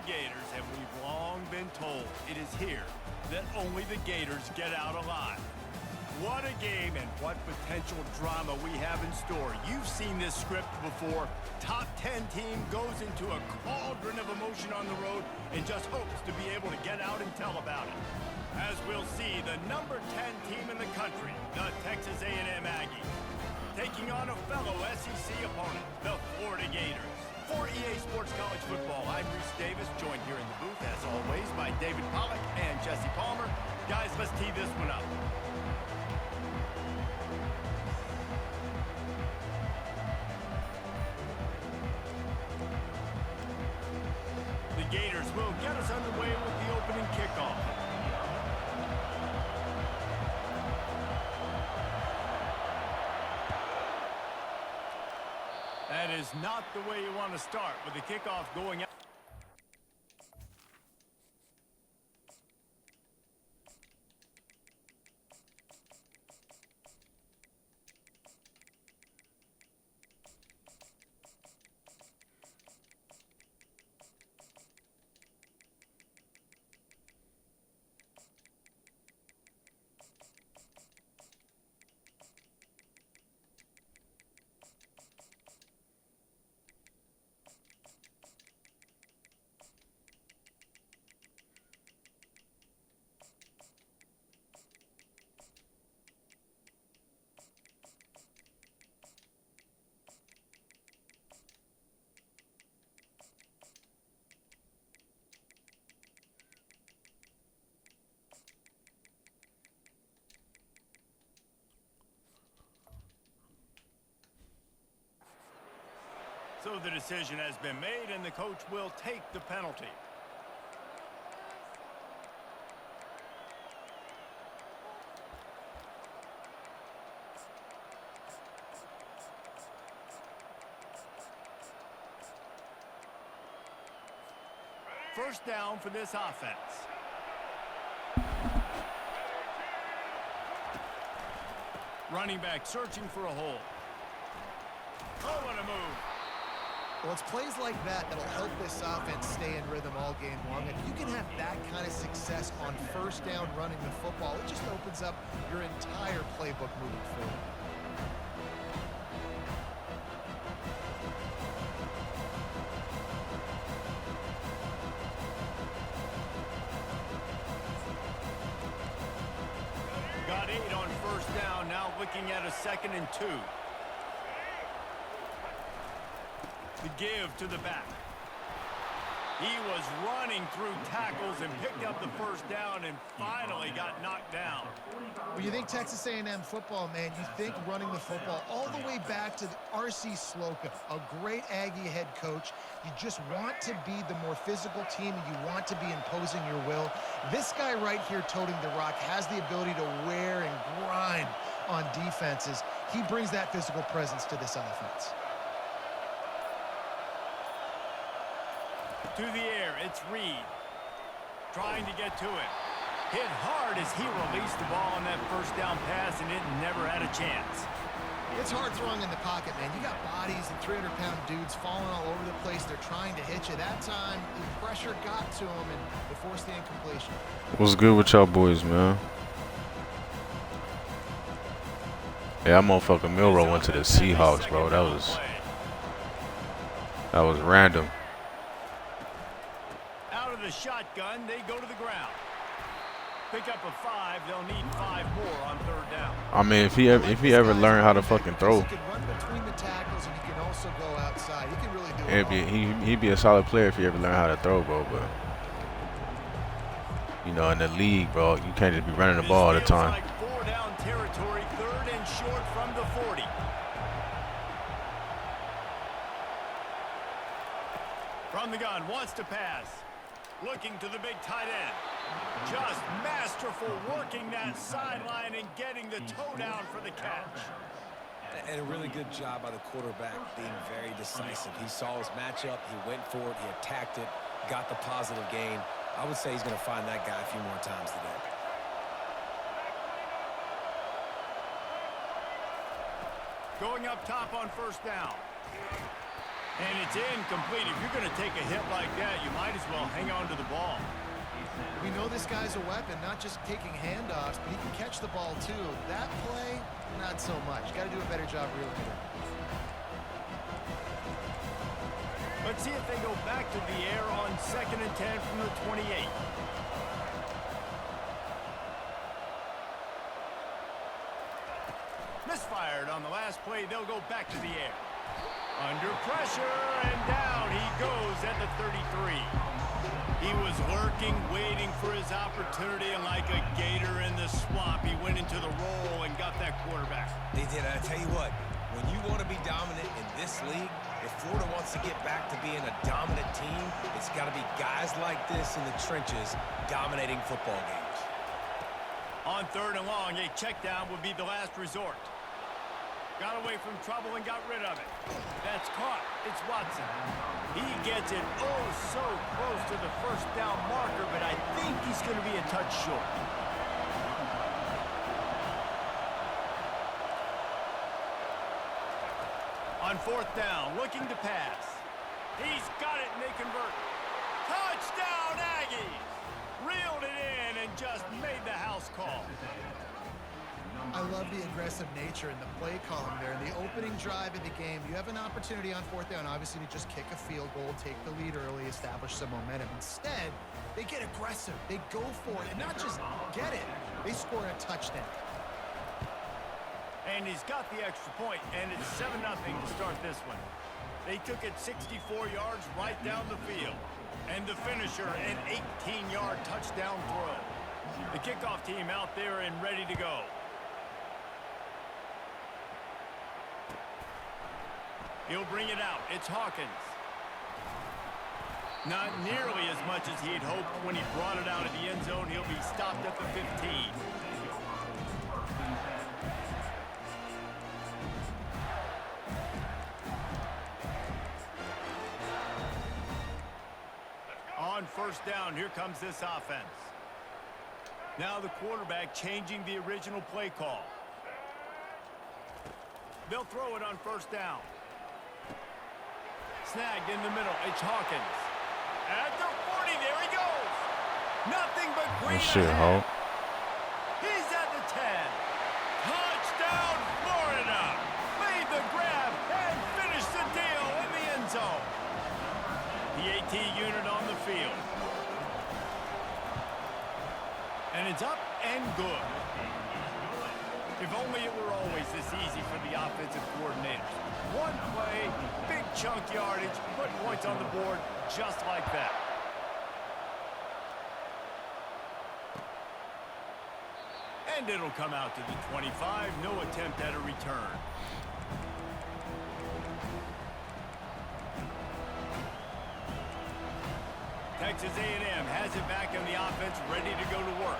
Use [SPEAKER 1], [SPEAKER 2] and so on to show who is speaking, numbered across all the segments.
[SPEAKER 1] Gators, and we've long been told it is here that only the Gators get out alive. What a game and what potential drama we have in store. You've seen this script before. Top 10 team goes into a cauldron of emotion on the road and just hopes to be able to get out and tell about it. As we'll see, the number 10 team in the country, the Texas A&M Aggies, taking on a fellow SEC opponent, the Florida Gators. For EA Sports College Football, I'm Reese Davis, joined here in the booth, as always, by David Pollack and Jesse Palmer. Guys, let's tee this one up. The Gators will get us underway with the opening kickoff. That is not the way you want to start with the kickoff going out. So the decision has been made, and the coach will take the penalty. First down for this offense. Running back searching for a hole. Oh, what a move.
[SPEAKER 2] Well, it's plays like that that'll help this offense stay in rhythm all game long. If you can have that kind of success on first down running the football, it just opens up your entire playbook moving forward.
[SPEAKER 1] Got 8 on first down, now looking at a 2nd and 2. The give to the back. He was running through tackles and picked up the first down and finally got knocked down.
[SPEAKER 2] When you think Texas A&M football, man, you think running the football all the way back to R.C. Slocum, a great Aggie head coach. You just want to be the more physical team, and you want to be imposing your will. This guy right here toting the rock has the ability to wear and grind on defenses. He brings that physical presence to this offense.
[SPEAKER 1] To the air, it's Reed. Trying to get to it. Hit hard as he released the ball on that first down pass, and it never had a chance.
[SPEAKER 2] It's hard throwing in the pocket, man. You got bodies and 300-pound dudes falling all over the place. They're trying to hit you. That time, the pressure got to him, and they forced the incompletion.
[SPEAKER 3] What's good with y'all boys, man? Yeah, that motherfucking Milrow went to the Seahawks, bro. That was random.
[SPEAKER 1] The shotgun, they go to the ground. Pick up a 5, they'll need 5 more on third down.
[SPEAKER 3] I mean, if he ever learned how to fucking throw,
[SPEAKER 2] he can run between the tackles and he can also go outside. He can really do it.
[SPEAKER 3] He'd be a solid player if he ever learned how to throw, bro. But you know, in the league, bro, you can't just be running the ball all the time.
[SPEAKER 1] Like 4 down territory, 3rd and short from the 40. From the gun, wants to pass. Looking to the big tight end. Just masterful working that sideline and getting the toe down for the catch.
[SPEAKER 4] And a really good job by the quarterback being very decisive. He saw his matchup, he went for it, he attacked it, got the positive gain. I would say he's going to find that guy a few more times today.
[SPEAKER 1] Going up top on first down. And it's incomplete. If you're going to take a hit like that, you might as well hang on to the ball.
[SPEAKER 2] We know this guy's a weapon, not just taking handoffs, but he can catch the ball too. That play, not so much. Got to do a better job reeling it in.
[SPEAKER 1] Let's see if they go back to the air on 2nd and 10 from the 28. Misfired on the last play. They'll go back to the air. Under pressure, and down he goes at the 33. He was lurking, waiting for his opportunity, and like a gator in the swamp, he went into the roll and got that quarterback.
[SPEAKER 4] They did. I tell you what, when you want to be dominant in this league, if Florida wants to get back to being a dominant team, it's got to be guys like this in the trenches dominating football games.
[SPEAKER 1] On 3rd and long, a check down would be the last resort. Got away from trouble and got rid of it. That's caught. It's Watson. He gets it oh so close to the first down marker, but I think he's going to be a touch short. On 4th down, looking to pass. He's got it and they convert. Touchdown Aggies! Reeled it in and just made the house call.
[SPEAKER 2] I love the aggressive nature in the play column there. In the opening drive of the game, you have an opportunity on 4th down, obviously, to just kick a field goal, take the lead early, establish some momentum. Instead, they get aggressive. They go for it, and not just get it. They score a touchdown.
[SPEAKER 1] And he's got the extra point, and it's 7-0 to start this one. They took it 64 yards right down the field. And the finisher, an 18-yard touchdown throw. The kickoff team out there and ready to go. He'll bring it out. It's Hawkins. Not nearly as much as he'd hoped when he brought it out of the end zone. He'll be stopped at the 15. On 1st down, here comes this offense. Now the quarterback changing the original play call. They'll throw it on 1st down. Snagged in the middle. It's Hawkins. At the 40, there he goes. Nothing but green ahead. He's at the 10. Touchdown, Florida. Made the grab and finished the deal in the end zone. The AT unit on the field. And it's up and good. If only it were always this easy for the offensive coordinators. One play, big chunk yardage, put points on the board just like that. And it'll come out to the 25. No attempt at a return. Texas A&M has it back in the offense, ready to go to work.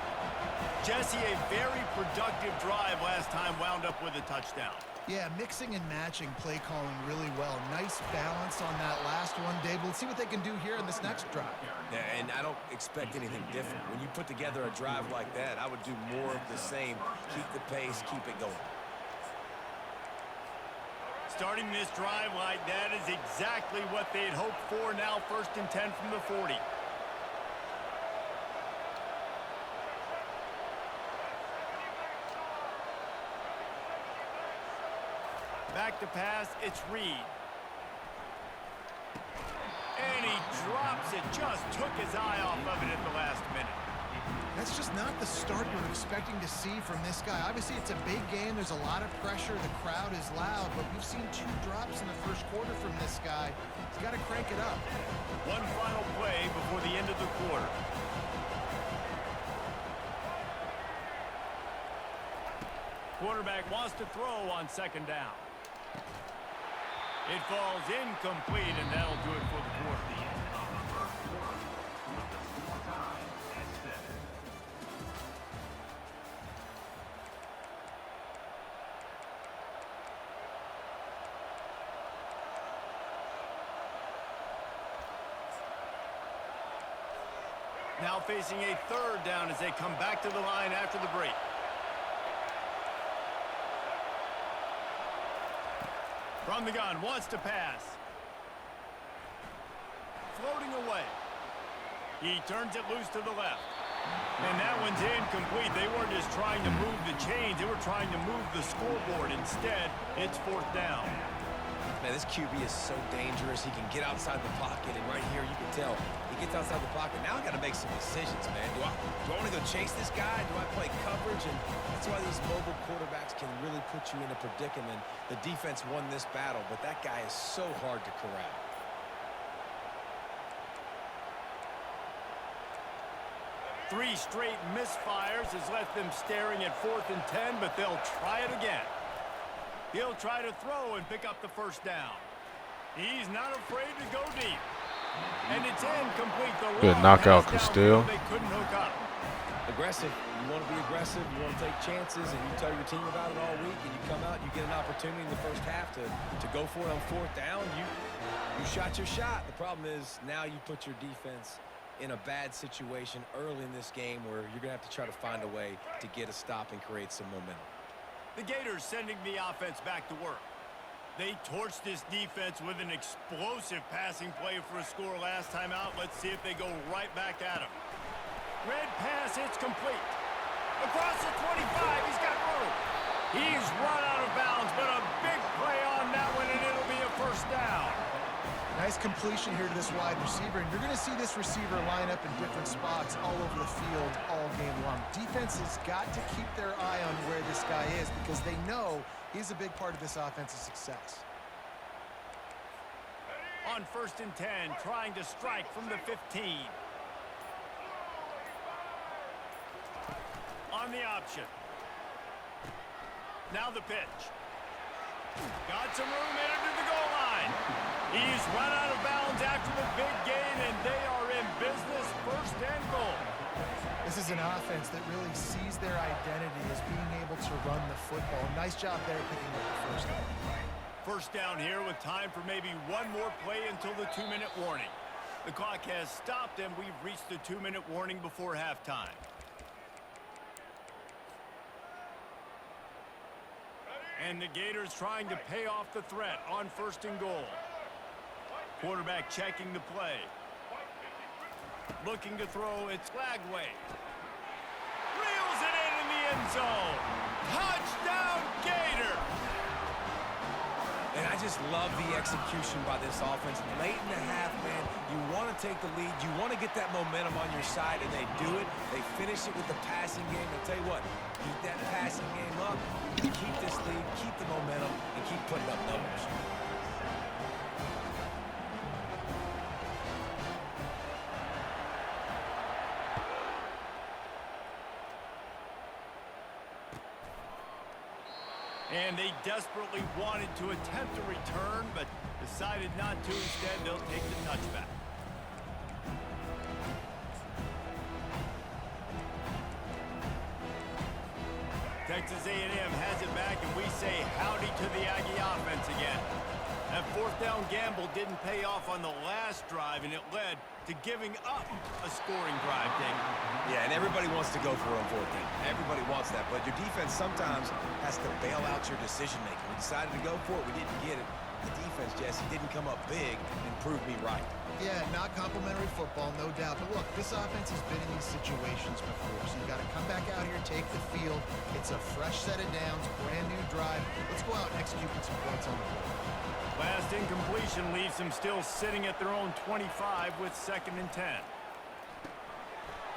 [SPEAKER 1] Jesse, a very productive drive last time, wound up with a touchdown.
[SPEAKER 2] Yeah, mixing and matching play calling really well. Nice balance on that last one, Dave. Let's see what they can do here in this next drive.
[SPEAKER 4] Yeah, and I don't expect anything different. When you put together a drive like that, I would do more of the same. Keep the pace, keep it going.
[SPEAKER 1] Starting this drive like that is exactly what they'd hoped for. Now 1st and 10 from the 40. Back to pass, it's Reed. And he drops it, just took his eye off of it at the last minute.
[SPEAKER 2] That's just not the start you're expecting to see from this guy. Obviously, it's a big game. There's a lot of pressure. The crowd is loud, but we've seen 2 drops in the first quarter from this guy. He's got to crank it up.
[SPEAKER 1] One final play before the end of the quarter. Quarterback wants to throw on 2nd down. It falls incomplete, and that'll do it for the quarter. Now facing a 3rd down as they come back to the line after the break. From the gun, wants to pass. floating away. He turns it loose to the left. And that one's incomplete. They weren't just trying to move the chains. They were trying to move the scoreboard. Instead, it's 4th down.
[SPEAKER 4] Man, this QB is so dangerous. He can get outside the pocket, and right here you can tell he gets outside the pocket. Now I got to make some decisions, man. Do I want to go chase this guy? Do I play coverage? And that's why these mobile quarterbacks can really put you in a predicament. The defense won this battle, but that guy is so hard to corral.
[SPEAKER 1] Three straight misfires has left them staring at 4th and 10, but they'll try it again. He'll try to throw and pick up the 1st down. He's not afraid to go deep. And it's incomplete.
[SPEAKER 3] Good knockout, Castile.
[SPEAKER 1] They couldn't hook up.
[SPEAKER 4] Aggressive. You want to be aggressive. You want to take chances, and you tell your team about it all week, and you come out, you get an opportunity in the first half to go for it on 4th down. You shot your shot. The problem is now you put your defense in a bad situation early in this game where you're going to have to try to find a way to get a stop and create some momentum.
[SPEAKER 1] The Gators sending the offense back to work. They torched this defense with an explosive passing play for a score last time out. Let's see if they go right back at him. Red pass, it's complete. Across the 25, he's got room. He's run out of bounds, but a big play on that one, and it'll be a 1st down.
[SPEAKER 2] Nice completion here to this wide receiver, and you're going to see this receiver line up in different spots all over the field all game long. Defense has got to keep their eye on where this guy is because they know he's a big part of this offense's success.
[SPEAKER 1] On 1st and 10, trying to strike from the 15. On the option. Now the pitch. Got some room into the goal line. He's run out of bounds after the big gain, and they are in business. 1st and goal.
[SPEAKER 2] This is an offense that really sees their identity as being able to run the football. Nice job there picking up the 1st down.
[SPEAKER 1] 1st down here with time for maybe one more play until the 2-minute warning. The clock has stopped, and we've reached the 2-minute warning before halftime. And the Gators trying to pay off the threat on 1st and goal. Quarterback checking the play. Looking to throw, it's Flagway. Reels it in the end zone. Touchdown, Gator!
[SPEAKER 4] And I just love the execution by this offense. Late in the half, man, you want to take the lead. You want to get that momentum on your side, and they do it. They finish it with the passing game. I'll tell you what, keep that passing game up, keep this lead, keep the momentum, and keep putting up numbers.
[SPEAKER 1] And they desperately wanted to attempt a return, but decided not to. Instead, they'll take the touchback. Texas A&M has it back, and we say howdy to the Aggie offense again. That 4th down gamble didn't pay off on the last drive, and it led to giving up a scoring drive, Dave.
[SPEAKER 4] Yeah, and everybody wants to go for it on 4th down. Everybody wants that, but your defense sometimes has to bail out your decision-making. We decided to go for it. We didn't get it. The defense, Jesse, didn't come up big and prove me right.
[SPEAKER 2] Yeah, not complimentary football, no doubt. But look, this offense has been in these situations before, so you got to come back out here, take the field. It's a fresh set of downs, brand new drive. Let's go out and execute some points on the board.
[SPEAKER 1] Last incompletion leaves them still sitting at their own 25 with 2nd and 10.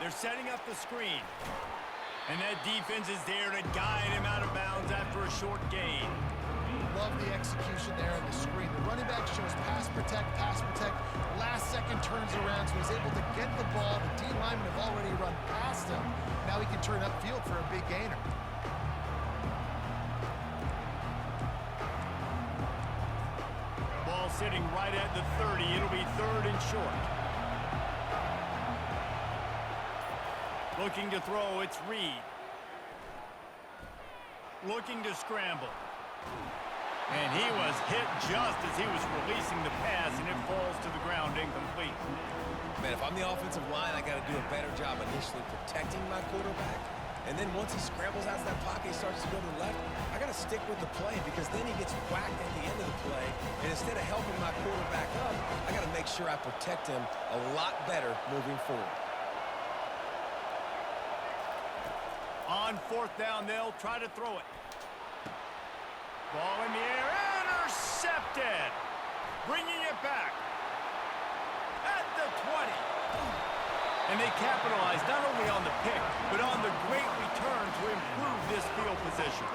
[SPEAKER 1] They're setting up the screen. And that defense is there to guide him out of bounds after a short gain.
[SPEAKER 2] Love the execution there on the screen. The running back shows pass protect, pass protect. Last second turns around, so he's able to get the ball. The D linemen have already run past him. Now he can turn upfield for a big gainer.
[SPEAKER 1] Ball sitting right at the 30. It'll be 3rd and short. Looking to throw, it's Reed. Looking to scramble. And he was hit just as he was releasing the pass, and it falls to the ground incomplete.
[SPEAKER 4] Man, if I'm the offensive line, I got to do a better job initially protecting my quarterback. And then once he scrambles out of that pocket, he starts to go to the left. I got to stick with the play because then he gets whacked at the end of the play. And instead of helping my quarterback up, I got to make sure I protect him a lot better moving forward.
[SPEAKER 1] On 4th down, they'll try to throw it. Ball in the air, intercepted. Bringing it back at the 20. And they capitalize not only on the pick, but on the great return to improve this field position.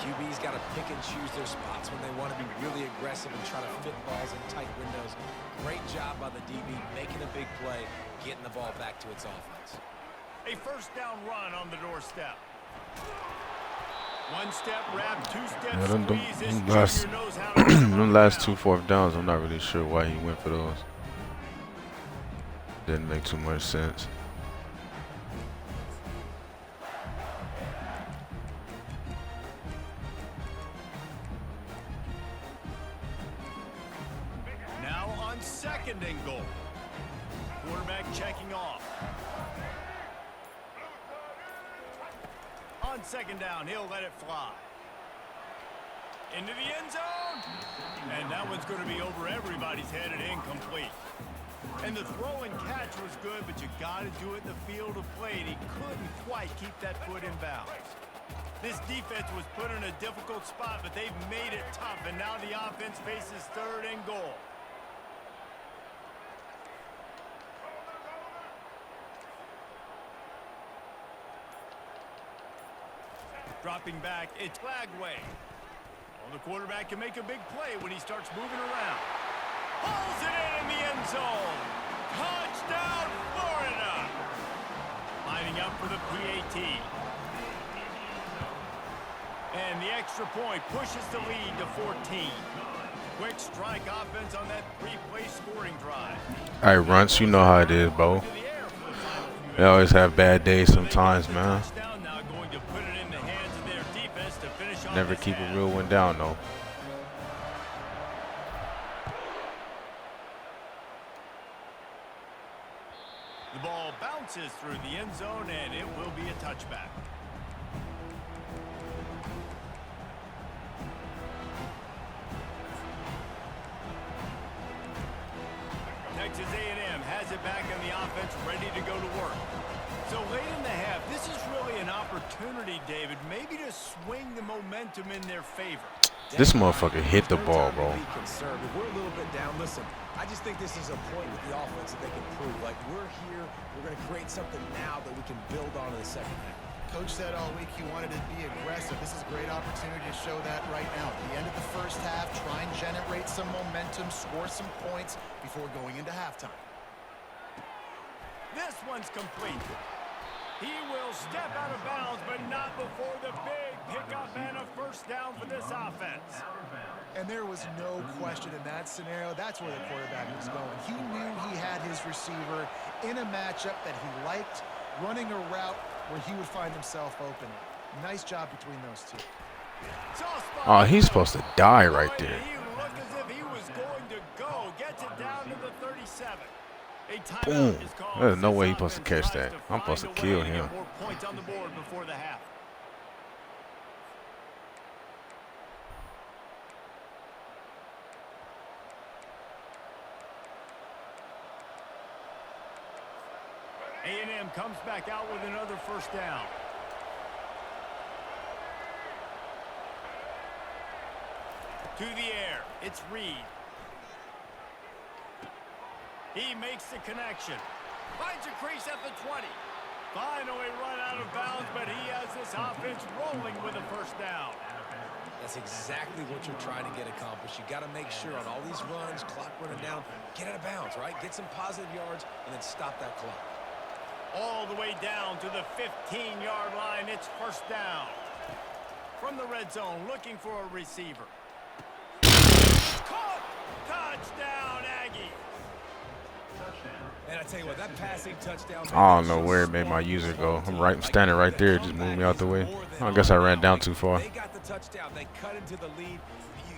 [SPEAKER 4] QB's got to pick and choose their spots when they want to be really aggressive and try to fit balls in tight windows. Great job by the DB making a big play, getting the ball back to its offense.
[SPEAKER 1] A 1st down run on the doorstep. 1 step wrap, 2 steps squeeze.
[SPEAKER 3] Them last 2 4th downs, I'm not really sure why he went for those. Didn't make too much sense.
[SPEAKER 1] Now on 2nd and goal. Quarterback checking off. On 2nd down, he'll let it fly. Into the end zone. And that one's going to be over everybody's head and incomplete. And the throw and catch was good, but you got to do it in the field of play, and he couldn't quite keep that foot in bounds. This defense was put in a difficult spot, but they've made it tough, and now the offense faces 3rd and goal. Dropping back, it's Flagway. Well, the quarterback can make a big play when he starts moving around. Pulls it in the end zone. Touchdown, Florida. Lining up for the PAT. And the extra point pushes the lead to 14. Quick strike offense on that 3-play scoring drive.
[SPEAKER 3] All right, Runts, you know how it is, bro. They always have bad days sometimes, man. Never keep a real one down, though.
[SPEAKER 1] The ball bounces through the end zone, and it will be a touchback. Texas A&M has it back on the offense, ready to go to work. So late in the half, this is really an opportunity, David, maybe to swing the momentum in their favor.
[SPEAKER 3] This motherfucker hit the ball, bro.
[SPEAKER 4] We're a little bit down. Listen, I just think this is a point with the offense that they can prove. Like, we're here, we're going to create something now that we can build on in the 2nd half.
[SPEAKER 2] Coach said all week he wanted to be aggressive. This is a great opportunity to show that right now. At the end of the 1st half, try and generate some momentum, score some points before going into halftime.
[SPEAKER 1] This one's complete. He will step out of bounds, but not before the big pickup and a 1st down for this offense.
[SPEAKER 2] And there was no question in that scenario. That's where the quarterback was going. He knew he had his receiver in a matchup that he liked, running a route where he would find himself open. Nice job between those two.
[SPEAKER 3] Oh, he's supposed to die right there.
[SPEAKER 1] He looked as if he was going to go. Gets it down to the 37.
[SPEAKER 3] Boom. There's no way he's supposed to catch that. I'm supposed to kill him.
[SPEAKER 1] More points on the board before the half. A&M comes back out with another 1st down. To the air, it's Reed. He makes the connection. Finds a crease at the 20. Finally run out of bounds, but he has this offense rolling with a 1st down.
[SPEAKER 4] That's exactly what you're trying to get accomplished. You got to make sure on all these runs, clock running down, get out of bounds, right? Get some positive yards, and then stop that clock.
[SPEAKER 1] All the way down to the 15-yard line. It's 1st down. From the red zone, looking for a receiver. Caught! Touchdown, Aggie.
[SPEAKER 4] And I tell you what, that passing touchdown.
[SPEAKER 3] I don't know where it made my user go. I'm standing right there, just moved me out the way. I guess I ran down too far.
[SPEAKER 4] They got the touchdown. They cut into the lead.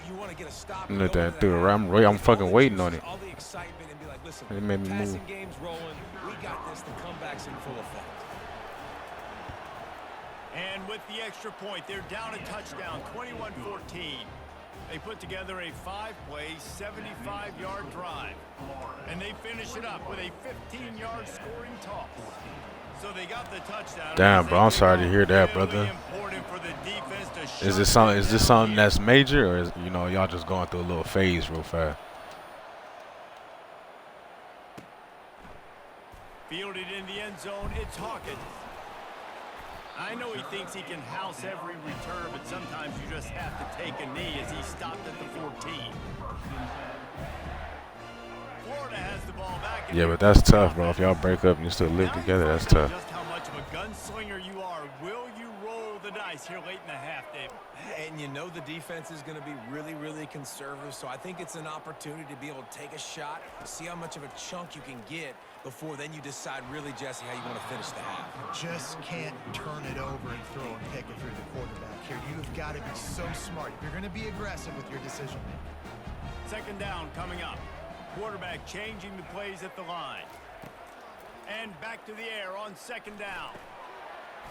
[SPEAKER 4] You want to get a stop.
[SPEAKER 3] Look at that through. I'm fucking waiting on it.
[SPEAKER 4] All the excitement and be like, listen,
[SPEAKER 3] It made me move.
[SPEAKER 4] passing game's rolling. We got this. The comeback's in full effect.
[SPEAKER 1] And with the extra point, they're down a touchdown, 21-14. They put together a 5-play, 75-yard drive. And they finish it up with a 15-yard scoring toss. So they got the touchdown.
[SPEAKER 3] Damn, bro, I'm sorry to hear that, brother. Is this something that's major, or is, you know, y'all just going through a little phase real fast?
[SPEAKER 1] Fielded in the end zone, it's Hawkins. I know he thinks he can house every return, but sometimes you just have to take a knee as he stopped at the 14. Florida has the ball back.
[SPEAKER 3] Yeah, but that's tough, bro. If y'all break up and you still live together, that's tough.
[SPEAKER 1] Just how much of a gunslinger you are. Will you roll the dice here late in the half, David?
[SPEAKER 4] And you know the defense is going to be really, really conservative, so I think it's an opportunity to be able to take a shot, see how much of a chunk you can get before then you decide really, Jesse, how you want to finish the half.
[SPEAKER 2] Just can't turn it over and throw and pick if you're the quarterback here. You've got to be so smart. You're going to be aggressive with your decision making.
[SPEAKER 1] Second down coming up. Quarterback changing the plays at the line. And back to the air on second down.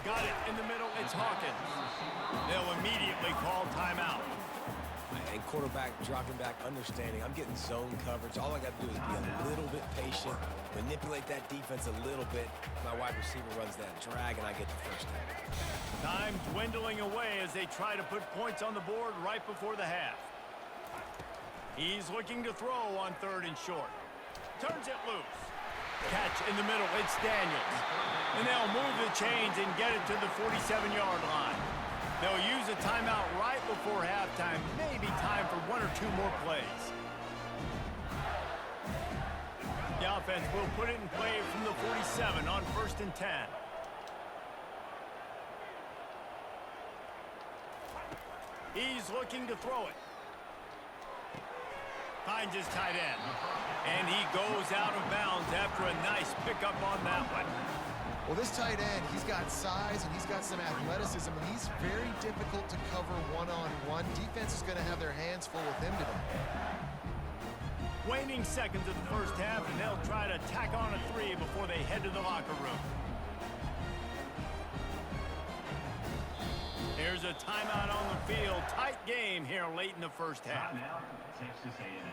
[SPEAKER 1] Got it in the middle. It's Hawkins. They'll immediately call timeout.
[SPEAKER 4] And quarterback dropping back, understanding I'm getting zone coverage. All I got to do is be a little bit patient, manipulate that defense a little bit. My wide receiver runs that drag, and I get the first down.
[SPEAKER 1] Time dwindling away as they try to put points on the board right before the half. He's looking to throw on third and short. Turns it loose. Catch in the middle. It's Daniels. And they'll move the chains and get it to the 47-yard line. They'll use a timeout right before halftime. Maybe time for one or two more plays. The offense will put it in play from the 47 on 1st and 10. He's looking to throw it. Finds his tight end. And he goes out of bounds after a nice pickup on that one.
[SPEAKER 2] Well, this tight end, he's got size and he's got some athleticism, and he's very difficult to cover one-on-one. Defense is going to have their hands full with him today.
[SPEAKER 1] Waning seconds of the first half, and they'll try to tack on a 3 before they head to the locker room. Here's a timeout on the field. Tight game here late in the first half.
[SPEAKER 5] Texas A&M.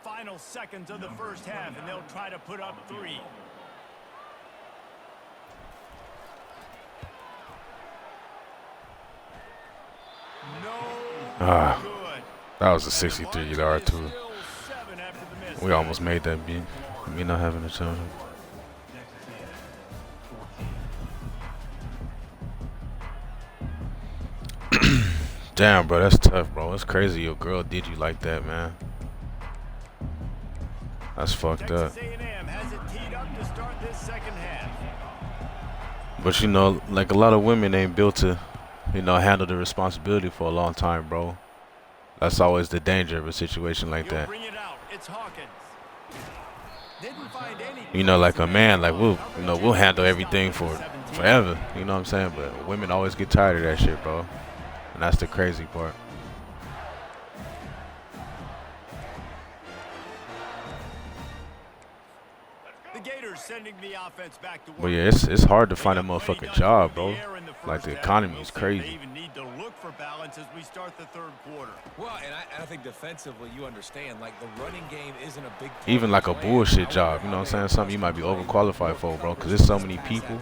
[SPEAKER 1] Final seconds of the first half, and they'll try to put up 3.
[SPEAKER 3] Ah,
[SPEAKER 1] Good.
[SPEAKER 3] that was a 63-yard too. We almost made that beat. Me not having a chance. Damn, bro, that's tough, bro. It's crazy your girl did you like that, man. That's fucked up.
[SPEAKER 1] Texas A&M has it teed up to start this second half.
[SPEAKER 3] But you know, like a lot of women ain't built to, you know, handle the responsibility for a long time, bro. That's always the danger of a situation like that.
[SPEAKER 1] Bring it out. It's Hawkins. Didn't find any.
[SPEAKER 3] You know, like a man, like we'll handle everything for forever. You know what I'm saying? But women always get tired of that shit, bro. And that's the crazy part.
[SPEAKER 1] The Gators sending the offense back to work.
[SPEAKER 3] But yeah, it's hard to find a motherfucking job, bro. Like the economy is crazy.
[SPEAKER 1] They even need to look for balance as we start the third quarter.
[SPEAKER 4] Well, and I think defensively, you understand, like the running game isn't a big part
[SPEAKER 3] Even
[SPEAKER 4] of
[SPEAKER 3] like
[SPEAKER 4] the
[SPEAKER 3] a
[SPEAKER 4] plan.
[SPEAKER 3] bullshit job, you know what I'm saying? Something you might be overqualified for, bro, because there's so many people.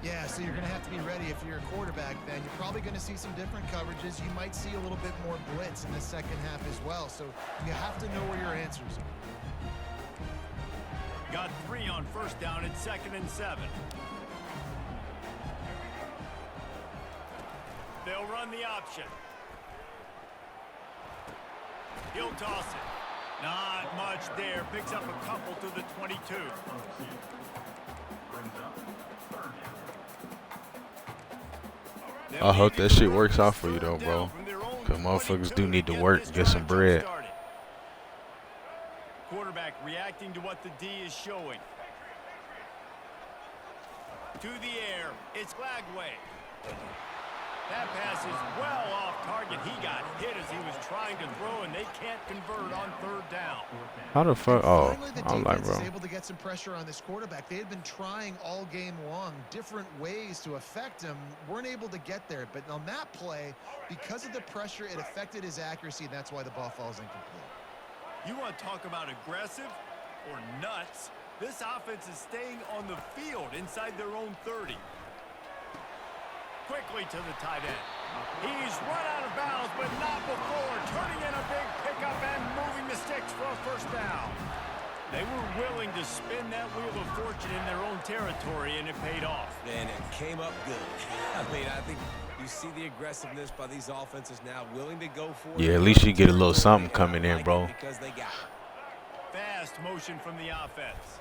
[SPEAKER 2] Yeah, so you're going to have to be ready if you're a quarterback then. You're probably going to see some different coverages. You might see a little bit more blitz in the second half as well. So you have to know where your answers are.
[SPEAKER 1] Got 3 on first down and 2nd and 7. They'll run the option. He'll toss it. Not much there. Picks up a couple to the 22.
[SPEAKER 3] I hope that shit works out for you though, bro. Because motherfuckers do need to work and get some bread.
[SPEAKER 1] Quarterback reacting to what the D is showing. To the air, it's Glagway. That pass is well off target. He got hit as he was trying to throw, and they can't convert on third down.
[SPEAKER 3] How the fuck? Oh,
[SPEAKER 2] Finally, the
[SPEAKER 3] I'm like,
[SPEAKER 2] defense
[SPEAKER 3] bro.
[SPEAKER 2] is able to get some pressure on this quarterback. They had been trying all game long, different ways to affect him. Weren't able to get there. But on that play, because of the pressure, it affected his accuracy, and that's why the ball falls incomplete.
[SPEAKER 1] You want to talk about aggressive or nuts? This offense is staying on the field inside their own 30. Quickly to the tight end. He's run out of bounds, but not before. Turning in a big pickup and moving the sticks for a first down. They were willing to spin that wheel of fortune in their own territory, and it paid off.
[SPEAKER 4] And it came up good. I mean, I think you see the aggressiveness by these offenses now, willing to go for it.
[SPEAKER 3] Yeah, at least you get a little something coming in, bro.
[SPEAKER 4] Because they got it.
[SPEAKER 1] Fast motion from the offense.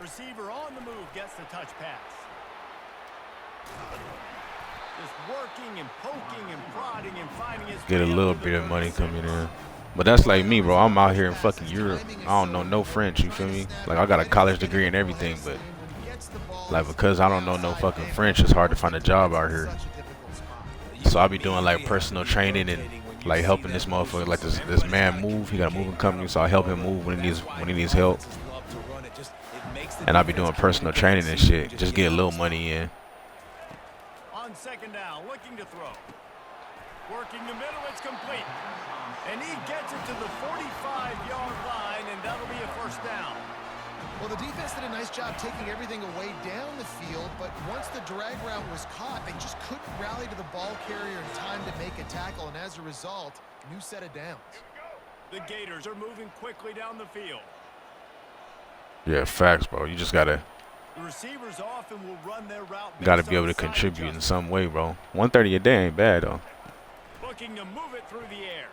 [SPEAKER 1] Receiver on the move gets the touch pass. Just working and poking and prodding and finding his
[SPEAKER 3] Get a little bit of money coming in. But that's like me, bro. I'm out here in fucking Europe. I don't know no French, you feel me? Like, I got a college degree and everything, but like, because I don't know no fucking French, it's hard to find a job out here. So I be doing like personal training and like helping this motherfucker, like this man move. He got a moving company, so I help him move when he needs help. And I be doing personal training and shit, just get a little money in.
[SPEAKER 1] On second down, looking to throw. Working the middle, it's complete. And he gets it to the 45-yard line, and that'll be a first down.
[SPEAKER 2] Well, the defense did a nice job taking everything away down the field, but once the drag route was caught, they just couldn't rally to the ball carrier in time to make a tackle, and as a result, new set of downs.
[SPEAKER 1] The Gators are moving quickly down the field.
[SPEAKER 3] Yeah, facts, bro. You just gotta
[SPEAKER 1] The receivers often will run their route.
[SPEAKER 3] be able to contribute in some way, bro. 130 a day ain't bad though.
[SPEAKER 1] Looking to move it through the air.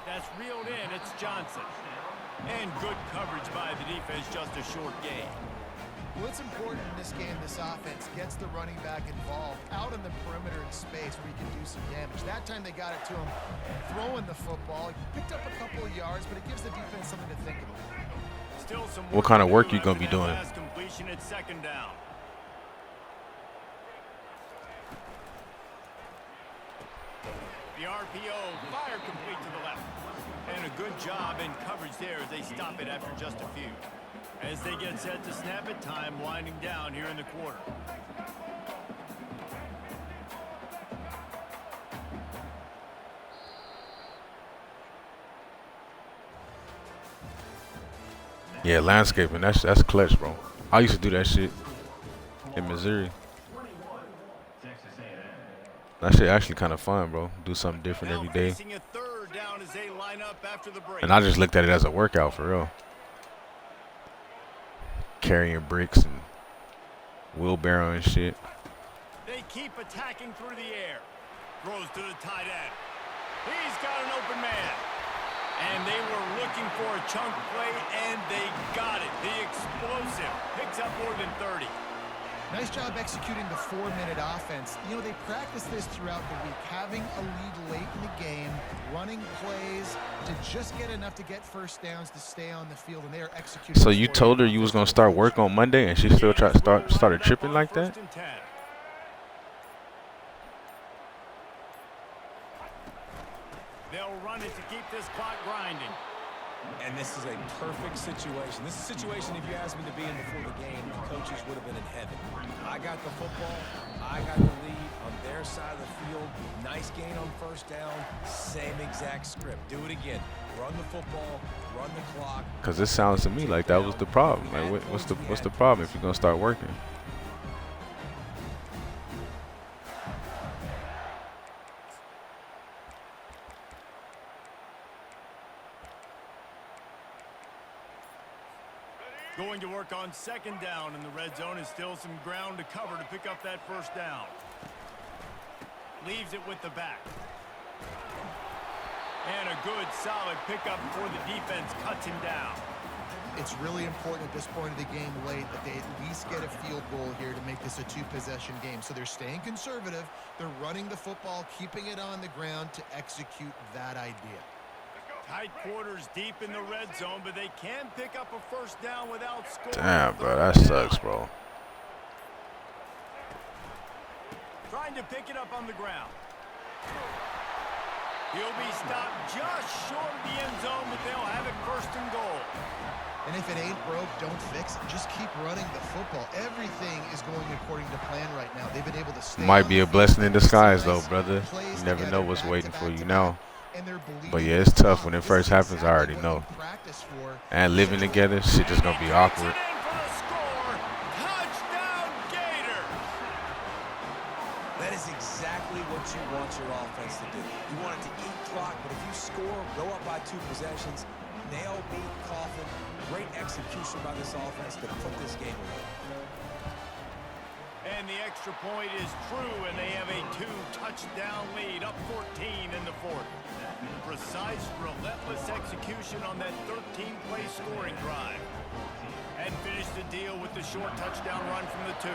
[SPEAKER 1] That's reeled in. It's Johnson. And good coverage by the defense, just a short gain.
[SPEAKER 2] Well, it's important in this game, this offense gets the running back involved out in the perimeter in space where he can do some damage. That time they got it to him throwing the football. He picked up a couple of yards, but it gives the defense something to think about.
[SPEAKER 1] Still some
[SPEAKER 3] What kind of work
[SPEAKER 1] to do
[SPEAKER 3] you gonna be
[SPEAKER 1] after that
[SPEAKER 3] doing?
[SPEAKER 1] last completion at second down. The RPO, fire complete to the left. And a good job in coverage there as they stop it after just a few. As they get set to snap it, time winding down here in the quarter.
[SPEAKER 3] Yeah, landscaping, that's clutch, bro. I used to do that shit in Missouri. That shit actually kind of fun, bro. Do something different every day.
[SPEAKER 1] Facing a third down as they line up after the break.
[SPEAKER 3] And I just looked at it as a workout for real. Carrying bricks and wheelbarrow and shit.
[SPEAKER 1] They keep attacking through the air. Throws to the tight end. He's got an open man. And they were looking for a chunk play, and they got it. The explosive picks up more than 30.
[SPEAKER 2] Nice job executing the 4-minute offense. You know, they practice this throughout the week, having a lead late in the game, running plays to just get enough to get first downs to stay on the field, and they are executing.
[SPEAKER 3] So you told her you was gonna start work on Monday, and she still started tripping like that?
[SPEAKER 1] They'll run it to keep this clock grinding.
[SPEAKER 4] And this is a perfect situation. This is a situation, if you asked me to be in before the game, the coaches would have been in heaven. I got the football. I got the lead on their side of the field. Nice gain on first down. Same exact script. Do it again. Run the football. Run the clock.
[SPEAKER 3] Cause it sounds to me like that was the problem. Like, what's the problem if you're gonna start working?
[SPEAKER 1] Going to work on second down, and the red zone is still some ground to cover to pick up that first down. Leaves it with the back. And a good, solid pickup before the defense cuts him down.
[SPEAKER 2] It's really important at this point of the game late that they at least get a field goal here to make this a two-possession game. So they're staying conservative. They're running the football, keeping it on the ground to execute that idea.
[SPEAKER 1] Tight quarters deep in the red zone, but they can pick up a first down without scoring.
[SPEAKER 3] Damn, bro, that sucks, bro.
[SPEAKER 1] Trying to pick it up on the ground. He'll be stopped just short of the end zone, but they'll have it first and goal.
[SPEAKER 2] And if it ain't broke, don't fix it. Just keep running the football. Everything is going according to plan right now. They've been able to stay.
[SPEAKER 3] Might be a blessing in disguise, though, brother. You never know what's waiting for you now. But yeah, it's tough when it first happens. I already know. And living together, shit just gonna be awkward.
[SPEAKER 4] That is exactly what you want your offense to do. You want it to eat clock, but if you score, go up by 2 possessions, nail, beat, coffin. Great execution by this offense to put this game away.
[SPEAKER 1] And the extra point is true, and they have a 2-touchdown lead, up 14 in the 4th. Precise, relentless execution on that 13-play scoring drive. And finish the deal with the short touchdown run from the 2.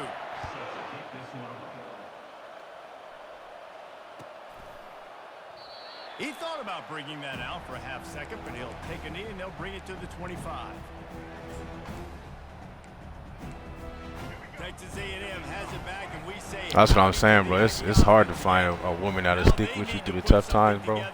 [SPEAKER 1] He thought about bringing that out for a half second, but he'll take a knee and they'll bring it to the 25. Texas A&M has it back, and we say
[SPEAKER 3] that's what I'm saying, bro. It's hard to find a woman that'll stick with you through the tough times, bro.
[SPEAKER 1] To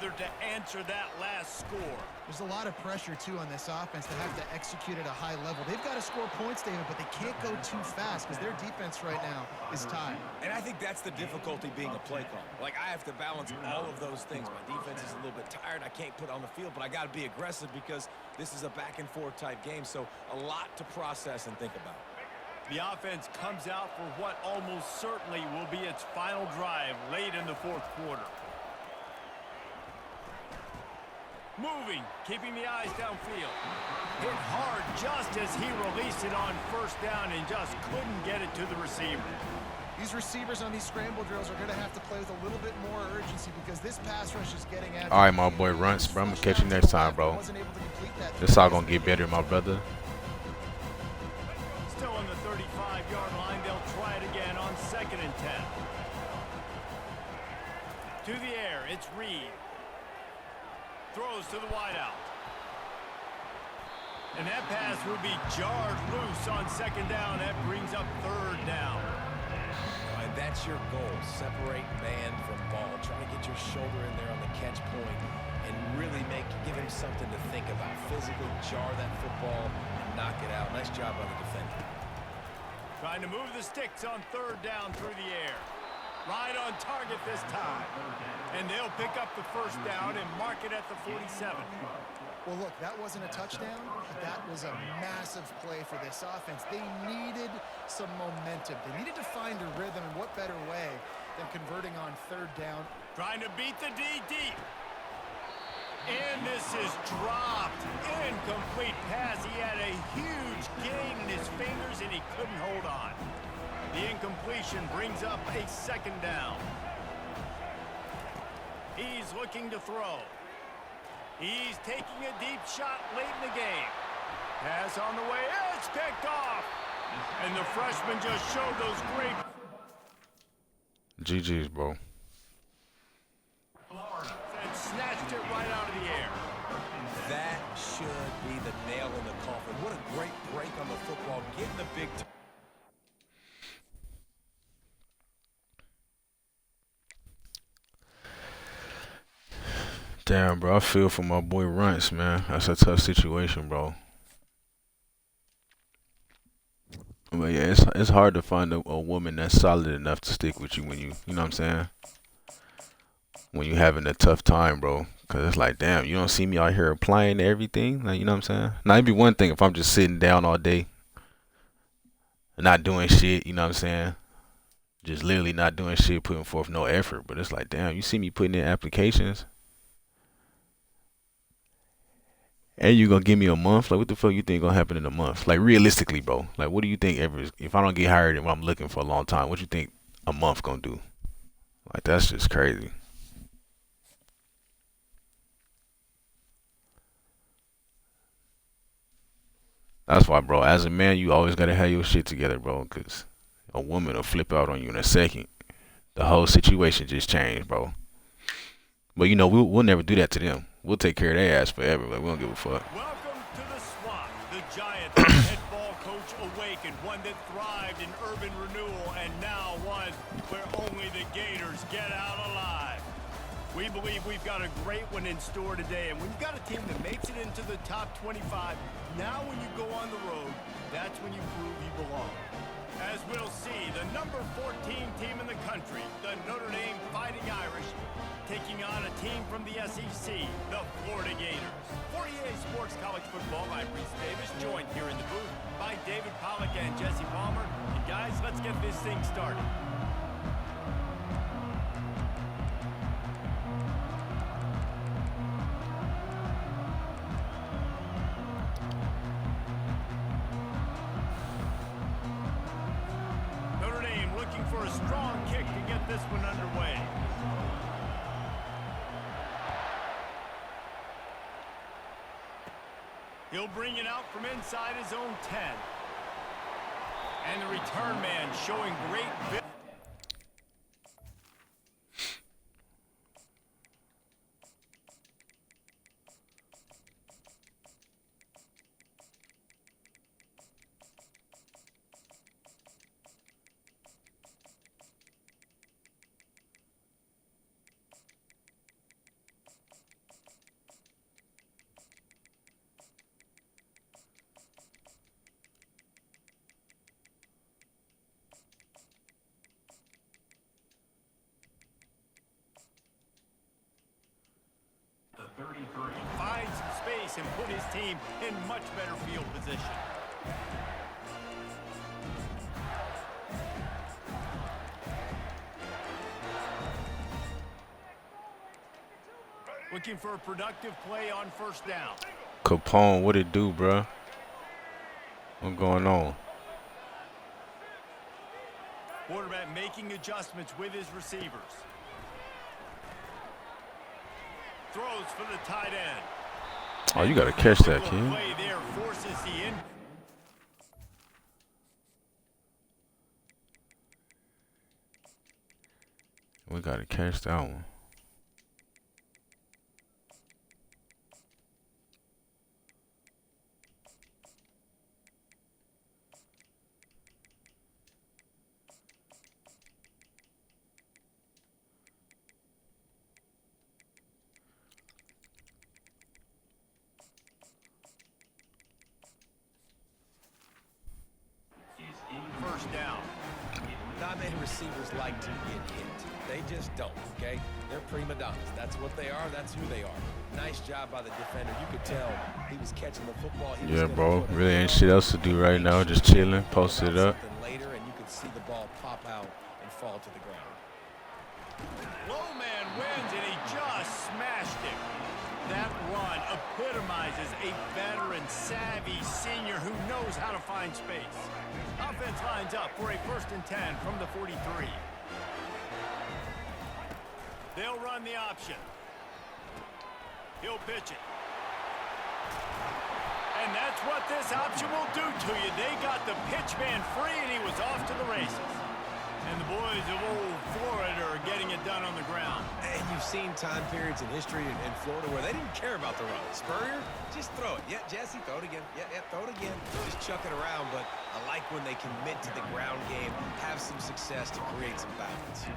[SPEAKER 1] answer that last score.
[SPEAKER 2] There's a lot of pressure, too, on this offense. They have to execute at a high level. They've got to score points, David, but they can't go too fast because their defense right now is tied.
[SPEAKER 4] And I think that's the difficulty being a play call. Like, I have to balance all of those things. My defense is a little bit tired. I can't put on the field, but I got to be aggressive because this is a back-and-forth type game, so a lot to process and think about.
[SPEAKER 1] The offense comes out for what almost certainly will be its final drive late in the 4th quarter. Moving, keeping the eyes downfield. Hit hard just as he released it on first down and just couldn't get it to the receiver.
[SPEAKER 2] These receivers on these scramble drills are going to have to play with a little bit more urgency because this pass rush is getting at.
[SPEAKER 3] All right, my boy Runts, bro. I'm going to catch you next time, bro. This all going to get better, my brother.
[SPEAKER 1] Still on the 35-yard line. They'll try it again on 2nd and 10. To the air, it's Reed. Throws to the wideout. And that pass will be jarred loose on 2nd down. That brings up 3rd down.
[SPEAKER 4] And that's your goal. Separate man from ball. Try to get your shoulder in there on the catch point and really give him something to think about. Physically jar that football and knock it out. Nice job by the defender.
[SPEAKER 1] Trying to move the sticks on 3rd down through the air. Right on target this time. And they'll pick up the 1st down and mark it at the 47.
[SPEAKER 2] Well, look, that wasn't a touchdown, but that was a massive play for this offense. They needed some momentum. They needed to find a rhythm, and what better way than converting on 3rd down.
[SPEAKER 1] Trying to beat the D deep. And this is dropped. Incomplete pass. He had a huge gain in his fingers, and he couldn't hold on. The incompletion brings up a 2nd down. He's looking to throw. He's taking a deep shot late in the game. Pass on the way. It's picked off. And the freshman just showed those great.
[SPEAKER 3] GG's, bro.
[SPEAKER 1] And snatched it right out of the air.
[SPEAKER 4] That should be the nail in the coffin. What a great break on the football. Getting the big time.
[SPEAKER 3] Damn, bro, I feel for my boy Runts, man. That's a tough situation, bro. But yeah, it's hard to find a woman that's solid enough to stick with you when you know what I'm saying? When you having a tough time, bro. Because it's like, damn, you don't see me out here applying to everything. Like, you know what I'm saying? Now, it'd be one thing if I'm just sitting down all day and not doing shit, you know what I'm saying? Just literally not doing shit, putting forth no effort. But it's like, damn, you see me putting in applications? And you gonna give me a month? Like, what the fuck you think gonna happen in a month? Like, realistically, bro. Like, what do you think if I don't get hired and I'm looking for a long time, what you think a month gonna do? Like, that's just crazy. That's why, bro, as a man, you always gotta have your shit together, bro, because a woman will flip out on you in a second. The whole situation just changed, bro. But, you know, we'll never do that to them. We'll take care of their ass forever. Like, we don't give a fuck.
[SPEAKER 1] Welcome to the swamp. The Giants head ball coach awakened, one that thrived in urban renewal, and now one where only the Gators get out alive. We believe we've got a great one in store today, and when you've got a team that makes it into the top 25. Now when you go on the road, that's when you prove you belong. As we'll see, the number 14 team in the country, the Notre Dame Fighting Irish, taking on a team from the SEC, the Florida Gators. For EA Sports College Football, I'm Reese Davis, joined here in the booth by David Pollack and Jesse Palmer. And guys, let's get this thing started. Notre Dame looking for a strong kick to get this one underway. He'll bring it out from inside his own 10. And the return man showing great vision. Find some space and put his team in much better field position. Looking for a productive play on first down.
[SPEAKER 3] Capone, what it do, bruh? What's going on?
[SPEAKER 1] Quarterback making adjustments with his receivers. Throws for the tight end.
[SPEAKER 3] Oh, you got to catch that, kid.
[SPEAKER 1] Play there forces the in.
[SPEAKER 3] We got to catch that one.
[SPEAKER 1] First down.
[SPEAKER 4] Not many receivers like to get hit. They just don't, okay? They're prima donnas. That's what they are. That's who they are. Nice job by the defender. You could tell he was catching the football.
[SPEAKER 3] Yeah, bro. Really ain't shit else to do right now. Just chilling, posted it up.
[SPEAKER 4] Later, and you could see the ball pop out and fall to the ground.
[SPEAKER 1] Low man wins, and he just smashed it. That run epitomizes a veteran, savvy senior who knows how to find space. Offense lines up for a 1st and 10 from the 43. They'll run the option. He'll pitch it. And that's what this option will do to you. They got the pitch man free, and he was off to the races. And the boys of old Florida are getting it done on the ground.
[SPEAKER 4] And you've seen time periods in history in Florida where they didn't care about the run. Spurrier, just throw it. Yeah, Jesse, throw it again. Yeah, throw it again. Just chuck it around, but I like when they commit to the ground game, have some success to create some balance.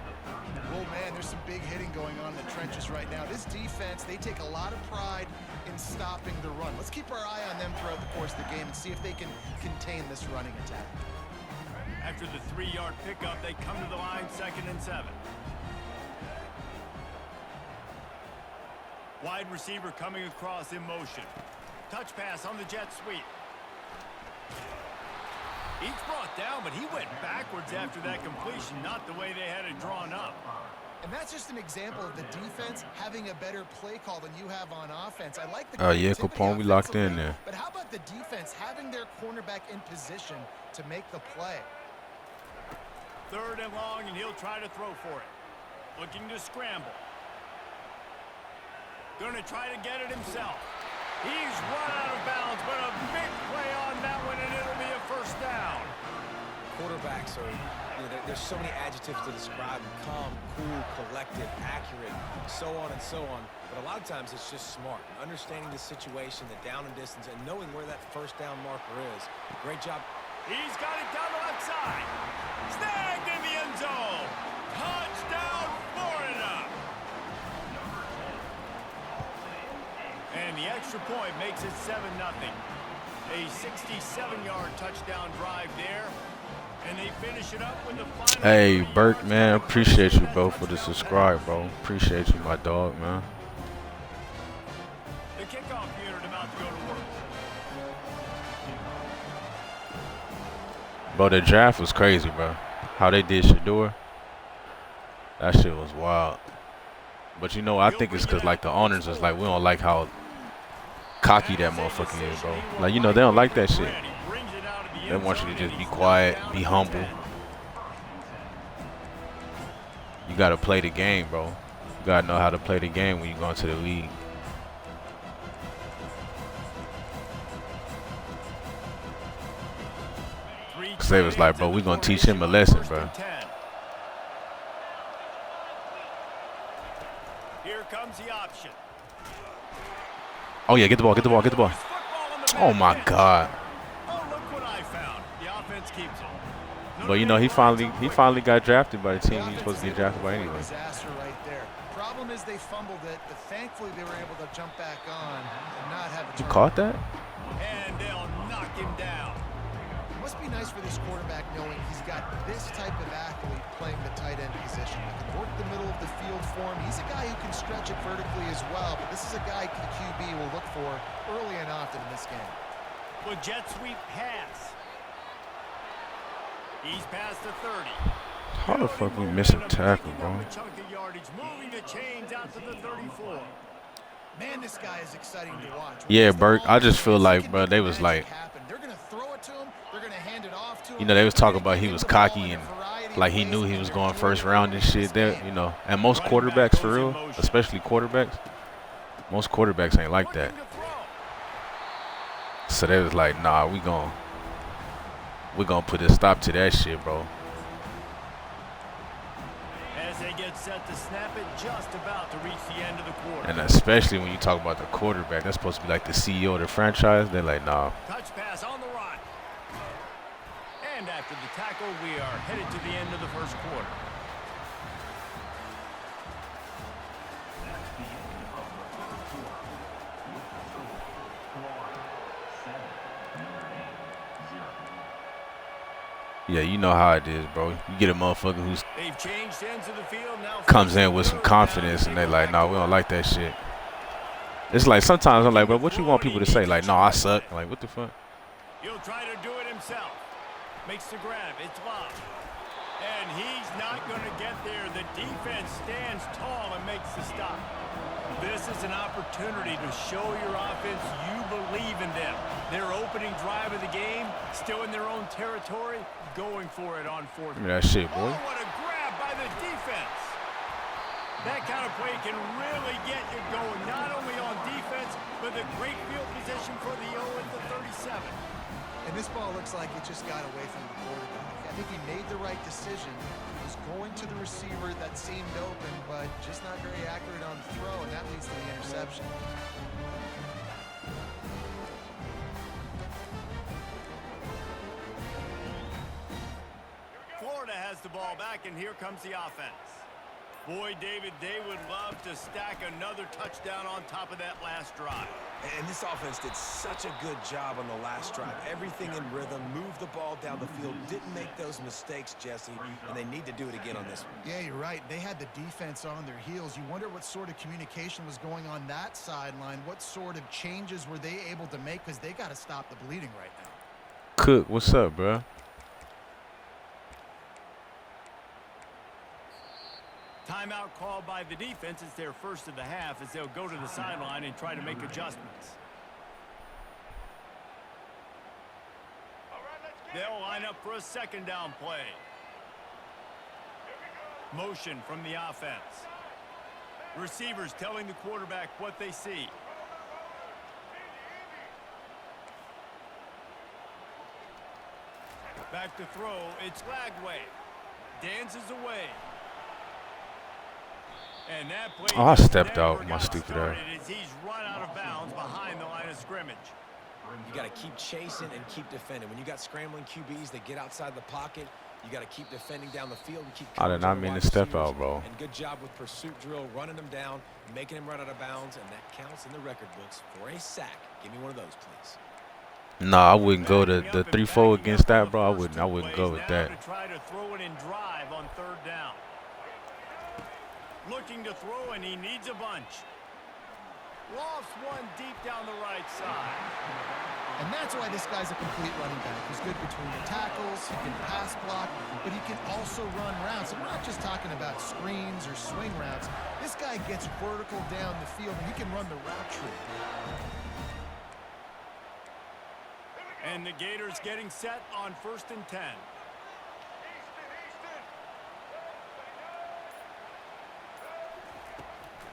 [SPEAKER 2] Well, man, there's some big hitting going on in the trenches right now. This defense, they take a lot of pride in stopping the run. Let's keep our eye on them throughout the course of the game and see if they can contain this running attack.
[SPEAKER 1] After the 3-yard pickup, they come to the line 2nd and 7. Wide receiver coming across in motion. Touch pass on the jet sweep. He's brought down, but he went backwards after that completion, not the way they had it drawn up.
[SPEAKER 2] And that's just an example of the defense having a better play call than you have on offense. I like the
[SPEAKER 3] Oh, yeah,
[SPEAKER 2] creativity
[SPEAKER 3] Capone, we locked in
[SPEAKER 2] offensively,
[SPEAKER 3] there.
[SPEAKER 2] But how about the defense having their cornerback in position to make the play?
[SPEAKER 1] 3rd and long, and he'll try to throw for it. Looking to scramble. Going to try to get it himself. He's run out of bounds, but a big play on that one, and it'll be a 1st down.
[SPEAKER 4] Quarterbacks are, there's so many adjectives to describe them. Calm, cool, collected, accurate, so on and so on. But a lot of times it's just smart. Understanding the situation, the down and distance, and knowing where that 1st down marker is. Great job.
[SPEAKER 1] He's got it down the left side. Snagged in the end zone. Touchdown, Florida. And the extra point makes it 7-0. A 67-yard touchdown drive there. And they finish it up with the final.
[SPEAKER 3] Hey, Burke, man, appreciate you, bro, for the subscribe, bro. Appreciate you, my dog, man.
[SPEAKER 1] The kickoff unit about to go to work.
[SPEAKER 3] Bro, the draft was crazy, bro. How they did Shador, that shit was wild. But you know, I think it's because, like, the owners is like, we don't like how cocky that motherfucker is, bro. Like, you know, they don't like that shit. They want you to just be quiet, be humble. You got to play the game, bro. You got to know how to play the game when you go into the league. Because they was like, bro, we going to teach him a lesson, bro.
[SPEAKER 1] Here comes the option.
[SPEAKER 3] Oh, yeah, get the ball, get the ball, get the ball. Oh, my God.
[SPEAKER 1] Oh, look what I found. The offense keeps it.
[SPEAKER 3] But, you know, he finally got drafted by the team he was supposed to get drafted by anyway.
[SPEAKER 2] Disaster right there. Problem is they fumbled it, but thankfully they were able to jump back on and not have it.
[SPEAKER 3] You caught that?
[SPEAKER 1] And they'll knock him down.
[SPEAKER 2] It must be nice for this quarterback knowing he's got this type of athlete playing the tight end position. He can work the middle of the field for him. He's a guy who can stretch it vertically as well, but this is a guy the QB will look for early and often in this game.
[SPEAKER 1] With jet sweep pass. He's past the 30.
[SPEAKER 3] How the fuck we miss a tackle, bro?
[SPEAKER 1] Moving the chains out to the 34.
[SPEAKER 2] Man, this guy is exciting to watch.
[SPEAKER 3] Yeah, Burke, I just feel like, bro, they was like,
[SPEAKER 2] they're going to throw it to him. They're going to hand it off to him.
[SPEAKER 3] you know, they was talking about he was cocky and like he knew he was going first round and shit there, you know. And most quarterbacks, for real, especially quarterbacks, most quarterbacks ain't like that. So they was like, nah, we gonna put a stop to that shit, bro.
[SPEAKER 1] As they get set to snap it, just about to reach the end of the quarter.
[SPEAKER 3] And especially when you talk about the quarterback, that's supposed to be like the CEO of the franchise. They're like, nah.
[SPEAKER 1] Touch pass on the run. And after the tackle, we are headed to the end of the first quarter.
[SPEAKER 3] Yeah, you know how it is, bro. You get a motherfucker who
[SPEAKER 1] They've changed ends of the field now.
[SPEAKER 3] comes in with some confidence and they like, nah, we don't like that shit. It's like sometimes I'm like, bro, what you want people to say? Like, no, I suck. Like, what the fuck?
[SPEAKER 1] He'll try to do it himself. Makes the grab. It's locked. And he's not going to get there. The defense stands tall and makes the stop. This is an opportunity to show your offense you believe in them. Their opening drive of the game, still in their own territory, going for it on fourth.
[SPEAKER 3] Give me that shit, boy.
[SPEAKER 1] Oh, what a grab by the defense. That kind of play can really get you going, not only on defense, but the great field position for the 0 at the 37.
[SPEAKER 2] And this ball looks like it just got away from the quarterback. I think he made the right decision. He was going to the receiver that seemed open, but just not very accurate on the throw, and that leads to the interception.
[SPEAKER 1] Florida has the ball back, and here comes the offense. Boy, David, they would love to stack another touchdown on top of that last drive.
[SPEAKER 4] And this offense did such a good job on the last drive. Everything in rhythm, moved the ball down the field, didn't make those mistakes, Jesse, and they need to do it again on this one.
[SPEAKER 2] Yeah, you're right. They had the defense on their heels. You wonder what sort of communication was going on that sideline. What sort of changes were they able to make? Because they got to stop the bleeding right now.
[SPEAKER 3] Cook, what's up, bro?
[SPEAKER 1] Timeout called by the defense. It's their first of the half as they'll go to the sideline and try to make adjustments. They'll line up for a second down play. Motion from the offense. Receivers telling the quarterback what they see. Back to throw. It's Lagway. Dances away. And that play
[SPEAKER 3] Oh, I stepped out, my stupid ass.
[SPEAKER 1] He's run out of bounds behind the line of scrimmage.
[SPEAKER 4] You got to keep chasing and keep defending. When you got scrambling QBs that get outside the pocket, You got to keep defending down the field and keep
[SPEAKER 3] I did not mean to step out, bro.
[SPEAKER 4] And good job with pursuit drill, running them down, making them run out of bounds, and that counts in the record books for a sack. Give me one of those, please.
[SPEAKER 3] Nah, I wouldn't go to the 3-4 against that, bro. I wouldn't go with that.
[SPEAKER 1] To try to throw it in drive on third down. Looking to throw, and he needs a bunch. Lofts one deep down the right side.
[SPEAKER 2] And that's why this guy's a complete running back. He's good between the tackles, he can pass block, but he can also run routes. And we're not just talking about screens or swing routes. This guy gets vertical down the field, and he can run the route tree.
[SPEAKER 1] And the Gators getting set on 1st and 10.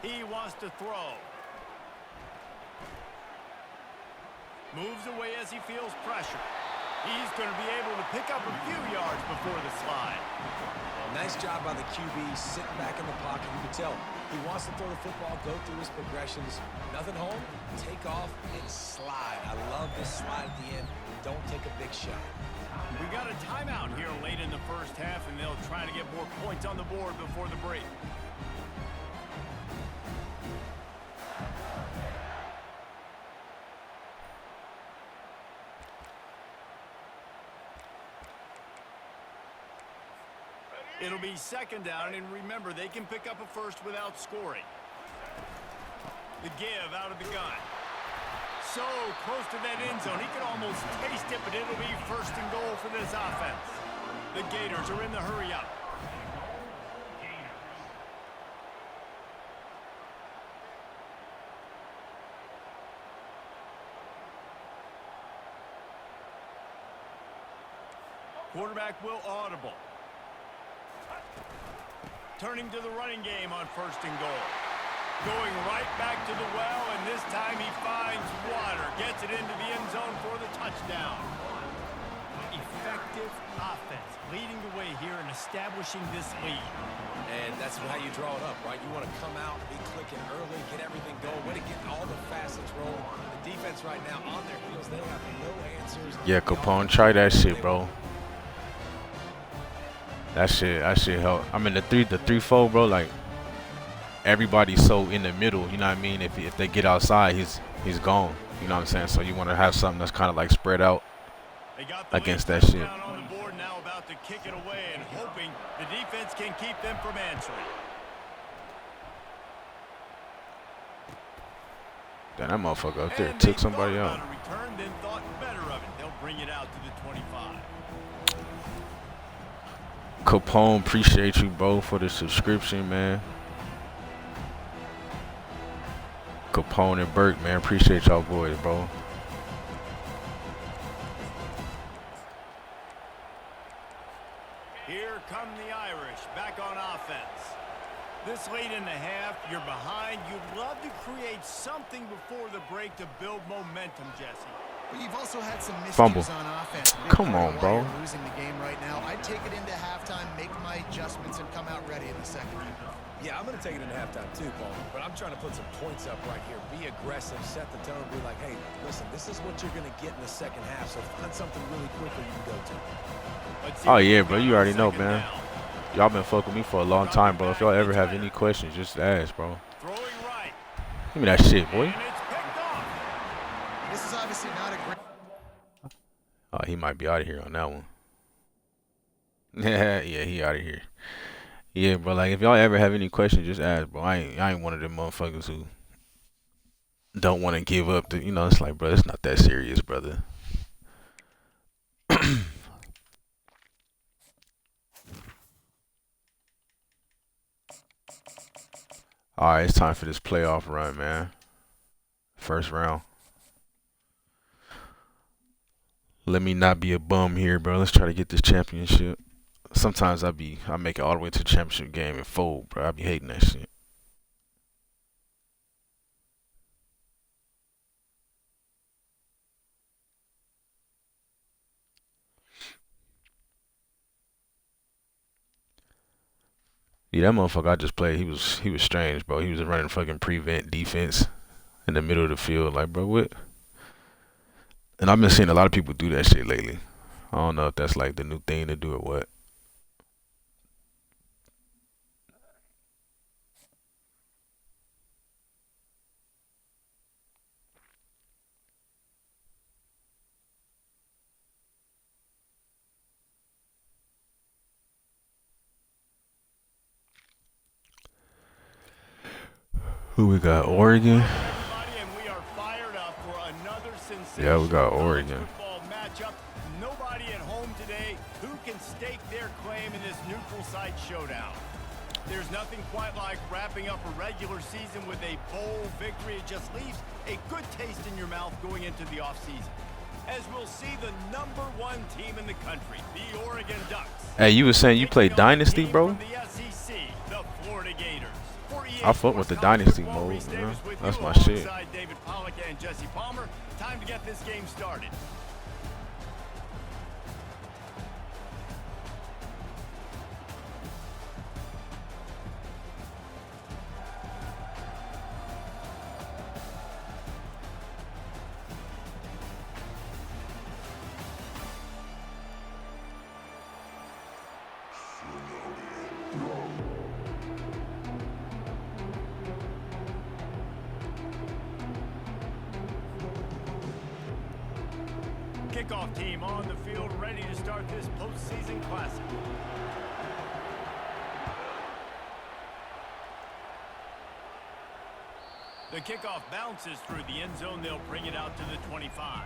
[SPEAKER 1] He wants to throw. Moves away as he feels pressure. He's going to be able to pick up a few yards before the slide.
[SPEAKER 4] Nice job by the QB sitting back in the pocket. You can tell he wants to throw the football, go through his progressions. Nothing home, take off, and slide. I love this slide at the end. Don't take a big shot.
[SPEAKER 1] We got a timeout here late in the first half, and they'll try to get more points on the board before the break. It'll be 2nd down, and remember, they can pick up a first without scoring. The give out of the gun. So close to that end zone, he can almost taste it, but it'll be 1st and goal for this offense. The Gators are in the hurry-up. Quarterback will audible. Turning to the running game on 1st and goal. Going right back to the well, and this time he finds water. Gets it into the end zone for the touchdown. Effective offense, leading the way here and establishing this lead.
[SPEAKER 4] And that's how you draw it up, right? You want to come out, be clicking early, get everything going. Way to get all the facets rolling. The defense right now on their heels. They have no answers.
[SPEAKER 3] Yeah, Capone, try that shit, bro. That shit help. I mean, the 3-4, bro. Like everybody's so in the middle. You know what I mean? If they get outside, he's gone. You know what I'm saying? So you want to have something that's kind of like spread out against that shit.
[SPEAKER 1] On the board now, about to kick it away and hoping the defense can keep them from answering.
[SPEAKER 3] Damn, that motherfucker up there took somebody out.
[SPEAKER 1] Return, then thought better of it. They'll bring it out to the 25.
[SPEAKER 3] Capone, appreciate you, bro, for the subscription, man. Capone and Burke, man, appreciate y'all boys, bro.
[SPEAKER 1] Here come the Irish, back on offense. This late in the half, you're behind. You'd love to create something before the break to build momentum, Jesse.
[SPEAKER 2] But you've also had some
[SPEAKER 3] Fumble.
[SPEAKER 2] miscues on offense.
[SPEAKER 3] Come on, bro.
[SPEAKER 2] You're losing the game right now. I'd take it into halftime, make my adjustments, and come out ready in the second half.
[SPEAKER 4] Yeah, I'm going to take it into halftime too, Paul. But I'm trying to put some points up right here. Be aggressive, set the tone, be like, hey, listen, this is what you're going to get in the second half, so find something really quickly you can go to.
[SPEAKER 3] Oh, yeah, bro. You already know, man. Y'all been fucking with me for a long time, bro. If y'all ever have any questions, just ask, bro. Give me that shit, boy.
[SPEAKER 2] This is obviously not a great...
[SPEAKER 3] Oh, he might be out of here on that one. Yeah, he out of here. Yeah, bro. Like, if y'all ever have any questions, just ask, bro. I ain't one of them motherfuckers who don't want to give up. You know, it's like, bro, it's not that serious, brother. All right, it's time for this playoff run, man. First round. Let me not be a bum here, bro. Let's try to get this championship. Sometimes I make it all the way to the championship game and fold, bro. I be hating that shit. Yeah, that motherfucker I just played, he was strange, bro. He was running fucking prevent defense in the middle of the field. Like, bro, what? And I've been seeing a lot of people do that shit lately. I don't know if that's like the new thing to do or what. Who we got? Oregon.
[SPEAKER 1] And we are fired up for another sensational
[SPEAKER 3] Yeah, we got Oregon.
[SPEAKER 1] football matchup. Nobody at home today who can stake their claim in this neutral site showdown. There's nothing quite like wrapping up a regular season with a bowl victory. It just leaves a good taste in your mouth going into the offseason. As we'll see the #1 team in the country, the Oregon Ducks.
[SPEAKER 3] Hey, you was saying you played Dynasty, bro?
[SPEAKER 1] From the SEC, the Florida Gators. For
[SPEAKER 3] I fuck with the Dynasty mode, man. That's my shit.
[SPEAKER 1] Alongside David Pollack and Jesse Palmer, time to get this game started. Kickoff team on the field, ready to start this postseason classic. The kickoff bounces through the end zone. They'll bring it out to the 25.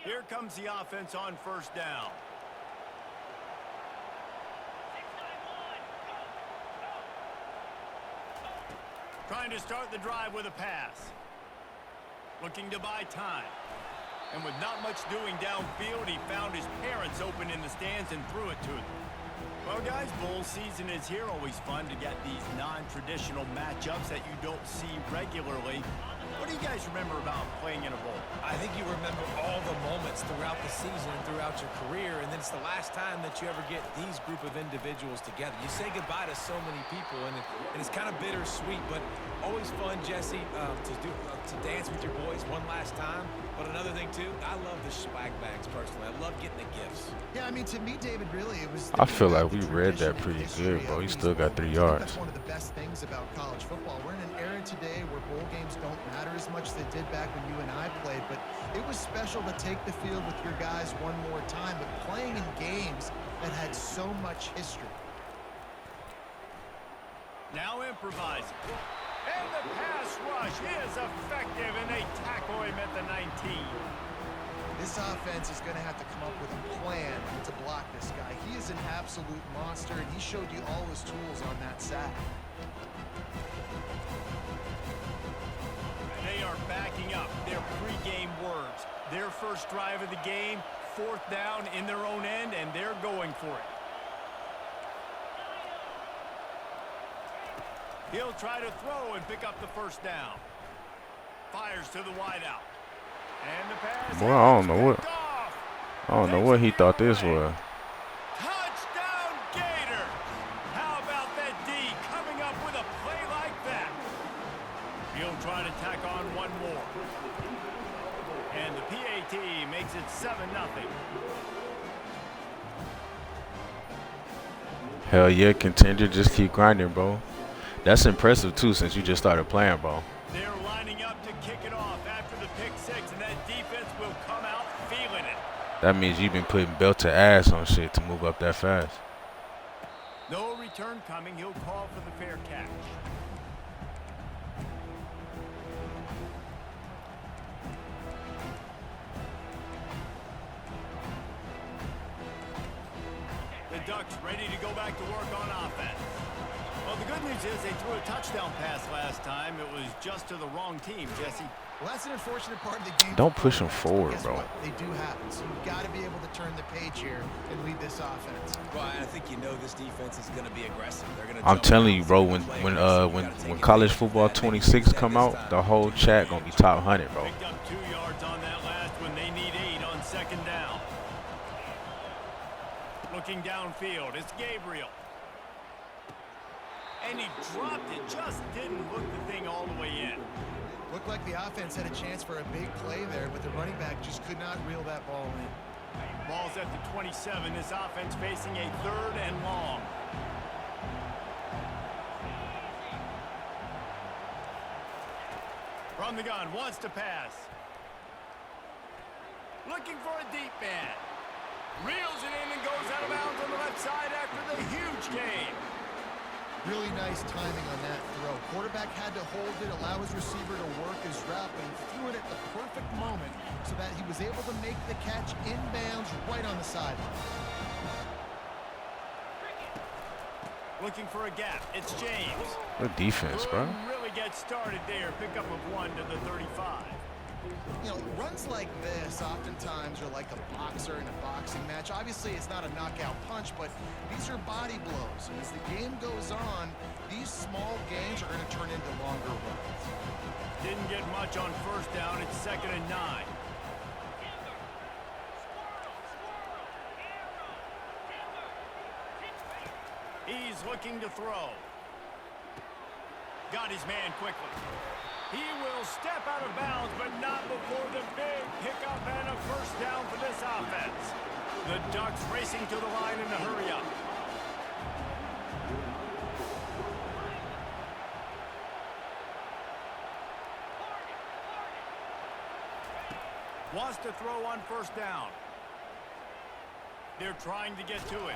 [SPEAKER 1] Here comes the offense on first down. Trying to start the drive with a pass. Looking to buy time. And with not much doing downfield, he found his parents open in the stands and threw it to them. Well, guys, bowl season is here. Always fun to get these non-traditional matchups that you don't see regularly. What do you guys remember about playing in a bowl?
[SPEAKER 4] I think you remember all the moments throughout the season and throughout your career, and then it's the last time that you ever get these group of individuals together. You say goodbye to so many people, and it's kind of bittersweet, but always fun, Jesse, to dance with your boys one last time. But another thing, too, I love the swag bags, personally. I love getting the gifts.
[SPEAKER 2] Yeah, I mean, to me, David, really, it was...
[SPEAKER 3] I feel like we read that pretty good, bro. He still got 3 yards.
[SPEAKER 2] That's one of the best things about college football. We're in an era today where bowl games don't matter as much as they did back when you and I played, but it was special to take the field with your guys one more time, but playing in games that had so much history.
[SPEAKER 1] Now improvising. And the pass rush is effective, and they tackle him at the 19.
[SPEAKER 2] This offense is going to have to come up with a plan to block this guy. He is an absolute monster, and he showed you all his tools on that sack.
[SPEAKER 1] They are backing up their pregame words. Their first drive of the game, 4th down in their own end, and they're going for it. He'll try to throw and pick up the first down. Fires to the wideout. And the pass.
[SPEAKER 3] Boy, I don't know what he thought this was.
[SPEAKER 1] Touchdown Gator. How about that D coming up with a play like that? He'll try to tack on one more. And the PAT makes it 7-0.
[SPEAKER 3] Hell yeah, contender. Just keep grinding, bro. That's impressive, too, since you just started playing, bro.
[SPEAKER 1] They're lining up to kick it off after the pick 6, and that defense will come out feeling it.
[SPEAKER 3] That means you've been putting belt to ass on shit to move up that fast.
[SPEAKER 1] return coming. He'll call for the fair catch. The Ducks ready to go back to work on offense. Well, the good news is they threw a touchdown pass last time. It was just to the wrong team, Jesse.
[SPEAKER 2] Well, that's an unfortunate part of the game.
[SPEAKER 3] Don't push them forward,
[SPEAKER 2] Guess
[SPEAKER 3] bro.
[SPEAKER 2] what? They do happen. So you've got to be able to turn the page here and lead this offense.
[SPEAKER 4] Well, I think you know this defense is going to be aggressive. They're going to.
[SPEAKER 3] I'm telling you, bro. When college football 26 come out, the whole chat gonna be top 100, bro.
[SPEAKER 1] Picked up 2 yards on that last one. They need 8 on second down. Looking downfield, it's Gabriel. And he dropped it. Just didn't look the thing all the way in.
[SPEAKER 2] Looked like the offense had a chance for a big play there, but the running back just could not reel that ball in.
[SPEAKER 1] Ball's at the 27. This offense facing a 3rd and long. From the gun, wants to pass. Looking for a deep man. Reels it in and goes out of bounds on the left side after the huge gain.
[SPEAKER 2] Really nice timing on that throw. Quarterback had to hold it, allow his receiver to work his route, but he threw it at the perfect moment so that he was able to make the catch inbounds right on the sideline.
[SPEAKER 1] Looking for a gap. It's James.
[SPEAKER 3] Good defense, bro.
[SPEAKER 1] Really get started there. Pickup of 1 to the 35.
[SPEAKER 2] You know, runs like this oftentimes are like a boxer in a boxing match. Obviously, it's not a knockout punch, but these are body blows. And as the game goes on, these small gains are going to turn into longer runs.
[SPEAKER 1] Didn't get much on first down. It's 2nd and 9. He's looking to throw. Got his man quickly. He will step out of bounds, but not before the big pickup and a first down for this offense. The Ducks racing to the line in a hurry up. Wants to throw on first down. They're trying to get to it.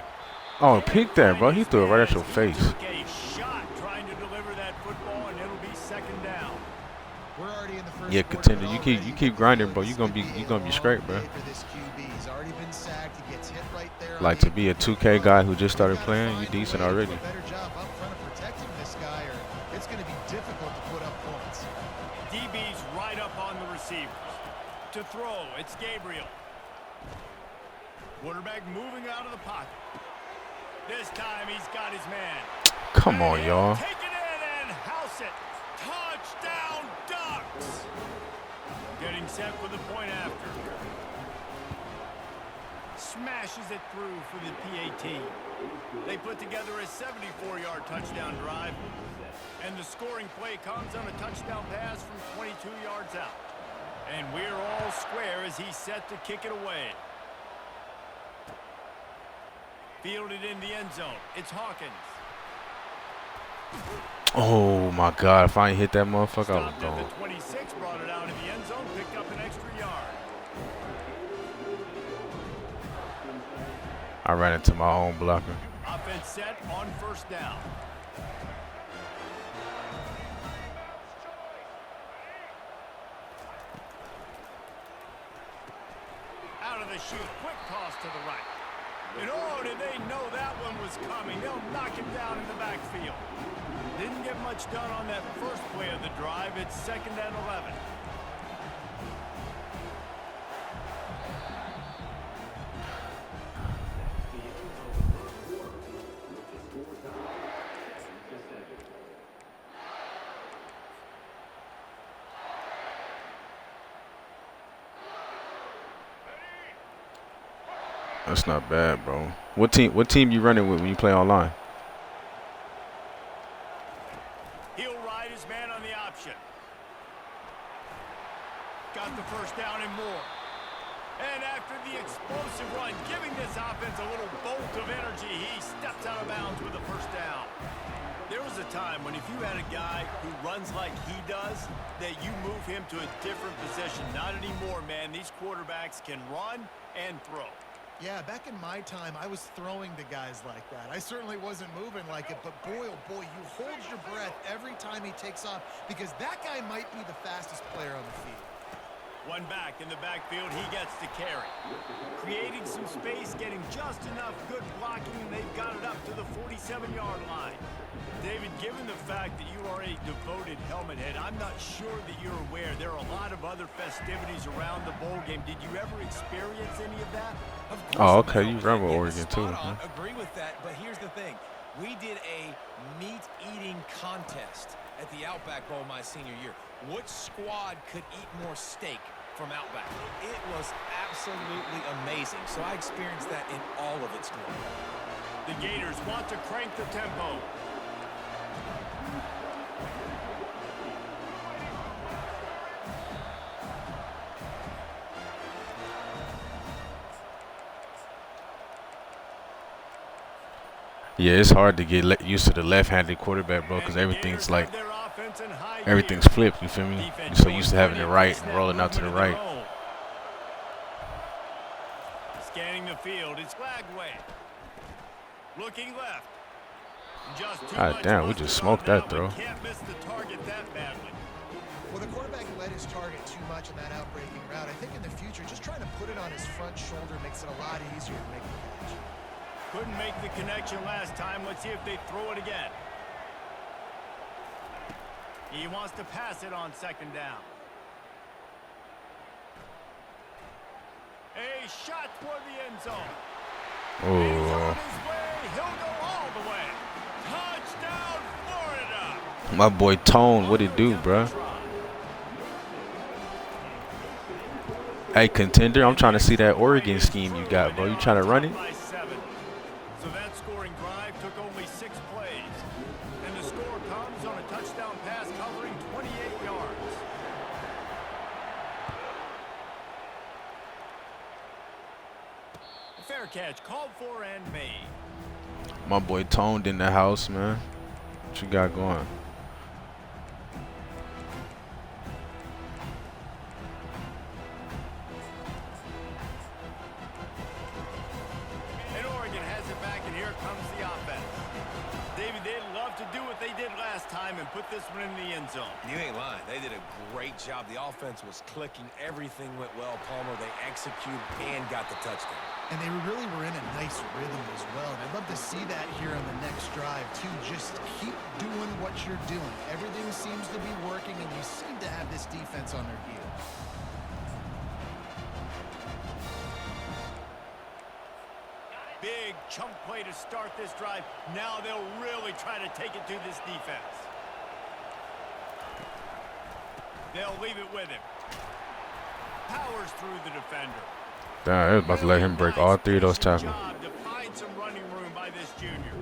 [SPEAKER 3] Oh, pick that, bro. He threw it right at your face.
[SPEAKER 1] Took a shot trying to deliver that football, and it'll be 2nd down.
[SPEAKER 2] We're already in the first
[SPEAKER 3] Yeah,
[SPEAKER 2] quarter,
[SPEAKER 3] contender.
[SPEAKER 2] but
[SPEAKER 3] You keep grinding, bro. You gonna be straight, bro.
[SPEAKER 2] for this QB. He's already been sacked. He gets hit right there.
[SPEAKER 3] Like to be a 2K guy who just started playing, you decent already.
[SPEAKER 2] Do a better job up front of protecting this guy, or it's going to be difficult to put up points.
[SPEAKER 1] DB's right up on the receivers. To throw, it's Gabriel. Quarterback moving out of the pocket. This time he's got his man.
[SPEAKER 3] Come on, y'all.
[SPEAKER 1] Take it in and house it. Touchdown, Ducks. Getting set for the point after. Smashes it through for the PAT. They put together a 74-yard touchdown drive. And the scoring play comes on a touchdown pass from 22 yards out. And we're all square as he's set to kick it away. Fielded in the end zone. It's Hawkins.
[SPEAKER 3] Oh my God! If I ain't hit that motherfucker, I was
[SPEAKER 1] Stopped
[SPEAKER 3] gone.
[SPEAKER 1] at the 26, brought it out in the end zone, picked up an extra yard.
[SPEAKER 3] I ran into my own blocker.
[SPEAKER 1] Offense set on first down. Out of the chute, quick toss to the right. And oh, did they know that one was coming? They'll knock him down in the backfield. Didn't get much done on that first play of the drive. It's 2nd and 11.
[SPEAKER 3] That's not bad, bro. What team you running with when you play online?
[SPEAKER 1] He'll ride his man on the option. Got the first down and more. And after the explosive run, giving this offense a little bolt of energy, he steps out of bounds with a first down. There was a time when if you had a guy who runs like he does, that you move him to a different position. Not anymore, man. These quarterbacks can run and throw.
[SPEAKER 2] Yeah, back in my time, I was throwing to guys like that. I certainly wasn't moving like it, but boy, oh boy, you hold your breath every time he takes off because that guy might be the fastest player on the field.
[SPEAKER 1] One back in the backfield, he gets to carry. Creating some space, getting just enough good blocking, and they've got it up to the 47-yard line. David, given the fact that you are a devoted helmet head, I'm not sure that you're aware there are a lot of other festivities around the bowl game. Did you ever experience any of that?
[SPEAKER 4] Of
[SPEAKER 3] Oh,
[SPEAKER 4] course,
[SPEAKER 3] okay. You run with Oregon too.
[SPEAKER 4] spot on.
[SPEAKER 3] Huh?
[SPEAKER 4] Agree with that, but here's the thing. We did a meat-eating contest at the Outback Bowl my senior year. Which squad could eat more steak from Outback? It was absolutely amazing. So I experienced that in all of its glory.
[SPEAKER 1] The Gators want to crank the tempo.
[SPEAKER 3] Yeah, it's hard to get used to the left-handed quarterback, bro, because everything's like everything's flipped. You feel me? You're so used to having it right and rolling out to the right.
[SPEAKER 1] Scanning the field, it's Flagway. Looking left.
[SPEAKER 3] God damn, we just smoked that throw.
[SPEAKER 1] Can't miss the target that badly.
[SPEAKER 2] Well, the quarterback let his target too much in that outbreaking route. I think in the future, just trying to put it on his front shoulder makes it a lot easier to make the catch.
[SPEAKER 1] Couldn't make the connection last time. Let's see if they throw it again. He wants to pass it on second down. A shot toward the end zone. He's on his way. He'll go all the way. Touchdown, Florida.
[SPEAKER 3] My boy Tone, what it do, bro? Hey, contender, I'm trying to see that Oregon scheme you got, bro. You trying to run it?
[SPEAKER 1] So that scoring drive took only 6 plays. And the score comes on a touchdown pass covering 28 yards. A fair catch called for and made.
[SPEAKER 3] My boy Toned in the house, man. What you got going?
[SPEAKER 1] And Oregon has it back, and here comes the offense. David, they'd love to do what they did last time and put this one in the end zone.
[SPEAKER 4] You ain't lying. They did a great job. The offense was clicking. Everything went well, Palmer. They executed and got the touchdown.
[SPEAKER 2] And they really were in a nice rhythm as well. And I'd love to see that here on the next drive, too. Just keep doing what you're doing. Everything seems to be working, and you seem to have this defense on their heels.
[SPEAKER 1] Big chunk play to start this drive. Now they'll really try to take it to this defense. They'll leave it with him. Powers through the defender.
[SPEAKER 3] Damn, they was about to let him break all 3 of those tackles.
[SPEAKER 1] To find some running room by this junior.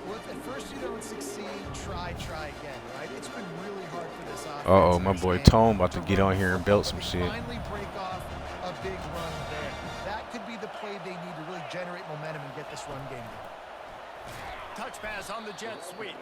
[SPEAKER 2] Well, if at first you don't succeed, try again, right? It's been really hard for this offense.
[SPEAKER 3] Uh-oh, my boy Tone about to get on here and belt some shit.
[SPEAKER 2] Finally break off a big run there. That could be the play they need to really generate momentum and get this run game going.
[SPEAKER 1] Touch pass on the jet sweep.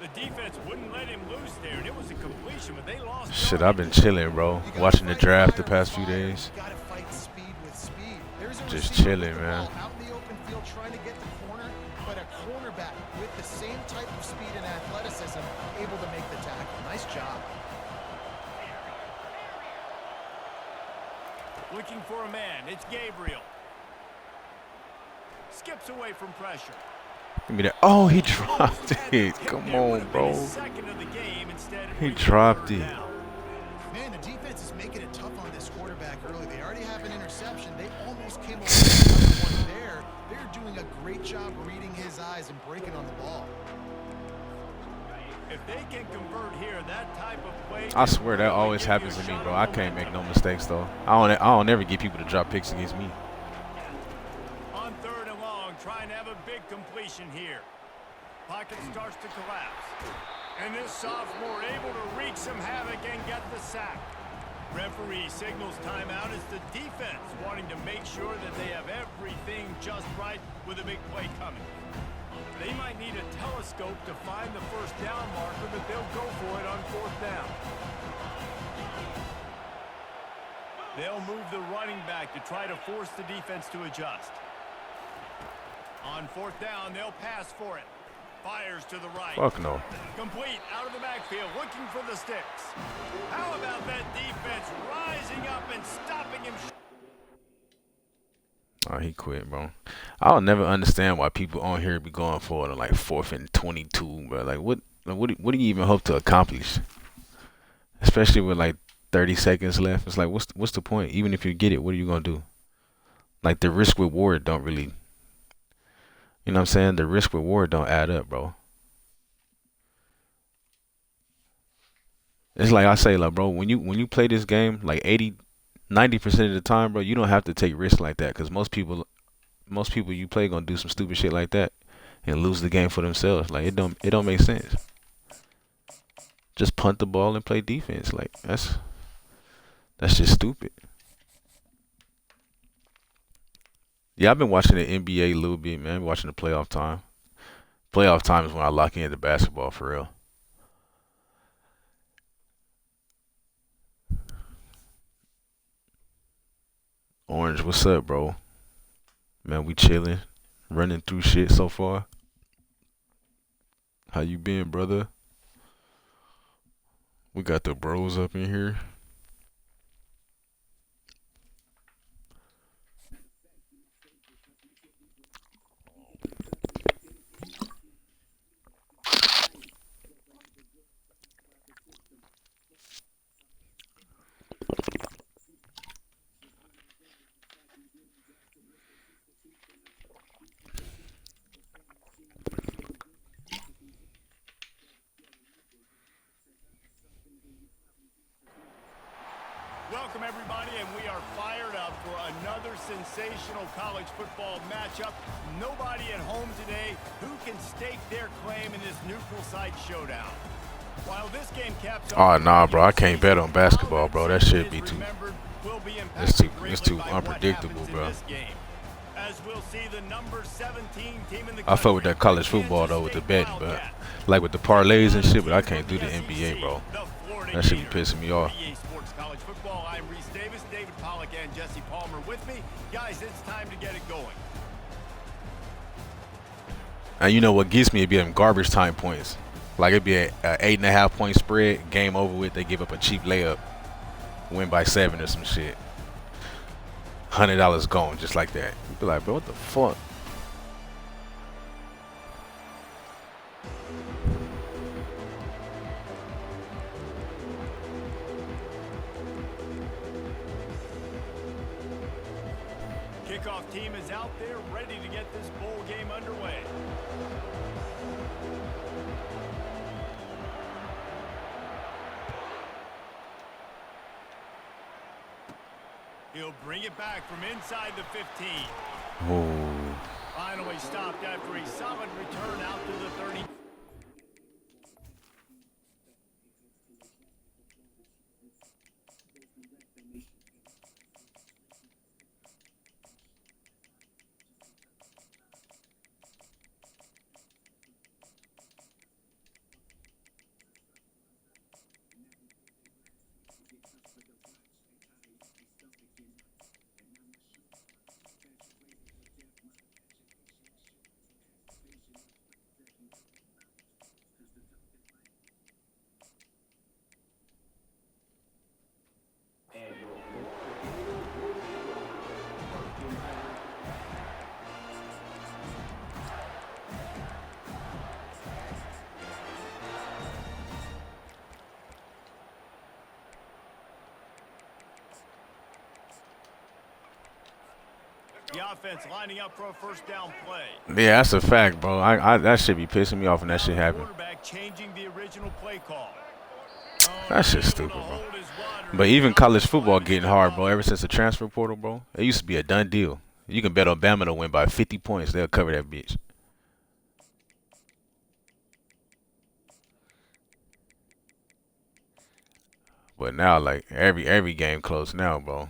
[SPEAKER 1] The defense wouldn't let him loose there, and it was a completion, but they lost.
[SPEAKER 3] Shit, I've been chilling, bro. Watching the draft the past few days.
[SPEAKER 2] Gotta fight speed with speed. There's a
[SPEAKER 3] Just
[SPEAKER 2] receiver
[SPEAKER 3] chilling,
[SPEAKER 2] with the
[SPEAKER 3] man.
[SPEAKER 2] ball out in the open field trying to get the corner, but a cornerback with the same type of speed and athleticism able to make the tackle. Nice job.
[SPEAKER 1] Looking for a man. It's Gabriel. Skips away from pressure.
[SPEAKER 3] Give me that. Oh, he dropped it. Come on, bro. He dropped it.
[SPEAKER 2] Man, the defense is making it tough on this quarterback early. They already have an interception. They almost came away with another one there. They're doing a great job reading his eyes and breaking on the ball.
[SPEAKER 1] If they can convert here, that type of play.
[SPEAKER 3] I swear that always happens to me, bro. I can't make no mistakes though. I don't ever get people to drop picks against me.
[SPEAKER 1] On 3rd and long, trying to have a big completion here. Pocket starts to collapse. And this sophomore able to wreak some havoc and get the sack. Referee signals timeout as the defense wanting to make sure that they have everything just right with a big play coming. They might need a telescope to find the first down marker, but they'll go for it on 4th down. They'll move the running back to try to force the defense to adjust. On fourth down, they'll pass for it. Fires to the right.
[SPEAKER 3] Fuck no.
[SPEAKER 1] Complete out of the backfield, looking for the sticks. How about that defense rising up and stopping him?
[SPEAKER 3] Oh, he quit, bro. I'll never understand why people on here be going for it on like 4th and 22, bro. Like, what do you even hope to accomplish? Especially with like 30 seconds left. It's like, what's the point? Even if you get it, what are you gonna do? Like, the risk reward don't really, you know what I'm saying? The risk reward don't add up, bro. It's like I say, like, bro, when you play this game, like 90% of the time, bro, you don't have to take risks like that, because most people you play gonna do some stupid shit like that and lose the game for themselves. Like, it don't make sense. Just punt the ball and play defense. Like, that's just stupid. Yeah, I've been watching the NBA a little bit, man. I've been watching the playoff time. Playoff time is when I lock into basketball for real. Orange, what's up, bro? Man, we chilling, running through shit so far. How you been, brother? We got the bros up in here.
[SPEAKER 1] Welcome, everybody, and we are fired up for another sensational college football matchup. Nobody at home today who can stake their claim in this neutral site showdown. While this game caps off,
[SPEAKER 3] Oh, nah, bro, I can't bet on basketball, bro. That shit be too, it's too unpredictable, bro.
[SPEAKER 1] As we'll see the number 17 team in the
[SPEAKER 3] I fuck with that college football though with the betting, but like with the parlays and shit, but I can't do the NBA, bro. That shit be pissing me off.
[SPEAKER 1] Esports College Football. I'm Reese Davis, David Pollack, and Jesse Palmer with me. Guys, it's time to get it going.
[SPEAKER 3] And you know what gets me? It'd be them garbage time points. Like, it'd be a 8.5 point spread, game over with. They give up a cheap layup, win by 7 or some shit. $100 gone just like that. You'd be like, bro, what the fuck?
[SPEAKER 1] Kickoff team is out there ready to get this bowl game underway. He'll bring it back from inside the 15.
[SPEAKER 3] Oh.
[SPEAKER 1] Finally stopped after a solid return out to the 30. The offense lining up for a first down play.
[SPEAKER 3] Yeah, that's a fact, bro. I that shit be pissing me off when that shit happen.
[SPEAKER 1] Quarterback changing the original play call.
[SPEAKER 3] That shit's stupid, bro. But even college football getting hard, bro. Ever since the transfer portal, bro, it used to be a done deal. You can bet on Bama to win by 50 points. They'll cover that bitch. But now, like, every game close now, bro.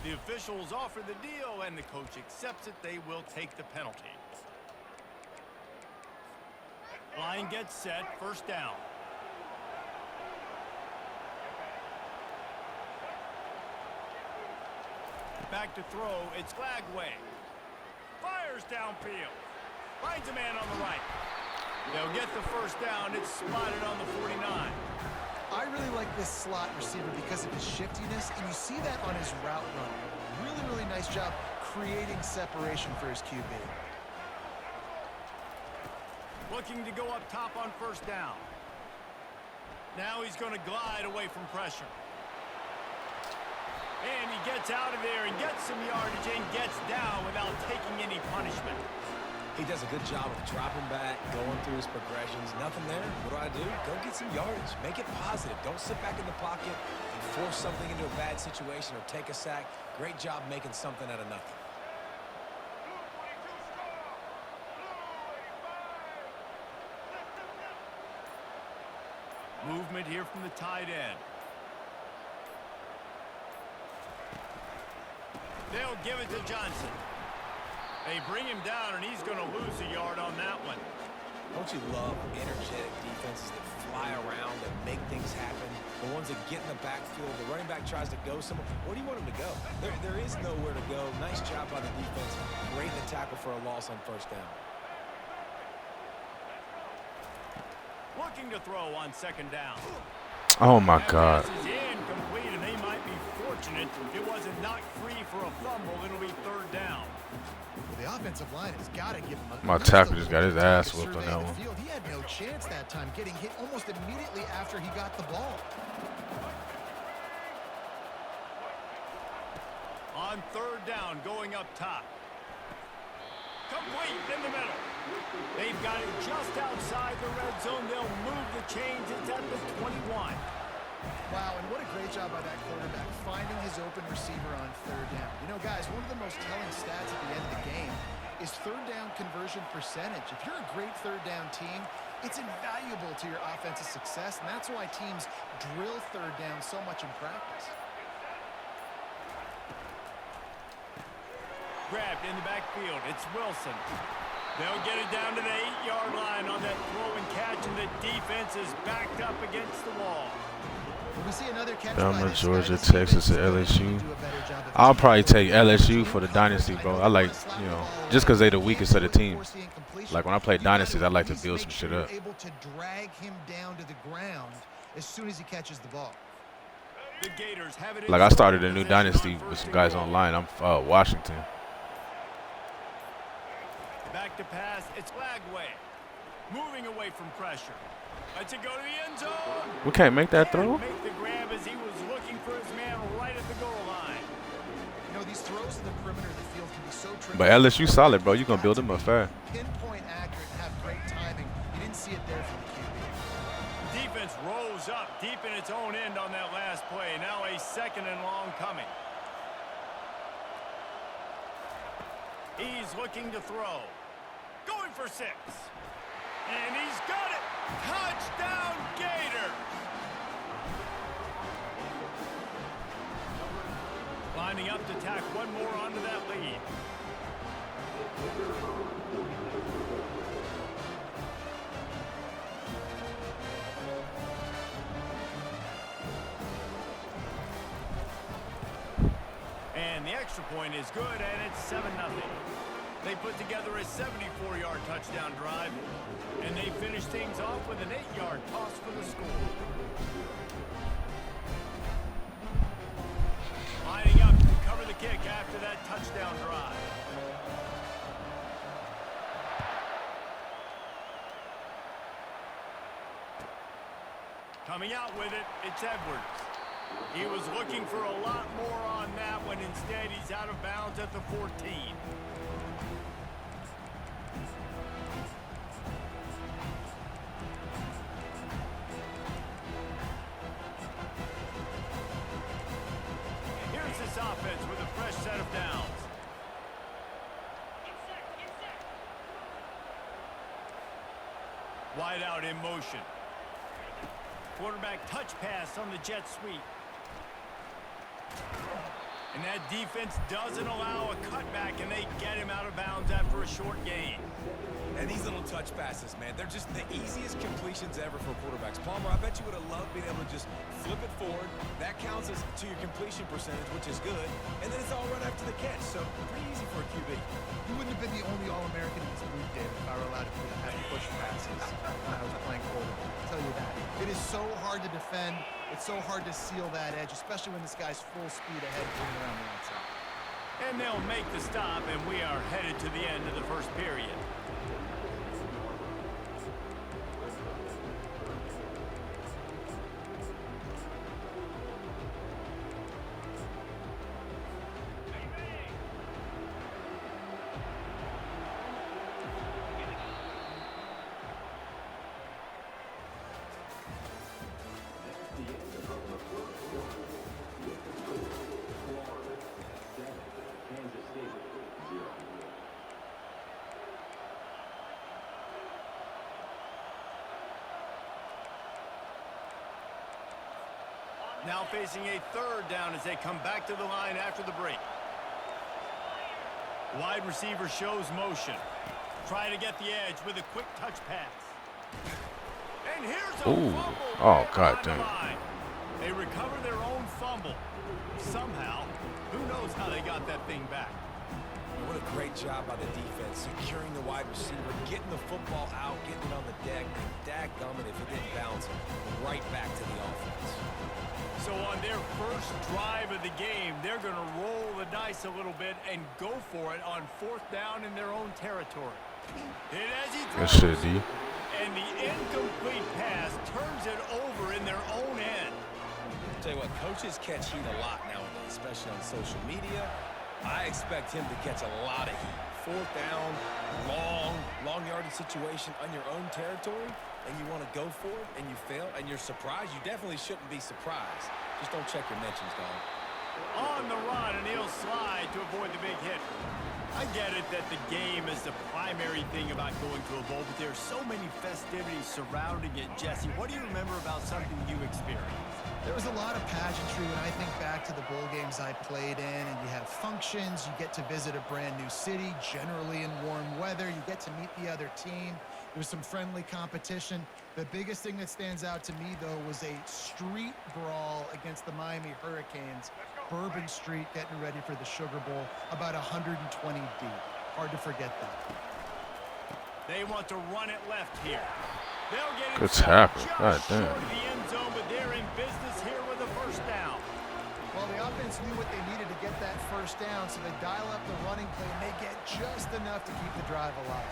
[SPEAKER 1] The The officials offer the deal, and the coach accepts it. They will take the penalty. Line gets set, first down. Back to throw, it's Glagway. Fires downfield. Finds a man on the right. They'll get the first down. It's spotted on the 49.
[SPEAKER 2] I really like this slot receiver because of his shiftiness, and you see that on his route run. Really, really nice job creating separation for his QB.
[SPEAKER 1] Looking to go up top on first down. Now he's going to glide away from pressure. And he gets out of there and gets some yardage and gets down without taking any punishment.
[SPEAKER 4] He does a good job of dropping back, going through his progressions. Nothing there. What do? Go get some yardage. Make it positive. Don't sit back in the pocket and force something into a bad situation or take a sack. Great job making something out of nothing.
[SPEAKER 1] Movement here from the tight end. They'll give it to Johnson. They bring him down, and he's going to lose a yard on that one.
[SPEAKER 4] Don't you love energetic defenses that fly around, that make things happen? The ones that get in the backfield, the running back tries to go somewhere. Where do you want him to go? There is nowhere to go. Nice job by the defense. Great in the tackle for a loss on first down.
[SPEAKER 1] Looking to throw on second down.
[SPEAKER 3] Oh my God.
[SPEAKER 1] That pass is incomplete, and they might be fortunate it wasn't knocked free for a fumble. It'll be third down.
[SPEAKER 2] Well, the offensive line has got to give him a...
[SPEAKER 3] My tackle just got his ass whooped on that one.
[SPEAKER 2] He had no chance that time, getting hit almost immediately after he got the ball.
[SPEAKER 1] On third down, going up top. Complete in the middle. They've got it just outside the red zone. They'll move the chains. It's at the 21.
[SPEAKER 2] Wow, and what a great job by that quarterback, finding his open receiver on third down. You know, guys, one of the most telling stats at the end of the game is third down conversion percentage. If you're a great third down team, it's invaluable to your offensive success, and that's why teams drill third down so much in practice.
[SPEAKER 1] Grabbed in the backfield. It's Wilson. They'll get it down to the 8-yard line on that throw and catch, and the defense is backed up against the wall.
[SPEAKER 2] We see another catch
[SPEAKER 3] Bama, Georgia, Texas, and LSU. I'll probably take LSU for the dynasty, bro. I like, you know, just because they're the weakest of the teams. Like when I play dynasties, I like to build some shit up.
[SPEAKER 2] Able to drag him down to the ground as soon as he catches the ball.
[SPEAKER 1] The Gators have it.
[SPEAKER 3] Like I started a new dynasty with some guys online. I'm Washington.
[SPEAKER 1] Back to pass. It's Glagway. Moving away from pressure. Lets it go to the end zone.
[SPEAKER 3] We can't make that throw?
[SPEAKER 1] Make the grab as he was looking for his man right at the goal line.
[SPEAKER 2] You know, these throws to the perimeter of the field can be so tricky.
[SPEAKER 3] But LSU solid, bro. You're going to build them up fast.
[SPEAKER 2] Pinpoint accurate and have great timing. You didn't see it there from the QB.
[SPEAKER 1] Defense rose up deep in its own end on that last play. Now a second and long coming. He's looking to throw. Going for 6. And he's got it. Touchdown, Gators. Lining up to tack one more onto that lead. And the extra point is good, and it's 7-0. They put together a 74-yard touchdown drive, and they finish things off with an 8-yard toss for the score. Lining up to cover the kick after that touchdown drive. Coming out with it, it's Edwards. He was looking for a lot more on that one. Instead, he's out of bounds at the 14. Here's this offense with a fresh set of downs. Wide out in motion. Quarterback touch pass on the jet sweep. And that defense doesn't allow a cutback, and they get him out of bounds after a short gain.
[SPEAKER 4] And these little touch passes, man, they're just the easiest completions ever for quarterbacks. Palmer, I bet you would have loved being able to just flip it forward. That counts as to your completion percentage, which is good. And then it's all run after the catch, so pretty easy for a QB.
[SPEAKER 2] You wouldn't have been the only All-American in this group, David, if I were allowed to have push passes when I was playing quarterback. I'll tell you that. It is so hard to defend. It's so hard to seal that edge, especially when this guy's full speed ahead going around the outside.
[SPEAKER 1] And they'll make the stop, and we are headed to the end of the first period. Now facing a third down as they come back to the line after the break. Wide receiver shows motion. Trying to get the edge with a quick touch pass. And here's a fumble.
[SPEAKER 3] Oh, God damn.
[SPEAKER 1] They recover their own fumble. Somehow, who knows how they got that thing back.
[SPEAKER 4] What a great job by the defense, securing the wide receiver, getting the football out, getting it on the deck, and dadgummit if it didn't bounce, right back to the offense.
[SPEAKER 1] So on their first drive of the game, they're going to roll the dice a little bit and go for it on fourth down in their own territory. And as he throws, and the incomplete pass turns it over in their own end.
[SPEAKER 4] I'll tell you what, coaches catch heat a lot nowadays, especially on social media. I expect him to catch a lot of heat. Fourth down, long yardage situation on your own territory, and you want to go for it, and you fail, and you're surprised. You definitely shouldn't be surprised. Just don't check your mentions, dog.
[SPEAKER 1] On the run, and he'll slide to avoid the big hit. I get it that the game is the primary thing about going to a bowl, but there's so many festivities surrounding it. Jesse, what do you remember about something you experienced?
[SPEAKER 2] There was a lot of pageantry when I think back to the bowl games I played in, and you have functions, you get to visit a brand new city, generally in warm weather, you get to meet the other team. There was some friendly competition. The biggest thing that stands out to me, though, was a street brawl against the Miami Hurricanes. Bourbon Street getting ready for the Sugar Bowl, about 120 deep. Hard to forget that.
[SPEAKER 1] They want to run it left here. They'll get it
[SPEAKER 3] good tackle. God
[SPEAKER 1] short
[SPEAKER 3] damn.
[SPEAKER 1] of the end zone, but they're in business here with a first down.
[SPEAKER 2] Well, the offense knew what they needed to get that first down, so they dial up the running play, and they get just enough to keep the drive alive.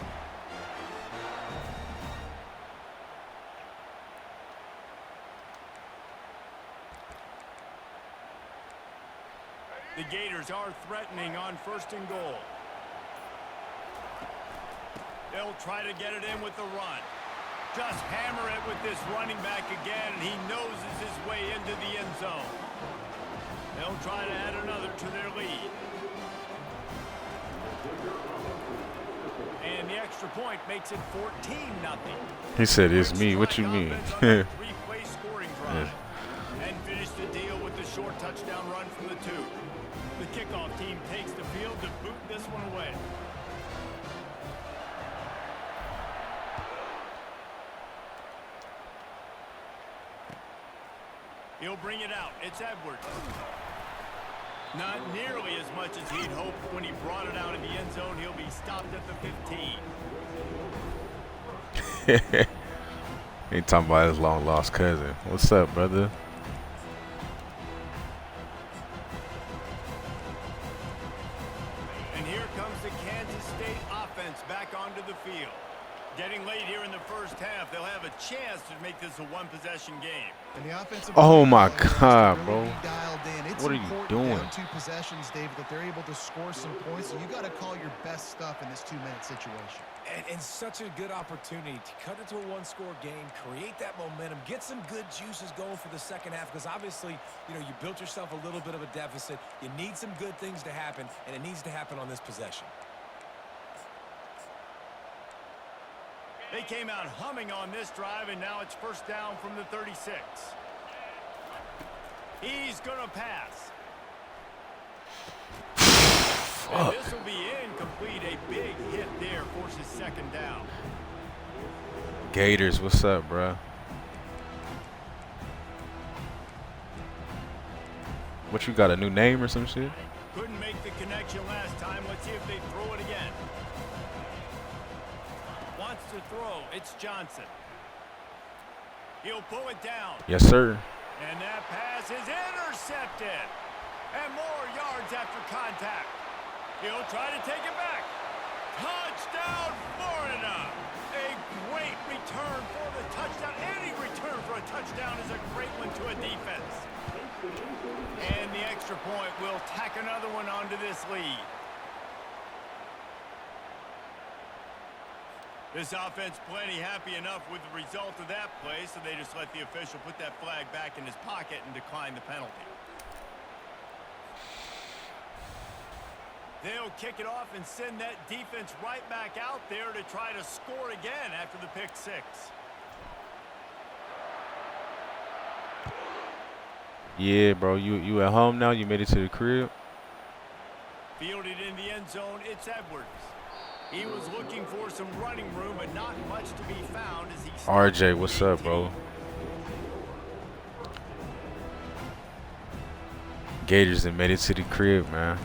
[SPEAKER 1] The Gators are threatening on first and goal. They'll try to get it in with the run. Just hammer it with this running back again, and he noses his way into the end zone. They'll try to add another to their lead. And the extra point makes it 14-0.
[SPEAKER 3] He said, it's me. What you mean?
[SPEAKER 1] Three-play scoring drive. And finish the deal with the short touchdown run from the 2. The kickoff team takes the field to boot this one away. He'll bring it out. It's Edwards. Not nearly as much as he'd hoped when he brought it out in the end zone. He'll be stopped at the 15.
[SPEAKER 3] He talking about his long-lost cousin. What's up, brother?
[SPEAKER 1] And here comes the Kansas State offense back onto the field. Getting late here in the first half, they'll have a chance to make this a one-possession game.
[SPEAKER 2] And the offensive
[SPEAKER 3] Oh my God,
[SPEAKER 2] really
[SPEAKER 3] bro!
[SPEAKER 2] Dialed in. It's
[SPEAKER 3] What are you doing?
[SPEAKER 2] Down 2 possessions, David, that they're able to score some points. So you got to call your best stuff in this 2-minute situation.
[SPEAKER 4] And such a good opportunity to cut it to a one-score game, create that momentum, get some good juices going for the second half, because obviously, you know, you built yourself a little bit of a deficit. You need some good things to happen, and it needs to happen on this possession.
[SPEAKER 1] They came out humming on this drive, and now it's first down from the 36. He's going to pass. And this will be incomplete. A big hit there forces second down.
[SPEAKER 3] Gators, what's up, bro? What, you got a new name or some shit?
[SPEAKER 1] Couldn't make the connection last time. Let's see if they throw it again. Wants to throw. It's Johnson. He'll pull it down.
[SPEAKER 3] Yes, sir.
[SPEAKER 1] And that pass is intercepted. And more yards after contact. He'll try to take it back. Touchdown, Florida. A great return for the touchdown. Any return for a touchdown is a great one to a defense. And the extra point will tack another one onto this lead. This offense plenty happy enough with the result of that play, so they just let the official put that flag back in his pocket and decline the penalty. They'll kick it off and send that defense right back out there to try to score again after the pick six.
[SPEAKER 3] Yeah, bro, you at home now? You made it to the crib?
[SPEAKER 1] Fielded in the end zone, it's Edwards. He was looking for some running room, but not much to be found as he...
[SPEAKER 3] RJ, what's up, bro? Gators that made it to the crib, man.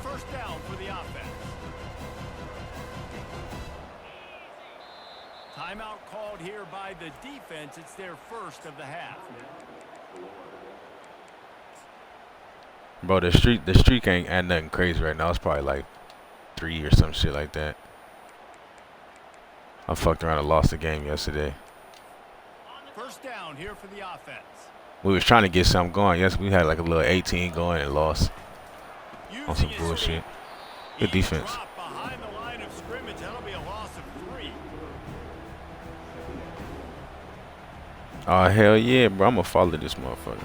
[SPEAKER 1] First down for the offense. Timeout called here by the defense. It's their first of the half.
[SPEAKER 3] Bro, the streak ain't at nothing crazy right now. It's probably like 3 or some shit like that. I fucked around and lost the game yesterday.
[SPEAKER 1] First down here for the offense.
[SPEAKER 3] We was trying to get something going. Yes, we had like a little 18 going and lost on some bullshit. Good defense.
[SPEAKER 1] Behind the line of scrimmage, that'll be a loss of 3.
[SPEAKER 3] Oh, hell yeah, bro. I'm gonna follow this motherfucker.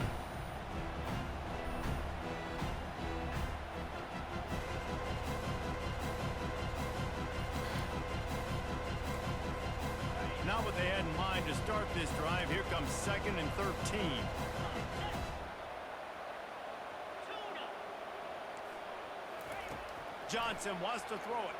[SPEAKER 1] Not what they had in mind to start this drive. Here comes 2nd and 13. Johnson wants to throw it.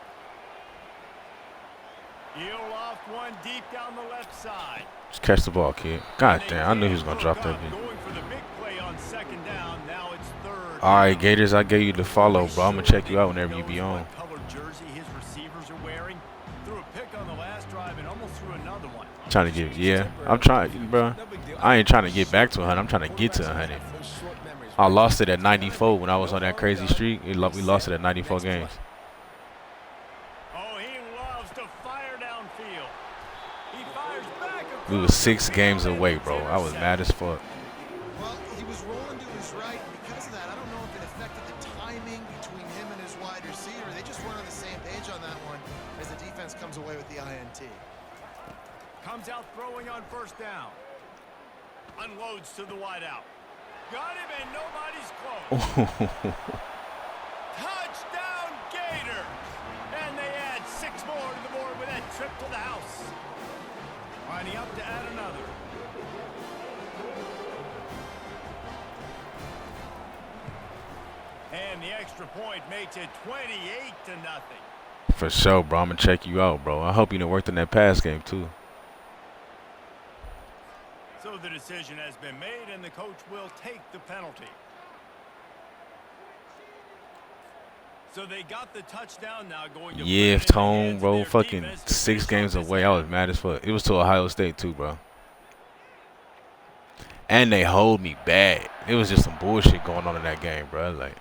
[SPEAKER 1] He'll loft one deep down the left side.
[SPEAKER 3] Just catch the ball, kid. God damn, I knew he was gonna drop that bitch.
[SPEAKER 1] Going for the big play on 2nd down. Now it's 3rd.
[SPEAKER 3] All right, Gators, I gave you the follow, bro. I'm gonna check you out whenever you be on.
[SPEAKER 1] What color jersey his receivers are wearing. Threw a pick on the last drive and almost threw another one.
[SPEAKER 3] Trying to get, yeah. I'm trying, bro. I ain't trying to get back to 100. I'm trying to get to 100. I lost it at 94 when I was on that crazy streak. We lost it at 94 games.
[SPEAKER 1] Oh, he loves to fire downfield. He fires back.
[SPEAKER 3] We was 6 games away, bro. I was mad as fuck.
[SPEAKER 2] Well, he was rolling to his right. Because of that, I don't know if it affected the timing between him and his wide receiver. They just weren't on the same page on that one as the defense comes away with the INT.
[SPEAKER 1] Comes out throwing on 1st down. Unloads to the wideout. Got him and nobody's close. Touchdown Gators. And they add 6 more to the board with that trip to the house. Lining up to add another. And the extra point makes it 28-0.
[SPEAKER 3] For sure, bro. I'm gonna check you out, bro. I hope you done worked in that pass game too.
[SPEAKER 1] So the decision has been made, and the coach will take the penalty. So they got the touchdown now going to
[SPEAKER 3] Yeah, Tone, bro. Fucking 6 games away. I was mad as fuck. It was to Ohio State too, bro. And they hold me bad. It was just some bullshit going on in that game, bro. Like,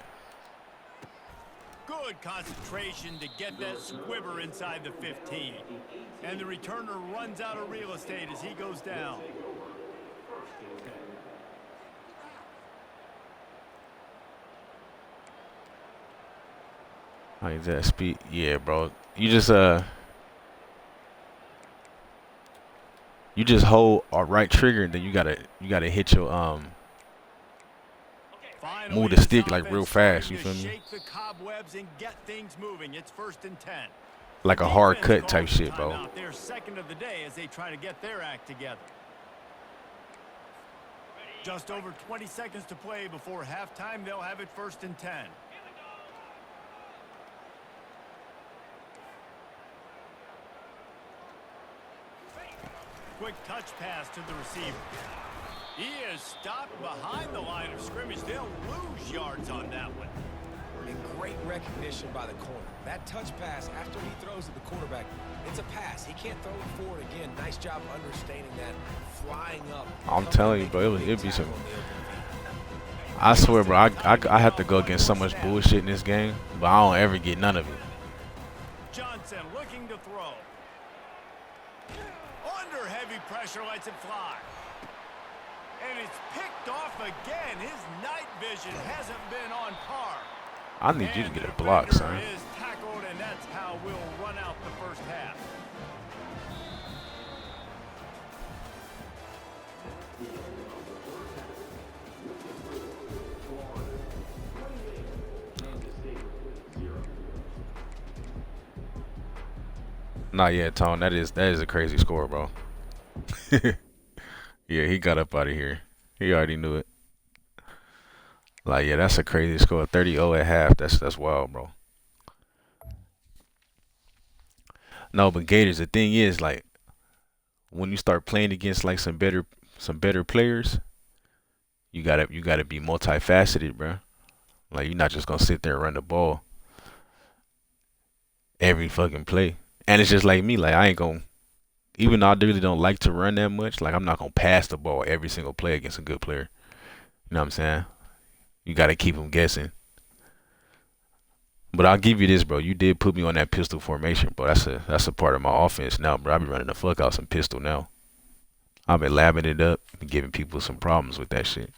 [SPEAKER 1] good concentration to get that squibber inside the 15. And the returner runs out of real estate as he goes down.
[SPEAKER 3] like that speed. Yeah, bro. You just hold a right trigger, and then you gotta hit your
[SPEAKER 1] Finally,
[SPEAKER 3] move the stick like real fast. You feel me?
[SPEAKER 1] Shake the cobwebs and get things moving. It's 1st and 10.
[SPEAKER 3] Like a hard cut type shit, bro.
[SPEAKER 1] They're 2nd of the day as they try to get their act together. Just over 20 seconds to play before halftime. They'll have it 1st and 10. Quick touch pass to the receiver. He is stopped behind the line of scrimmage. They'll lose yards on that one.
[SPEAKER 4] And great recognition by the corner. That touch pass after he throws at the quarterback, it's a pass. He can't throw it forward again. Nice job understanding that. Flying up.
[SPEAKER 3] I'm telling you, bro, it'd be some. I swear, bro, I have to go against so much bullshit in this game, but I don't ever get none of it.
[SPEAKER 1] Johnson looking to throw. Under heavy pressure, lets it fly. And it's picked off again. His night vision hasn't been on par.
[SPEAKER 3] I need you to get a block, son.
[SPEAKER 1] Is tackled, and that's how we'll run out the first half.
[SPEAKER 3] Not yet, Tone. That is a crazy score, bro. Yeah, he got up out of here. He already knew it. Like, yeah, that's a crazy score. 30-0 at half. That's wild, bro. No, but Gators, the thing is, like, when you start playing against like some better players, you gotta be multifaceted, bro. Like, you're not just gonna sit there and run the ball every fucking play. And it's just like me, like, I ain't gonna, even though I really don't like to run that much, like, I'm not gonna pass the ball every single play against a good player. You know what I'm saying? You gotta keep them guessing. But I'll give you this, bro. You did put me on that pistol formation, bro. That's a part of my offense now, bro. I be running the fuck out some pistol now. I've been labbing it up and giving people some problems with that shit.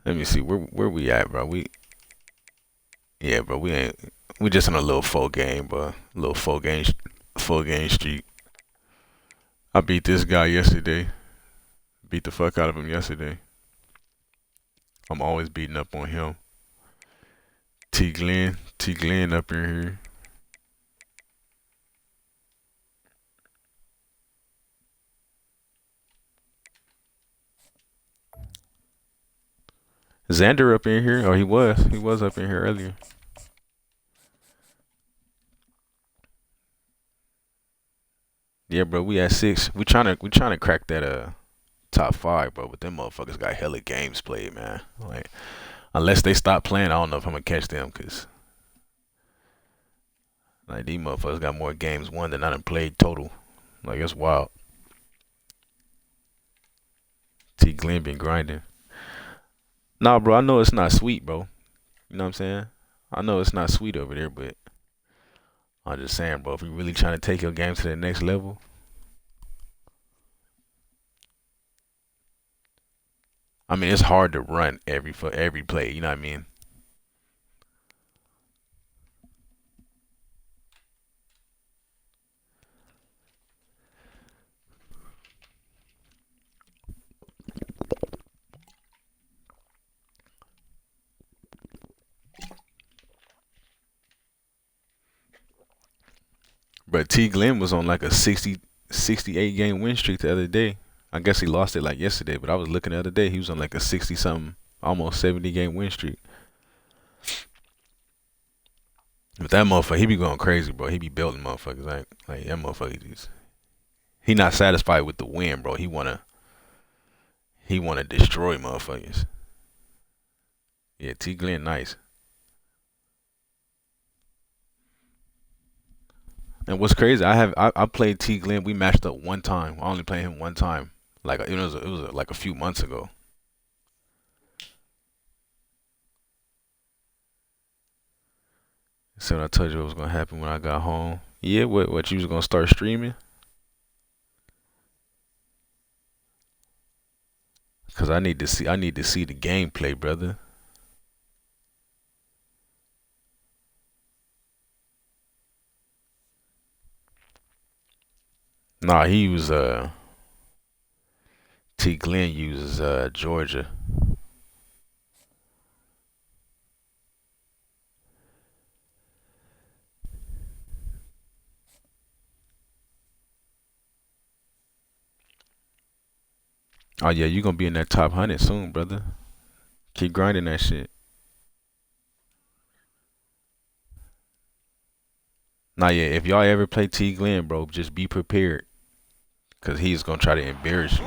[SPEAKER 3] Let me see where we at, bro. We just on a little 4-game, bro. Little 4-game streak. I beat this guy yesterday. Beat the fuck out of him yesterday. I'm always beating up on him. T Glenn up in here. Xander up in here. Oh, he was up in here earlier. Yeah, bro, we at 6. We trying to crack that top 5, bro. But them motherfuckers got hella games played, man. Like, unless they stop playing, I don't know if I'm gonna catch them, cause like these motherfuckers got more games won than I done played total. Like, it's wild. T Glenn been grinding. Nah, bro, I know it's not sweet, bro. You know what I'm saying? I know it's not sweet over there, but I'm just saying, bro, if you really trying to take your game to the next level, I mean, it's hard to run every play, you know what I mean? But T Glenn was on like a 68 game win streak the other day. I guess he lost it like yesterday, but I was looking the other day. He was on like a 60 something, almost 70 game win streak. But that motherfucker, he be going crazy, bro. He be building motherfuckers. Like that motherfucker just, he not satisfied with the win, bro. He wanna destroy motherfuckers. Yeah, T Glenn nice. And what's crazy, I played T Glenn. We matched up one time. I only played him one time. Like, it was like a few months ago. So I told you what was gonna happen when I got home. Yeah, what you was gonna start streaming? Cause I need to see the gameplay, brother. Nah, he was T Glenn uses Georgia. Oh yeah, you gonna be in that top 100 soon, brother. Keep grinding that shit. Nah, yeah. If y'all ever play T. Glenn, bro, just be prepared, cause he's gonna try to embarrass you.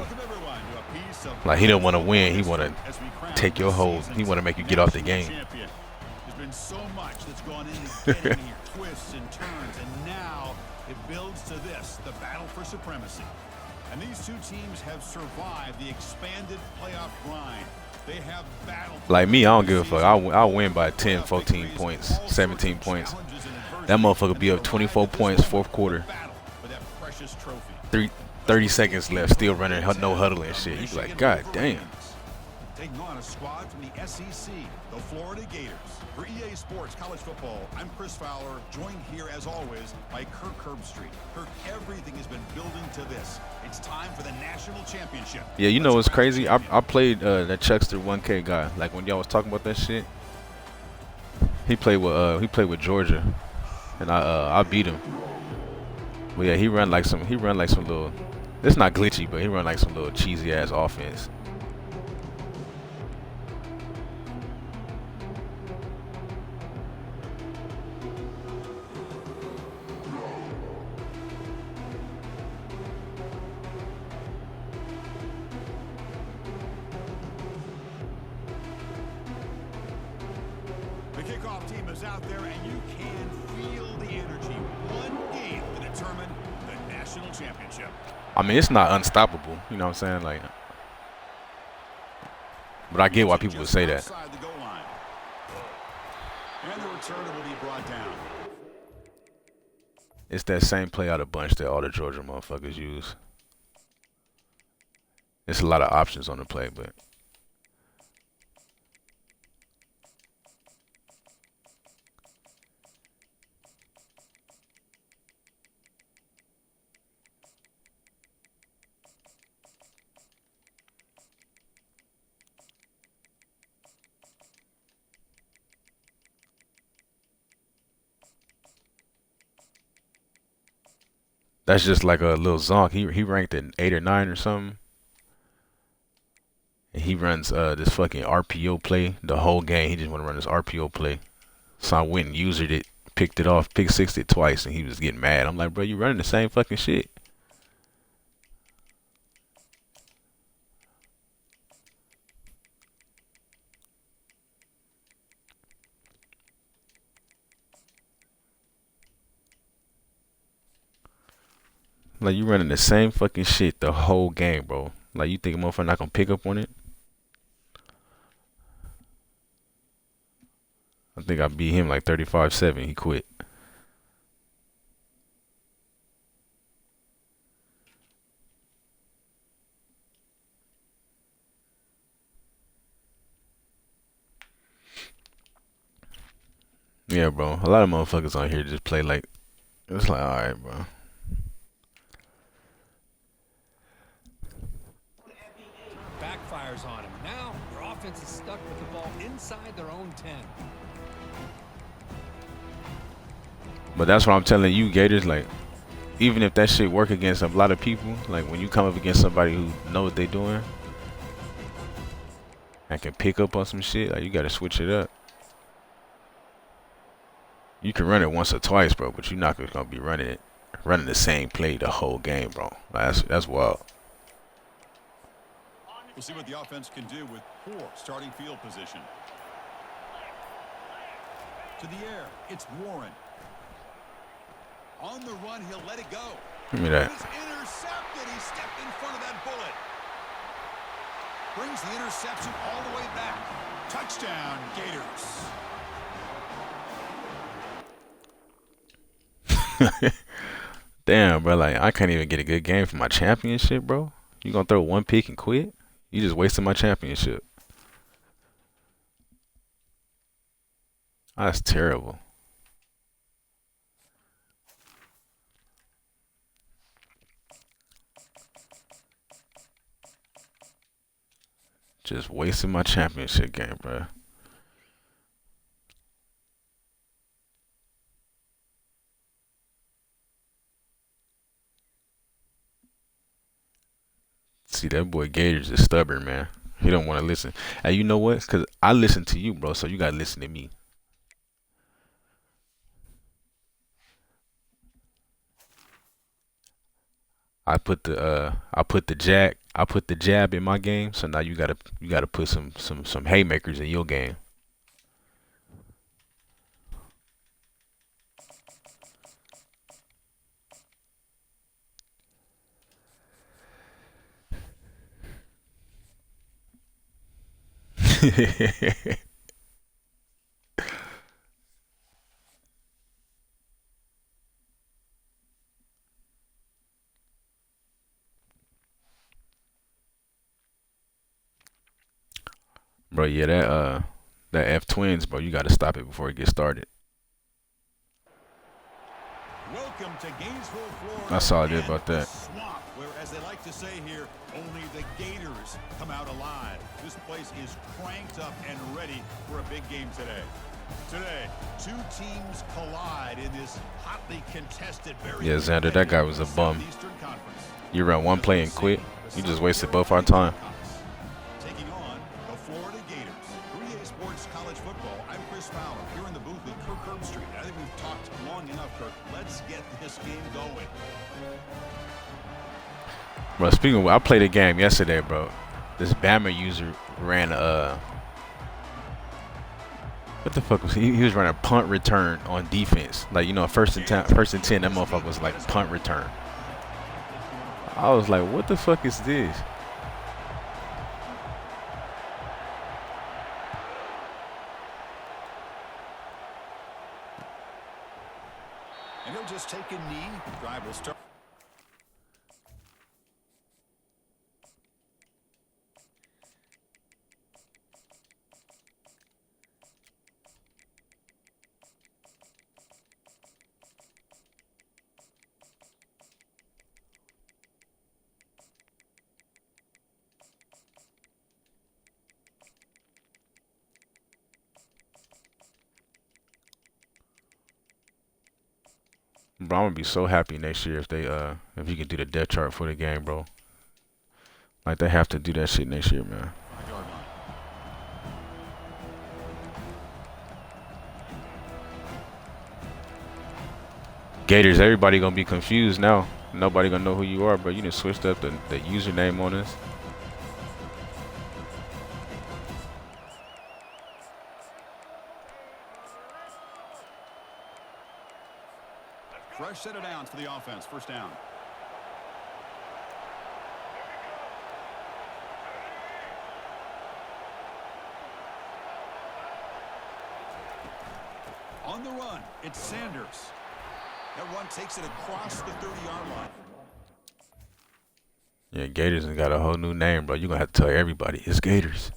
[SPEAKER 3] Like he don't want to win. He want to take your whole. He want to make you get off the game.
[SPEAKER 1] There's been so much that's gone into getting here, twists and turns, and now it builds to this, the battle for supremacy. And these two teams have survived the expanded playoff grind. They have battled.
[SPEAKER 3] Like me, I don't give a fuck. I'll win by 10, 14 points, 17 points. That motherfucker be up 24 points, fourth quarter. 30 seconds left, still running, no huddle and shit. You be like, God damn.
[SPEAKER 1] Taking on a squad from the SEC, the Florida Gators. For EA Sports College Football, I'm Chris Fowler, joined here as always by Kirk Herbstreit. Kirk, everything has been building to this. It's time for the national championship.
[SPEAKER 3] Yeah, you know what's crazy? I played that Chuckster 1K guy. Like when y'all was talking about that shit, he played with Georgia, and I beat him. But yeah, he run like some little. It's not glitchy, but he run like some little cheesy ass offense.
[SPEAKER 1] The kickoff team is out there, and you can feel the energy. One game to determine the national championship.
[SPEAKER 3] I mean, it's not unstoppable. You know what I'm saying? Like, but I get why people would say that.
[SPEAKER 1] The goal line. And the return will be brought down.
[SPEAKER 3] It's that same play out of bunch that all the Georgia motherfuckers use. It's a lot of options on the play, but. That's just like a little zonk. He ranked at 8 or 9 or something. And he runs this fucking RPO play the whole game. He just want to run this RPO play. So I went and used it, picked it off, pick sixed it twice, and he was getting mad. I'm like, bro, you running the same fucking shit. Like, you running the same fucking shit the whole game, bro. Like, you think a motherfucker not gonna pick up on it? I think I beat him like 35-7. He quit. Yeah, bro. A lot of motherfuckers on here just play like, it's like, alright, bro.
[SPEAKER 5] Backfires on him. Now their offense is stuck with the ball inside their own 10.
[SPEAKER 3] But that's what I'm telling you, Gators. Like, even if that shit work against a lot of people, like when you come up against somebody who know what they doing and can pick up on some shit, like you gotta switch it up. You can run it once or twice, bro, but you're not gonna be running the same play the whole game, bro. That's wild.
[SPEAKER 1] We'll see what the offense can do with poor starting field position. To the air, it's Warren. On the run, he'll let it go.
[SPEAKER 3] Give me that.
[SPEAKER 1] He's intercepted. He stepped in front of that bullet. Brings the interception all the way back. Touchdown, Gators.
[SPEAKER 3] Damn, bro. Like, I can't even get a good game for my championship, bro. You gonna throw one pick and quit? You just wasted my championship. That's terrible. Just wasting my championship game, bro. See See, that boy Gators is stubborn, man. He don't want to listen. And you know what? Because I listen to you, bro, so you got to listen to me. I put the jab in my game, so now you gotta put some haymakers in your game. Bro, yeah, that F twins, bro, you gotta stop it before it gets started.
[SPEAKER 6] Welcome to Gainesville, Florida.
[SPEAKER 3] That's all I did
[SPEAKER 6] and
[SPEAKER 3] about
[SPEAKER 6] the
[SPEAKER 3] that.
[SPEAKER 6] Swamp, where, as they like to say here, only the Gators come out alive. This place is cranked up and ready for a big game today. Today, two teams collide in this hotly contested, very
[SPEAKER 3] Yeah, Xander, that guy was a bum.
[SPEAKER 6] Southeastern Conference.
[SPEAKER 3] You ran one play and quit. You just wasted both our time.
[SPEAKER 6] Taking on the Florida Gators. For EA Sports College Football, I'm Chris Fowler, here in the booth with Kirk Herbstreit. I think we've talked long enough, Kirk. Let's get this game going.
[SPEAKER 3] Bro, speaking of, I played a game yesterday, bro. This Bama user ran what the fuck was he was running a punt return on defense. Like, you know, first and 10, that motherfucker was like punt return. I was like, what the fuck is this?
[SPEAKER 6] And he'll just take a knee. Drive will start.
[SPEAKER 3] Bro, I'm gonna be so happy next year if you can do the depth chart for the game, bro. Like, they have to do that shit next year, man. Gators, everybody gonna be confused now. Nobody gonna know who you are, bro. You done switched up the username on us.
[SPEAKER 6] Fresh set of downs for the offense. First down. On the run, it's Sanders. That run takes it across the 30-yard line.
[SPEAKER 3] Yeah, Gators has got a whole new name, bro. You're gonna have to tell everybody it's Gators.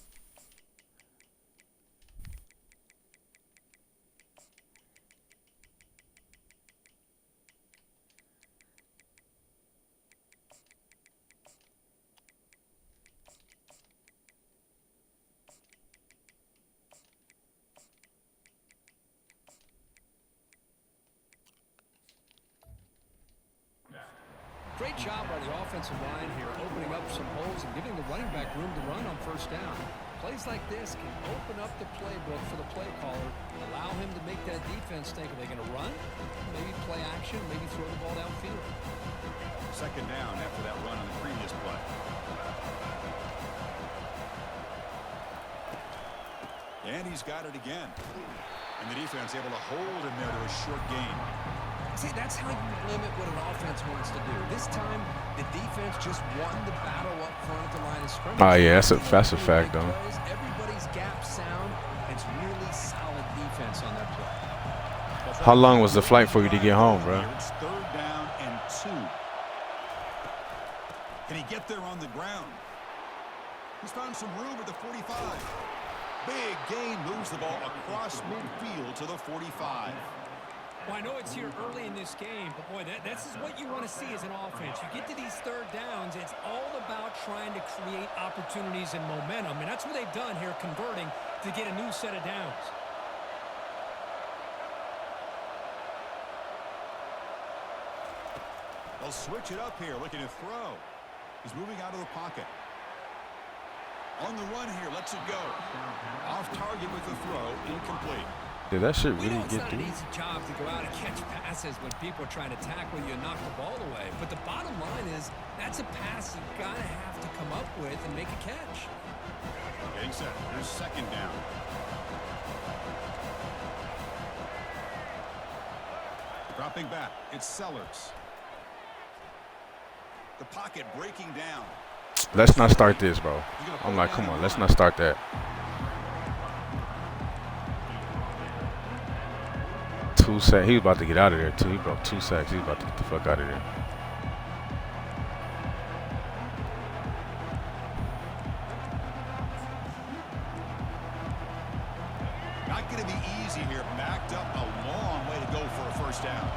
[SPEAKER 5] Great job by the offensive line here, opening up some holes and giving the running back room to run on first down. Plays like this can open up the playbook for the play caller, allow him to make that defense think, are they going to run? Maybe play action, maybe throw the ball downfield.
[SPEAKER 6] Second down after that run on the previous play. And he's got it again. And the defense able to hold him there to a short gain.
[SPEAKER 5] See, that's how you limit what an offense wants to do. This time, the defense just won the battle up front at the line of scrimmage.
[SPEAKER 3] Oh yeah, that's a fact, though.
[SPEAKER 5] Everybody's gap sound. It's really solid defense on that play.
[SPEAKER 3] How long was the flight for you to get home, bro?
[SPEAKER 6] It's third down and 2. Can he get there on the ground? He's found some room at the 45. Big gain, moves the ball across midfield to the 45.
[SPEAKER 5] Well, I know it's here early in this game, but boy, this is what you want to see as an offense. You get to these third downs, it's all about trying to create opportunities and momentum, and that's what they've done here, converting to get a new set of downs.
[SPEAKER 6] They'll switch it up here, looking to throw. He's moving out of the pocket. On the run here, lets it go. Off target with the throw, incomplete.
[SPEAKER 3] Did that shit
[SPEAKER 5] We
[SPEAKER 3] really
[SPEAKER 5] know it's
[SPEAKER 3] get
[SPEAKER 5] not
[SPEAKER 3] through?
[SPEAKER 5] an easy job to go out and catch passes when people are trying to tackle you and knock the ball away. But the bottom line is that's a pass you got to have to come up with and make a catch.
[SPEAKER 6] Getting set. Here's second down. Dropping back. It's Sellers. The pocket breaking down.
[SPEAKER 3] Let's not start this, bro. I'm like, come on, let's not start that. 2 sacks. He was about to get out of there, too. He broke 2 sacks. He was about to get the fuck out of there.
[SPEAKER 6] Not going to be easy here. Backed up a long way to go for a first down.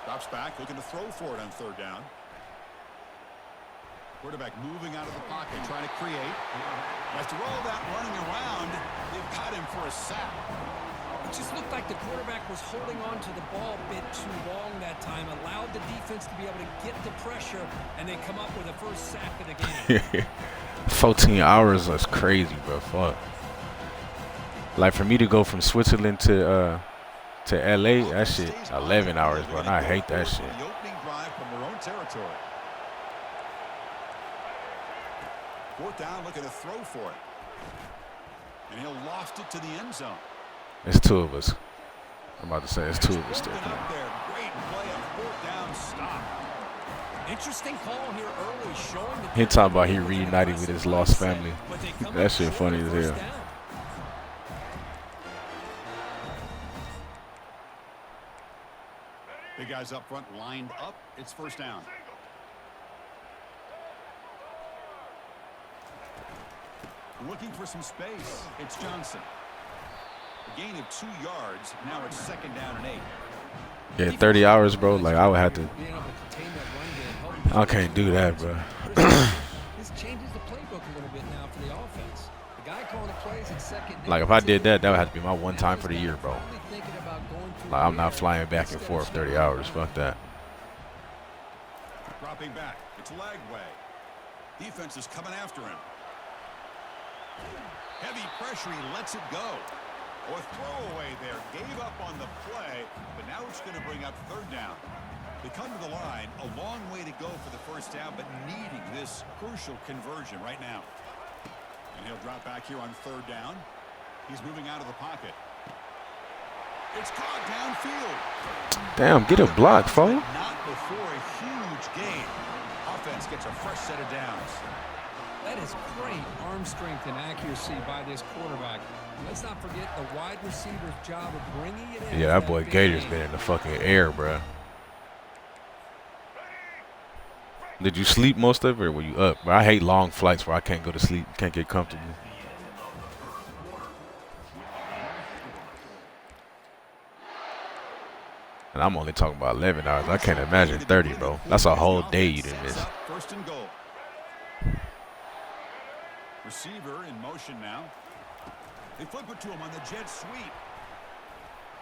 [SPEAKER 6] Drops back, looking to throw for it on third down. Quarterback moving out of the pocket, trying to create. After all that running around, they've got him for a sack.
[SPEAKER 5] It just looked like the quarterback was holding on to the ball a bit too long that time, allowed the defense to be able to get the pressure, and then come up with a first sack of the game.
[SPEAKER 3] 14 hours is crazy, bro. Fuck. Like, for me to go from Switzerland to LA, that shit 11 hours, bro. And I hate that shit.
[SPEAKER 6] The opening drive from their own territory. Fourth down, looking to throw for it. And he'll loft it to the end zone.
[SPEAKER 3] It's 2 of us. I'm about to say it's 2 of us still.
[SPEAKER 6] Up there. Great play on fourth down stop.
[SPEAKER 5] Interesting call here early, showing that
[SPEAKER 3] He talking about he reunited with his lost family. That shit funny as hell.
[SPEAKER 6] Big guys up front lined up. It's first down. Looking for some space. It's Johnson. A gain of 2 yards. Now it's second down and 8.
[SPEAKER 3] Yeah, 30 hours, bro. Like, I would have to. I can't do that, bro.
[SPEAKER 5] This changes the playbook a little bit now for the offense. The guy calling the plays at second down.
[SPEAKER 3] Like, if I did that, that would have to be my one time for the year, bro. Like, I'm not flying back and forth 30 hours. Fuck that.
[SPEAKER 6] Dropping back. It's Lagway. Defense is coming after him. Heavy pressure. He lets it go. Oh, a throwaway there. Gave up on the play, but now it's going to bring up third down. They come to the line. A long way to go for the first down, but needing this crucial conversion right now. And he'll drop back here on third down. He's moving out of the pocket. It's caught downfield.
[SPEAKER 3] Damn, get a block, fool.
[SPEAKER 6] Not before a huge gain. Offense gets a fresh set of downs.
[SPEAKER 5] That is great arm strength and accuracy by this quarterback. Let's not forget the wide receiver's job of bringing it in.
[SPEAKER 3] Yeah, that boy Gator's been in the fucking air, bro. Did you sleep most of it, or were you up? Bro, I hate long flights where I can't go to sleep, can't get comfortable. And I'm only talking about 11 hours. I can't imagine 30, bro. That's a whole day you didn't miss.
[SPEAKER 6] First and goal. Receiver in motion now. They flip it to him on the jet sweep.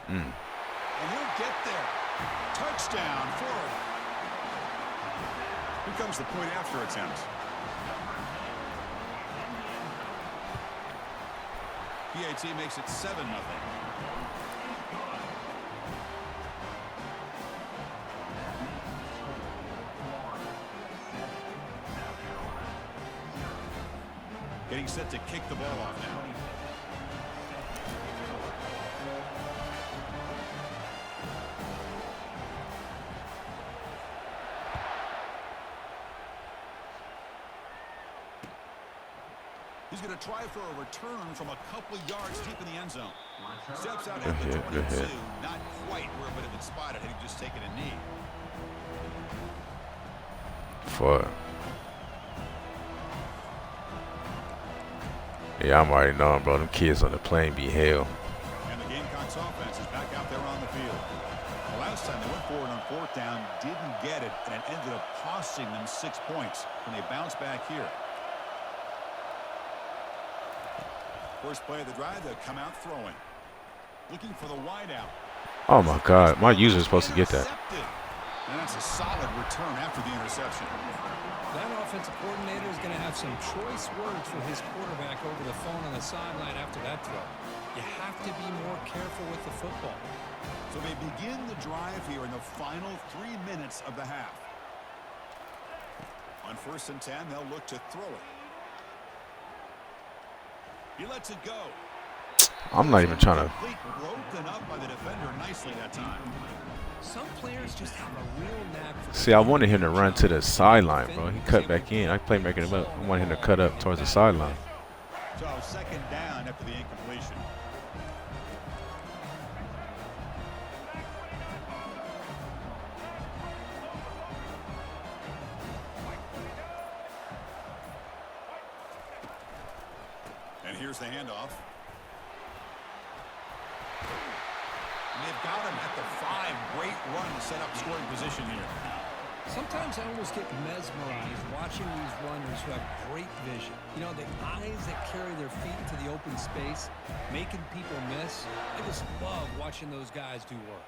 [SPEAKER 6] And he'll get there. Touchdown, Florida. Here comes the point after attempt. PAT makes it 7-0. Getting set to kick the ball off now. He's going to try for a return from a couple of yards deep in the end zone. Steps out at the 22. Not quite where it would have been spotted had he just taken a knee.
[SPEAKER 3] Fuck. Yeah, I'm already knowing, bro. Them kids on the plane be hell.
[SPEAKER 6] And the Gamecocks offense is back out there on the field. The last time they went forward on fourth down, didn't get it, and it ended up costing them 6 points when they bounce back here. First play of the drive, they'll come out throwing. Looking for the wide out.
[SPEAKER 3] Oh my God, my user is supposed to get that.
[SPEAKER 6] And that's a solid return after the interception.
[SPEAKER 5] That offensive coordinator is going to have some choice words for his quarterback over the phone on the sideline after that throw. You have to be more careful with the football.
[SPEAKER 6] So they begin the drive here in the final 3 minutes of the half. On 1st and 10, they'll look to throw it. He lets it go.
[SPEAKER 3] I'm not even trying to.
[SPEAKER 6] Broken up by the defender nicely that time.
[SPEAKER 5] Some players just have a real knack for.
[SPEAKER 3] See, I wanted him to run to the sideline, bro. He cut back in. I playmaking him up. I wanted him to cut up towards the sideline.
[SPEAKER 6] So 2nd down after the incompletion. And here's the handoff. And they've got him at the 5. Great run to set up scoring position here.
[SPEAKER 5] Sometimes I almost get mesmerized watching these runners who have great vision. You know, the eyes that carry their feet into the open space, making people miss. I just love watching those guys do work.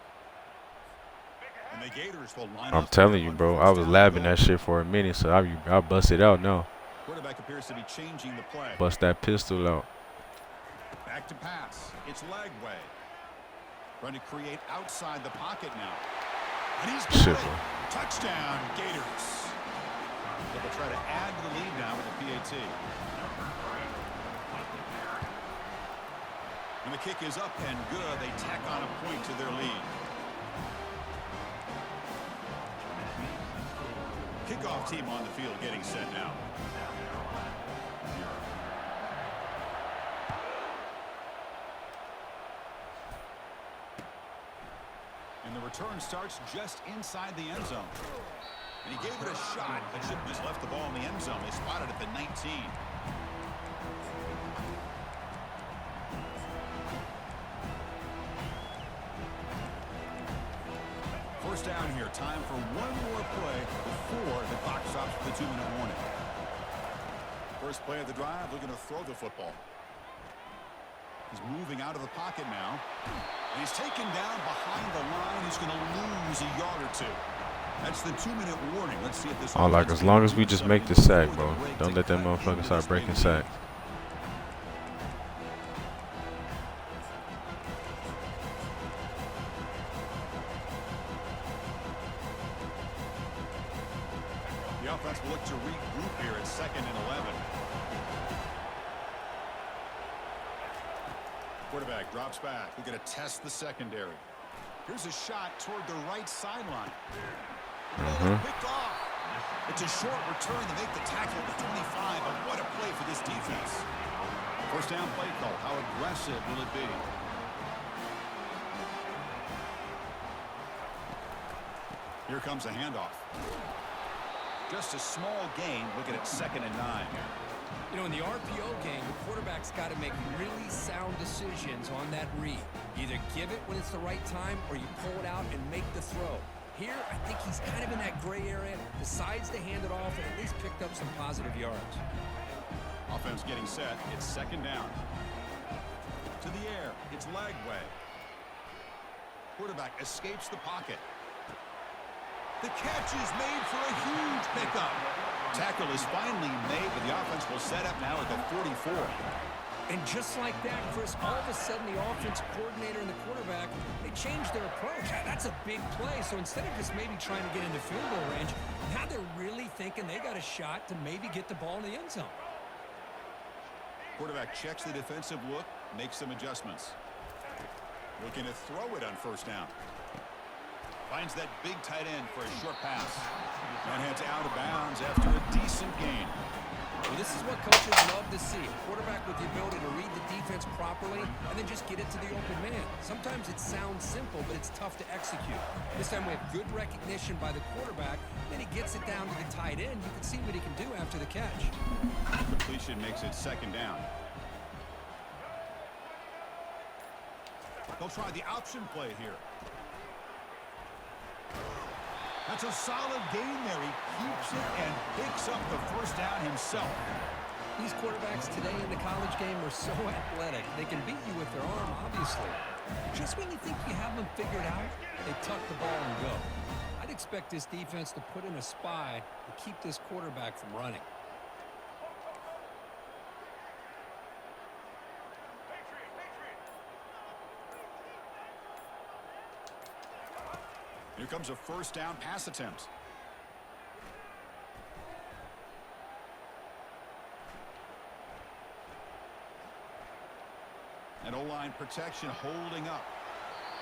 [SPEAKER 6] And the Gators will line
[SPEAKER 3] I'm
[SPEAKER 6] up
[SPEAKER 3] telling you, bro. I was labbing that shit for a minute, so I bust it out now.
[SPEAKER 6] Quarterback appears to be changing the play.
[SPEAKER 3] Bust that pistol out.
[SPEAKER 6] Back to pass. It's Lagway. Trying to create outside the pocket now. And he's got
[SPEAKER 3] Shit,
[SPEAKER 6] it.
[SPEAKER 3] bro.
[SPEAKER 6] Touchdown, Gators. They'll try to add to the lead now with the PAT. And the kick is up and good. They tack on a point to their lead. Kickoff team on the field getting set now. And the return starts just inside the end zone. And he gave it a shot, but should have just left the ball in the end zone. They spotted at the 19. First down here. Time for one more play before the clock stops for the 2-minute warning. First play of the drive, looking to throw the football. He's moving out of the pocket now. And he's taken down behind the line. He's going to lose a yard or two. That's the 2-minute warning. Let's see if this.
[SPEAKER 3] Oh, like as long as we just make the sack, bro. Don't let that motherfucker start breaking sacks.
[SPEAKER 6] The offense will look to regroup here at 2nd and 11. Quarterback drops back. We're going to test the secondary. Here's a shot toward the right sideline. Picked off. It's a short return to make the tackle at the 25. But what a play for this defense. First down play call. How aggressive will it be? Here comes a handoff. Just a small gain. Looking at 2nd and 9.
[SPEAKER 5] You know, in the RPO game, the quarterback's got to make really sound decisions on that read. Either give it when it's the right time or you pull it out and make the throw. Here, I think he's kind of in that gray area, decides to hand it off and at least picked up some positive yards.
[SPEAKER 6] Offense getting set. It's 2nd down. To the air. It's Lagway. Quarterback escapes the pocket. The catch is made for a huge pickup. Tackle is finally made, but the offense will set up now at the 44.
[SPEAKER 5] And just like that, Chris, all of a sudden the offensive coordinator and the quarterback, they changed their approach. That's a big play. So instead of just maybe trying to get into field goal range, now they're really thinking they got a shot to maybe get the ball in the end zone.
[SPEAKER 6] Quarterback checks the defensive look, makes some adjustments. Looking to throw it on 1st down. Finds that big tight end for a short pass. And heads out of bounds after a decent gain.
[SPEAKER 5] Well, this is what coaches love to see. A quarterback with the ability to read the defense properly and then just get it to the open man. Sometimes it sounds simple, but it's tough to execute. This time we have good recognition by the quarterback. Then he gets it down to the tight end. You can see what he can do after the catch.
[SPEAKER 6] Completion makes it 2nd down. They'll try the option play here. That's a solid gain there. He keeps it and picks up the 1st down himself.
[SPEAKER 5] These quarterbacks today in the college game are so athletic. They can beat you with their arm, obviously. Just when you think you have them figured out, they tuck the ball and go. I'd expect this defense to put in a spy to keep this quarterback from running.
[SPEAKER 6] Here comes a first down pass attempt. And O-line protection holding up.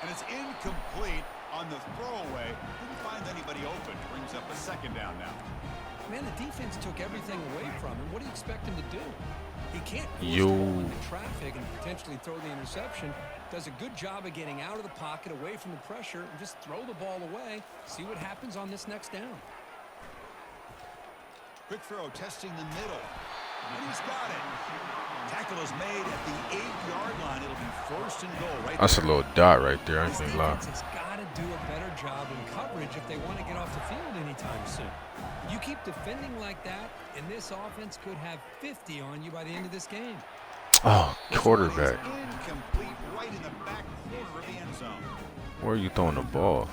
[SPEAKER 6] And it's incomplete on the throwaway. Didn't find anybody open. Brings up a second down now.
[SPEAKER 5] Man, the defense took everything away from him. What do you expect him to do? He can't force
[SPEAKER 3] Yo.
[SPEAKER 5] the ball into traffic and potentially throw the interception. Does a good job of getting out of the pocket, away from the pressure, and just throw the ball away. See what happens on this next down.
[SPEAKER 6] Quick throw, testing the middle. And he's got it. Tackle is made at the 8-yard line. It'll be first and goal right
[SPEAKER 3] That's a
[SPEAKER 6] there.
[SPEAKER 3] little dot right there. I ain't
[SPEAKER 5] This
[SPEAKER 3] gonna lie.
[SPEAKER 5] defense has got to do a better job in coverage if they want to get off the field anytime soon. You keep defending like that, and this offense could have 50 on you by the end of this game.
[SPEAKER 3] Oh, quarterback.
[SPEAKER 6] Incomplete right in the back corner of the end zone.
[SPEAKER 3] Where are you throwing the ball?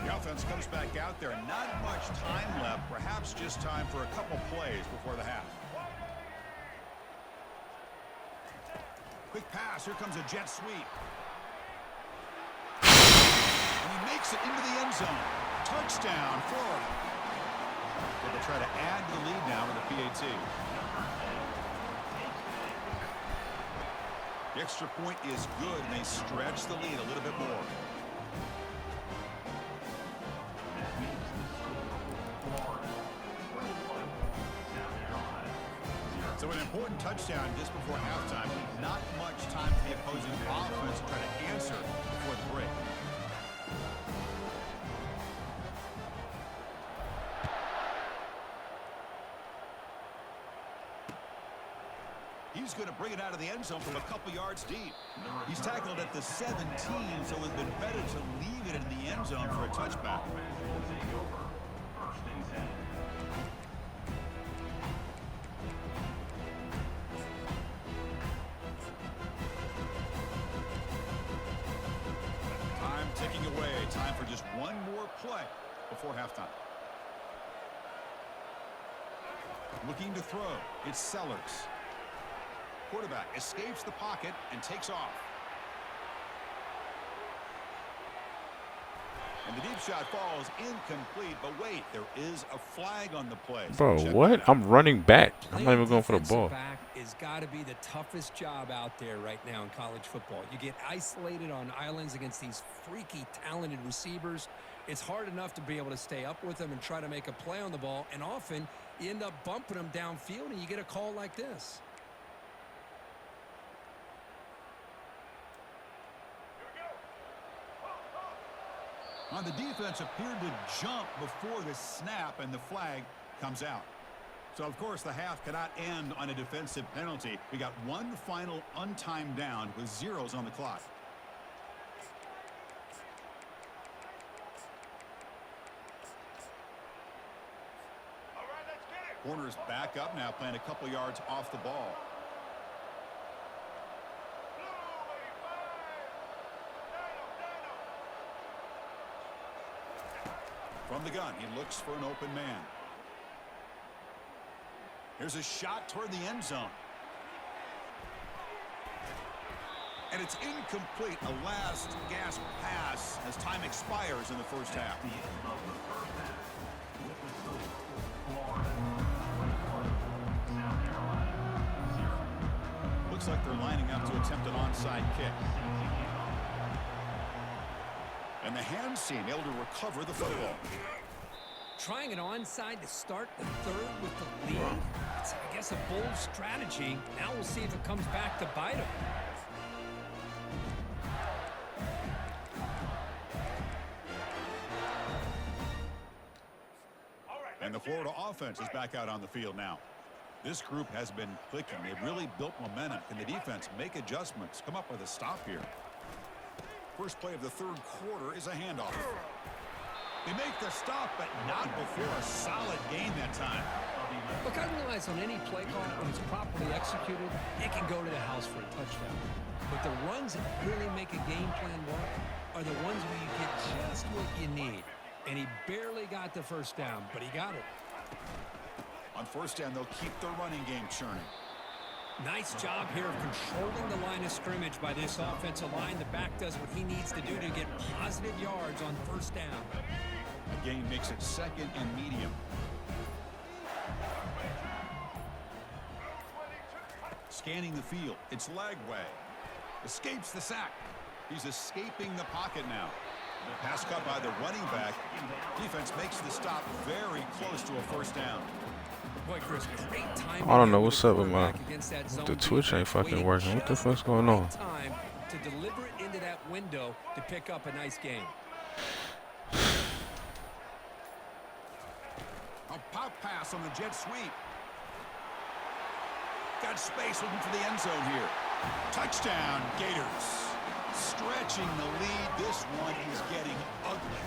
[SPEAKER 6] The offense comes back out there. Not much time left. Perhaps just time for a couple plays before the half. Quick pass. Here comes a jet sweep. And he makes it into the end zone. Touchdown, Florida. They'll try to add to the lead now with the PAT. The extra point is good, and they stretch the lead a little bit more. So an important touchdown just before halftime. Not much time for the opposing offense to try to answer before the break. He's going to bring it out of the end zone from a couple yards deep. He's tackled at the 17, so it's been better to leave it in the end zone for a touchback. Time ticking away. Time for just one more play before halftime. Looking to throw. It's Sellers. Quarterback escapes the pocket and takes off. And the deep shot falls incomplete, but wait, there is a flag on the play.
[SPEAKER 3] Bro,
[SPEAKER 6] Check
[SPEAKER 3] what?
[SPEAKER 6] that out.
[SPEAKER 3] I'm running back. I'm not
[SPEAKER 5] Playing
[SPEAKER 3] even going for the
[SPEAKER 5] defensive
[SPEAKER 3] ball.
[SPEAKER 5] back has got to be the toughest job out there right now in college football. You get isolated on islands against these freaky, talented receivers. It's hard enough to be able to stay up with them and try to make a play on the ball, and often you end up bumping them downfield, and you get a call like this.
[SPEAKER 6] Now, the defense appeared to jump before the snap, and the flag comes out. So, of course, the half cannot end on a defensive penalty. We got one final untimed down with zeros on the clock. Corner's back up now, playing a couple yards off the ball. From the gun, he looks for an open man. Here's a shot toward the end zone. And it's incomplete. A last gasp pass as time expires in the first half. Looks like they're lining up to attempt an onside kick. And the hand seam able to recover the football.
[SPEAKER 5] Trying an onside to start the third with the lead. It's, I guess, a bold strategy. Now we'll see if it comes back to bite him.
[SPEAKER 6] And the Florida offense is back out on the field now. This group has been clicking. They've really built momentum. Can the defense make adjustments? Come up with a stop here. First play of the third quarter is a handoff. They make the stop, but not before a solid gain that time.
[SPEAKER 5] Look, I realize on any play call, when it's properly executed, it can go to the house for a touchdown. But the runs that really make a game plan work are the ones where you get just what you need. And he barely got the first down, but he got it.
[SPEAKER 6] On first down, they'll keep their running game churning.
[SPEAKER 5] Nice job here of controlling the line of scrimmage by this offensive line. The back does what he needs to do to get positive yards on first down.
[SPEAKER 6] The gain makes it second and medium. Scanning the field. It's Lagway. Escapes the sack. He's escaping the pocket now. Pass cut by the running back. Defense makes the stop very close to a first down.
[SPEAKER 5] Boy, Chris, great time.
[SPEAKER 3] I don't know what's up with the Twitch ain't fucking working. What the fuck's going on?
[SPEAKER 5] Time to deliver it into that window to pick up a nice game.
[SPEAKER 6] A pop pass on the jet sweep. Got space looking for the end zone here. Touchdown, Gators. Stretching the lead. This one is getting ugly.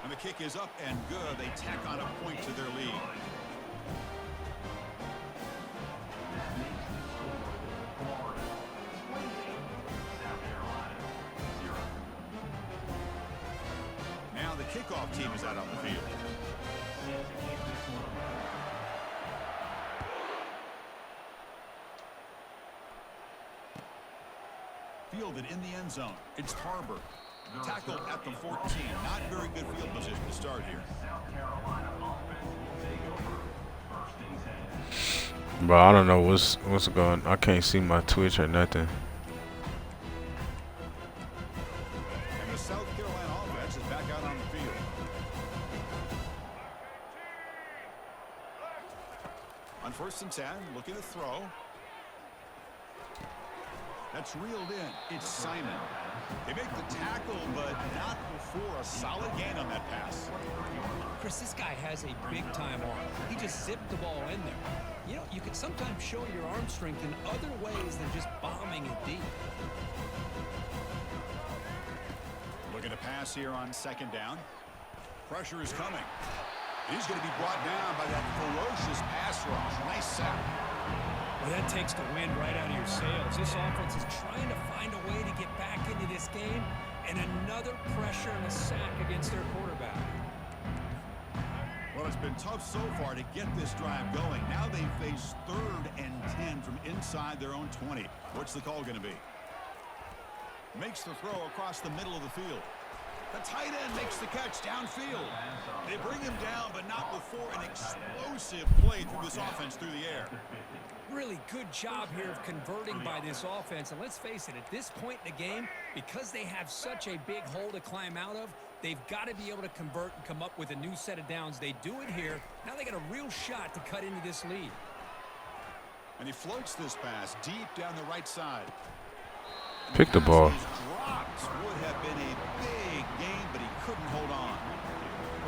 [SPEAKER 6] And the kick is up and good. They tack on a point to their lead. Now the kickoff team is out on the field. Fielded in the end zone. It's Harbor. Tackled at the 14. Not very good field position to start here.
[SPEAKER 3] Bro, I don't know what's going on. I can't see my Twitch or nothing.
[SPEAKER 6] And the South Carolina offense is back out on the field. On 1st and 10, looking to throw. That's reeled in. It's Simon. They make the tackle, but not before a solid gain on that pass.
[SPEAKER 5] Chris, this guy has a big-time arm. He just zipped the ball in there. You know, you can sometimes show your arm strength in other ways than just bombing it deep.
[SPEAKER 6] Looking to pass here on 2nd down. Pressure is coming. He's going to be brought down by that ferocious pass rush. Nice sack.
[SPEAKER 5] Well, that takes the wind right out of your sails. This offense is trying to find a way to get back into this game, and another pressure and a sack against their quarterback.
[SPEAKER 6] Well, it's been tough so far to get this drive going. Now they face 3rd and 10 from inside their own 20. What's the call going to be? Makes the throw across the middle of the field. The tight end makes the catch downfield. They bring him down, but not before an explosive play through this offense through the air.
[SPEAKER 5] Really good job here of converting by this offense. And let's face it, at this point in the game, because they have such a big hole to climb out of, they've got to be able to convert and come up with a new set of downs. They do it here. Now they got a real shot to cut into this lead.
[SPEAKER 6] And he floats this pass deep down the right side.
[SPEAKER 3] Pick the ball.
[SPEAKER 6] Dropped. Would have been a big game, but he couldn't hold on.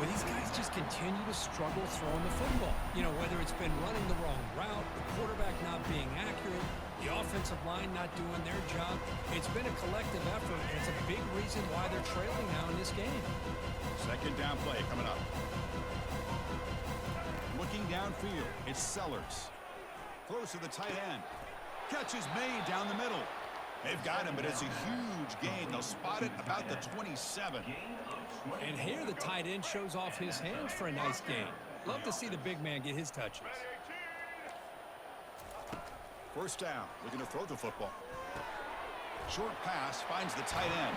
[SPEAKER 5] Well, these guys just continue to struggle throwing the football. You know, whether it's been running the wrong route, the quarterback not being accurate, the offensive line not doing their job. It's been a collective effort, and it's a big reason why they're trailing now in this game.
[SPEAKER 6] 2nd down play coming up. Looking downfield, it's Sellers. Close to the tight end. Catch is made down the middle. They've got him, but it's a huge gain. They'll spot it about the 27.
[SPEAKER 5] And here the tight end shows off his hands for a nice gain. Love to see the big man get his touches.
[SPEAKER 6] 1st down, looking to throw the football. Short pass finds the tight end.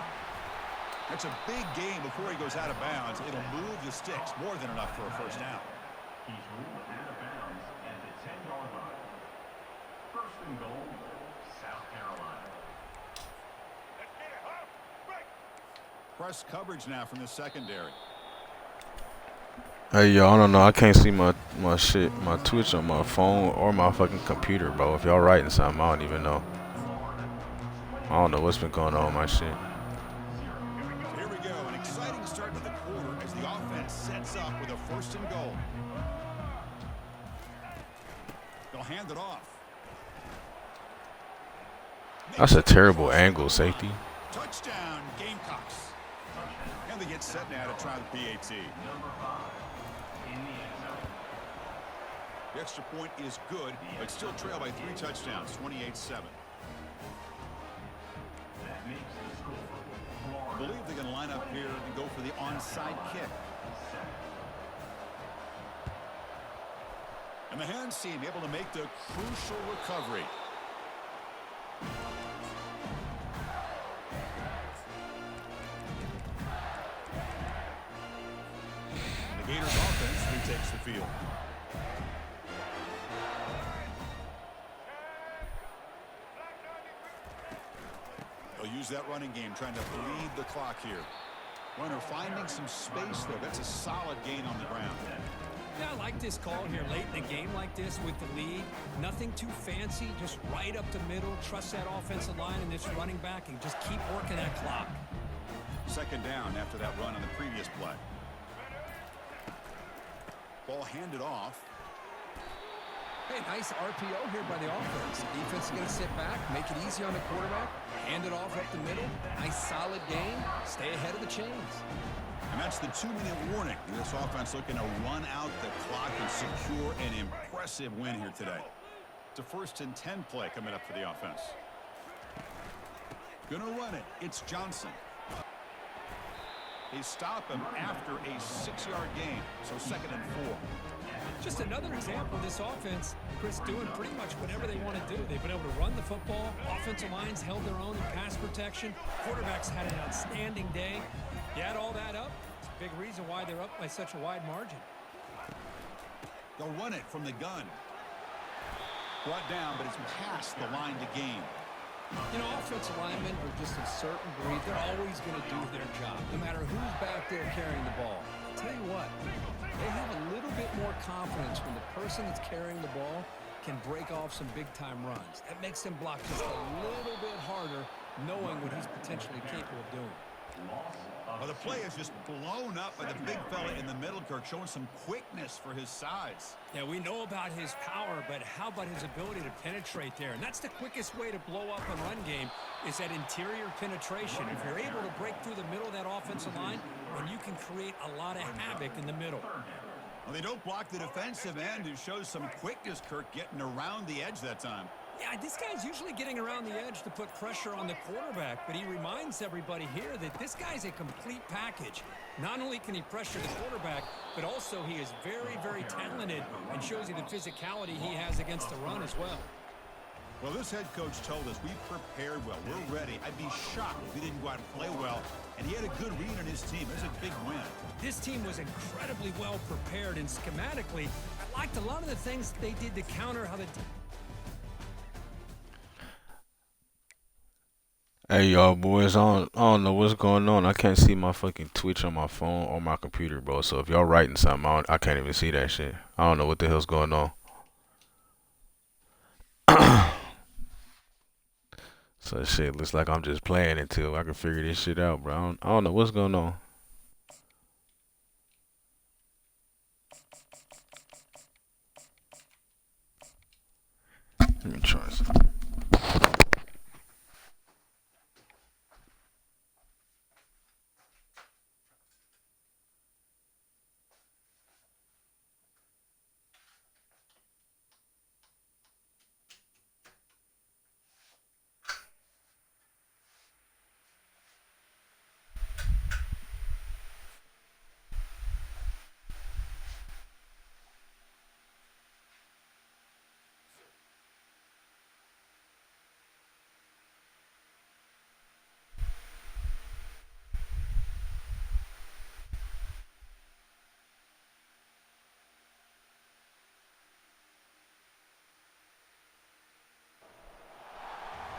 [SPEAKER 6] That's a big gain before he goes out of bounds. It'll move the sticks, more than enough for a 1st down.
[SPEAKER 7] He's ruled out of bounds at the 10-yard line. 1st and goal, South Carolina.
[SPEAKER 6] Press coverage now from the secondary.
[SPEAKER 3] Hey, yo, I don't know. I can't see my shit, my Twitch on my phone or my fucking computer, bro. If y'all writing something, I don't even know. I don't know what's been going on with my shit.
[SPEAKER 6] Here we go. An exciting start to the quarter as the offense sets up with a 1st and goal. They'll hand it off.
[SPEAKER 3] That's a terrible angle, safety.
[SPEAKER 6] Touchdown, Gamecocks. And they get set now to try the PAT. The extra point is good, but still trail by 3 touchdowns, 28-7.
[SPEAKER 7] That makes the score.
[SPEAKER 6] I believe they're going to line up here and go for the onside kick. And the hands team able to make the crucial recovery. The Gators offense retakes the field. They'll use that running game, trying to bleed the clock here. Runner finding some space, though. That's a solid gain on the ground.
[SPEAKER 5] Yeah, I like this call here late in the game like this with the lead. Nothing too fancy, just right up the middle. Trust that offensive line and this running back and just keep working that clock.
[SPEAKER 6] Second down after that run on the previous play. Ball handed off.
[SPEAKER 5] Hey, nice RPO here by the offense. The defense is going to sit back, make it easy on the quarterback, hand it off up the middle. Nice solid gain. Stay ahead of the chains.
[SPEAKER 6] And that's the 2-minute warning. This offense looking to run out the clock and secure an impressive win here today. It's a 1st and 10 play coming up for the offense. Gonna run it. It's Johnson. They stop him after a 6-yard gain, so 2nd and 4.
[SPEAKER 5] Just another example of this offense, Chris, doing pretty much whatever they want to do. They've been able to run the football. Offensive lines held their own in pass protection. Quarterbacks had an outstanding day. You add all that up, it's a big reason why they're up by such a wide margin.
[SPEAKER 6] They'll run it from the gun. Brought down, but it's past the line to gain.
[SPEAKER 5] You know, offensive linemen are just a certain breed. They're always going to do their job, no matter who's back there carrying the ball. I'll tell you what, they have a little bit more confidence when the person that's carrying the ball can break off some big-time runs. That makes them block just a little bit harder, knowing what he's potentially capable of doing.
[SPEAKER 6] Well, the play is just blown up by the big fella in the middle, Kirk, showing some quickness for his size.
[SPEAKER 5] Yeah, we know about his power, but how about his ability to penetrate there? And that's the quickest way to blow up a run game is that interior penetration. If you're able to break through the middle of that offensive line, then you can create a lot of havoc in the middle.
[SPEAKER 6] Well, they don't block the defensive end, who shows some quickness, Kirk, getting around the edge that time.
[SPEAKER 5] Yeah, this guy's usually getting around the edge to put pressure on the quarterback, but he reminds everybody here that this guy's a complete package. Not only can he pressure the quarterback, but also he is very, very talented and shows you the physicality he has against the run as well.
[SPEAKER 6] Well, this head coach told us we prepared well. We're ready. I'd be shocked if we didn't go out and play well. And he had a good read on his team. That's a big win.
[SPEAKER 5] This team was incredibly well prepared, and schematically, I liked a lot of the things they did to counter how the...
[SPEAKER 3] Hey y'all boys, I don't know what's going on. I can't see my fucking Twitch on my phone or my computer, bro. So if y'all writing something, I can't even see that shit. I don't know what the hell's going on. So shit looks like I'm just playing until I can figure this shit out, bro. I don't know what's going on. Let me try something.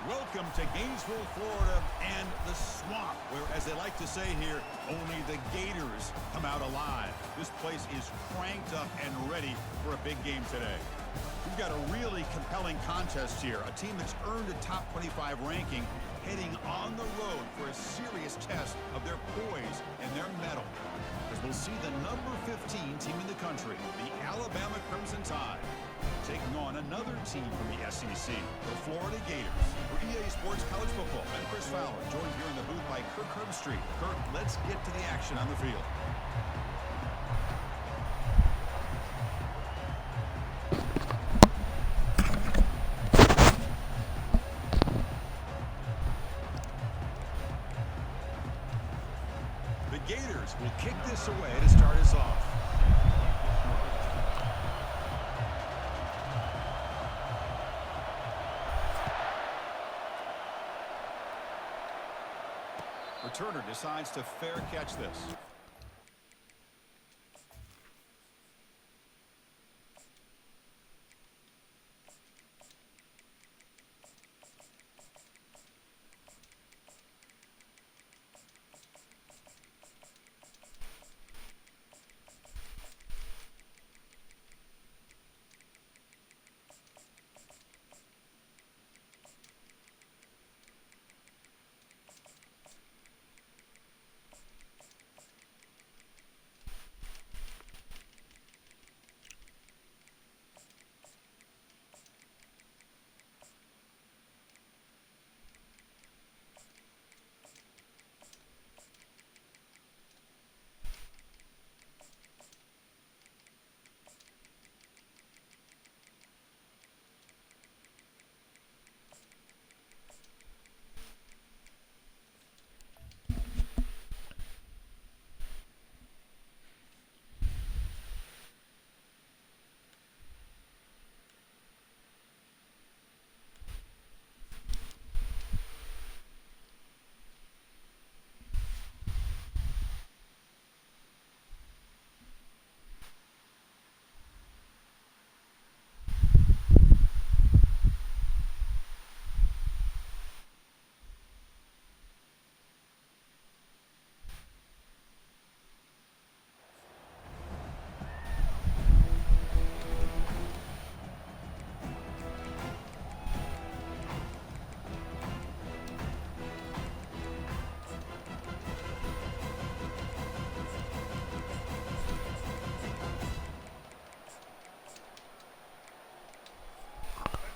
[SPEAKER 6] Welcome to Gainesville, Florida, and the swamp, where, as they like to say here, only the Gators come out alive. This place is cranked up and ready for a big game today. We've got a really compelling contest here. A team that's earned a top 25 ranking heading on the road for a serious test of their poise and their mettle. As we'll see the number 15 team in the country, the Alabama Crimson Tide, taking on another team from the SEC, the Florida Gators. For EA Sports College Football, I'm Chris Fowler, joined here in the booth by Kirk Herbstreit. Kirk, let's get to the action on the field. Gators will kick this away to start us off. Returner decides to fair catch this.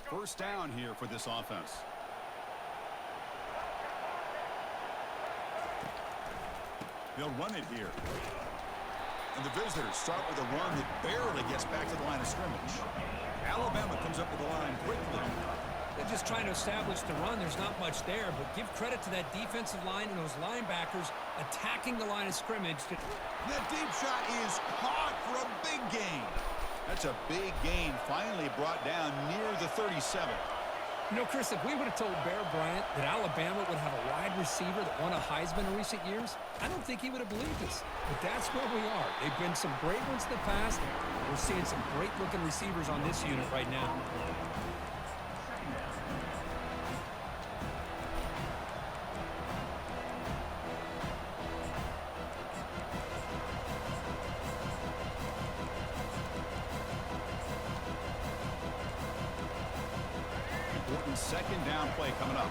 [SPEAKER 6] First down here for this offense. They'll run it here. And the visitors start with a run that barely gets back to the line of scrimmage. Alabama comes up with the line quickly.
[SPEAKER 5] They're just trying to establish the run. There's not much there, but give credit to that defensive line and those linebackers attacking the line of scrimmage.
[SPEAKER 6] The deep shot is caught for a big gain. That's a big gain, finally brought down near the 37.
[SPEAKER 5] You know, Chris, if we would have told Bear Bryant that Alabama would have a wide receiver that won a Heisman in recent years, I don't think he would have believed us. But that's where we are. They've been some great ones in the past. We're seeing some great-looking receivers on this unit right now.
[SPEAKER 6] Second down play coming up.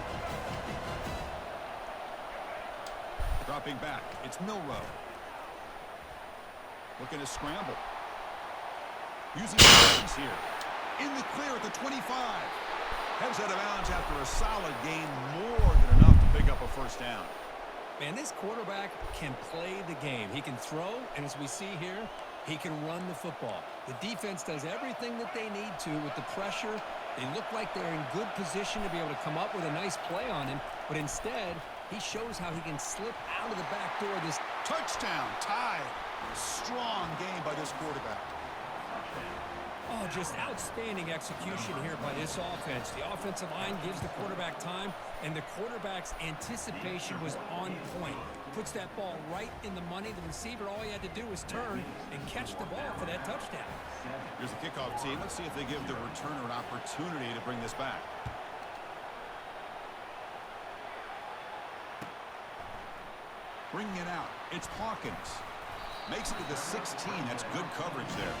[SPEAKER 6] Dropping back, it's Milrow. Looking to scramble. Using the legs here. In the clear at the 25. Heads out of bounds after a solid gain, more than enough to pick up a first down.
[SPEAKER 5] Man, this quarterback can play the game. He can throw, and as we see here, he can run the football. The defense does everything that they need to with the pressure. They look like they're in good position to be able to come up with a nice play on him, but instead, he shows how he can slip out of the back door. This
[SPEAKER 6] touchdown, tied. Strong game by this quarterback.
[SPEAKER 5] Oh, just outstanding execution here by this offense. The offensive line gives the quarterback time, and the quarterback's anticipation was on point. Puts that ball right in the money. The receiver, all he had to do was turn and catch the ball for that touchdown.
[SPEAKER 6] Here's the kickoff team. Let's see if they give the returner an opportunity to bring this back. Bringing it out. It's Hawkins. Makes it to the 16. That's good coverage there.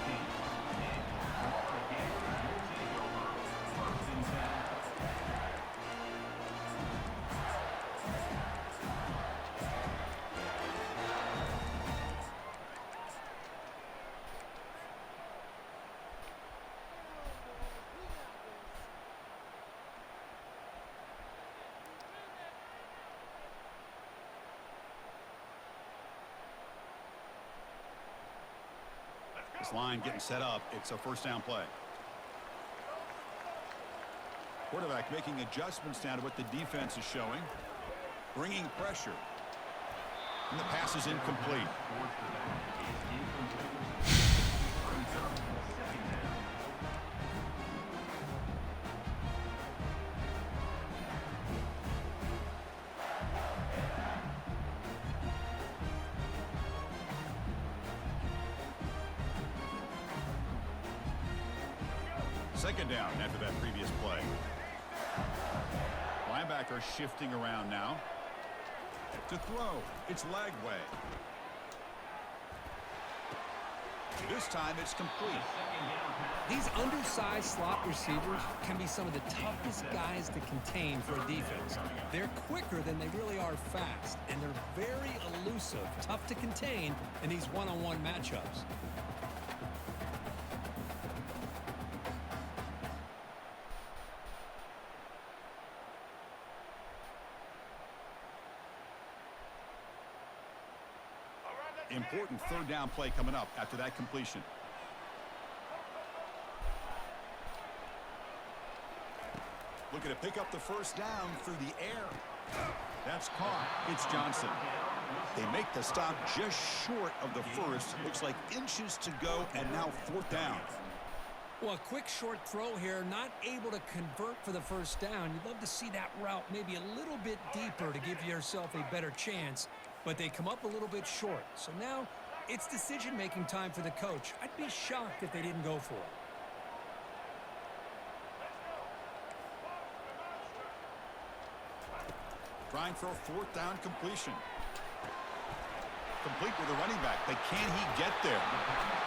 [SPEAKER 6] This line getting set up. It's a first down play. Quarterback making adjustments down to what the defense is showing. Bringing pressure. And the pass is incomplete. Second down after that previous play. Linebacker shifting around now. To throw, it's Lagway. This time it's complete.
[SPEAKER 5] These undersized slot receivers can be some of the toughest guys to contain for a defense. They're quicker than they really are fast, and they're very elusive, tough to contain in these one-on-one matchups.
[SPEAKER 6] Important third down play coming up after that completion. Looking to pick up the first down through the air. That's caught. It's Johnson. They make the stop just short of the first. Looks like inches to go, and now fourth down.
[SPEAKER 5] Well, a quick short throw here, not able to convert for the first down. You'd love to see that route maybe a little bit deeper to give yourself a better chance, but they come up a little bit short. So now it's decision-making time for the coach. I'd be shocked if they didn't go for it.
[SPEAKER 6] Trying for a fourth down completion. Complete with the running back, but can he get there?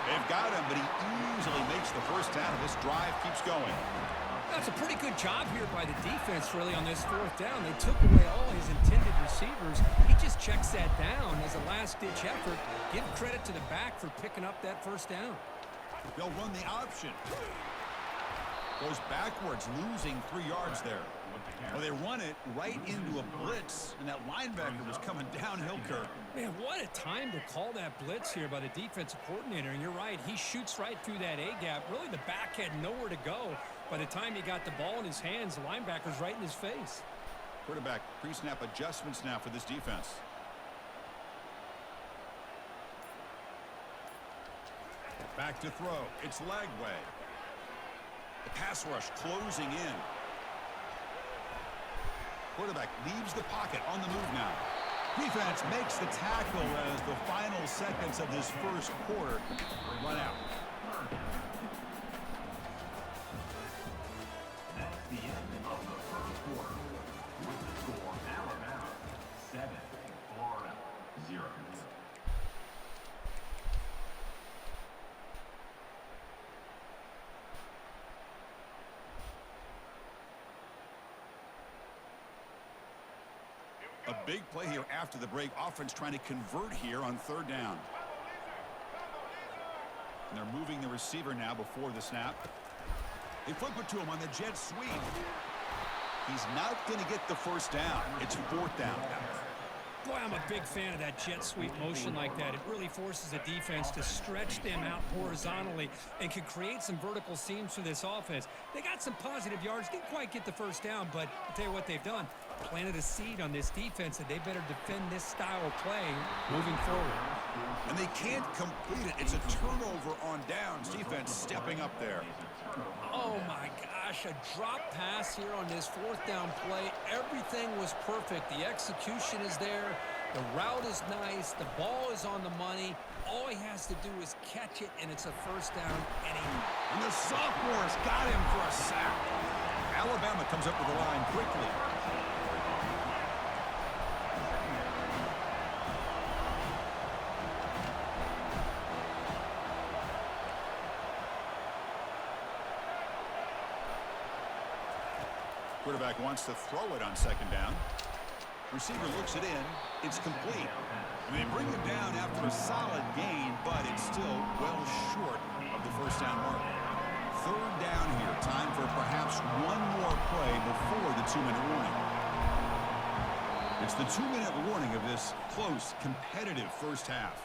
[SPEAKER 6] They've got him, but he easily makes the first down, and this drive keeps going.
[SPEAKER 5] That's a pretty good job here by the defense, really, on this fourth down. They took away all his intended receivers. He just checks that down as a last-ditch effort. Give credit to the back for picking up that first down.
[SPEAKER 6] They'll run the option. Goes backwards, losing 3 yards there. Well, they run it right into a blitz, and that linebacker was coming downhill, Kirk.
[SPEAKER 5] Man, what a time to call that blitz here by the defensive coordinator. And you're right, he shoots right through that A-gap. Really, the back had nowhere to go. By the time he got the ball in his hands, the linebacker's right in his face.
[SPEAKER 6] Quarterback pre-snap adjustments now for this defense. Back to throw. It's Lagway. The pass rush closing in. Quarterback leaves the pocket on the move now. Defense makes the tackle as the final seconds of this first quarter run out.
[SPEAKER 7] That's the end of the first quarter. With the score, Alabama 7, Florida 0.
[SPEAKER 6] A big play here after the break. Offense trying to convert here on third down. And they're moving the receiver now before the snap. They flip it to him on the jet sweep. He's not going to get the first down. It's fourth down.
[SPEAKER 5] Boy, I'm a big fan of that jet sweep motion like that. It really forces the defense to stretch them out horizontally and can create some vertical seams for this offense. They got some positive yards. Didn't quite get the first down, but I'll tell you what they've done. Planted a seed on this defense, and they better defend this style of play moving forward.
[SPEAKER 6] And they can't complete it. It's a turnover on downs. Defense stepping up there.
[SPEAKER 5] Oh, my gosh, a drop pass here on this fourth down play. Everything was perfect. The execution is there. The route is nice. The ball is on the money. All he has to do is catch it, and it's a first down.
[SPEAKER 6] And the sophomore's got him for a sack. Alabama comes up with the line quickly. Quarterback wants to throw it on second down. Receiver looks it in. It's complete. And they bring him down after a solid gain, but it's still well short of the first down mark. Third down here. Time for perhaps one more play before the 2-minute warning. It's the 2-minute warning of this close, competitive first half.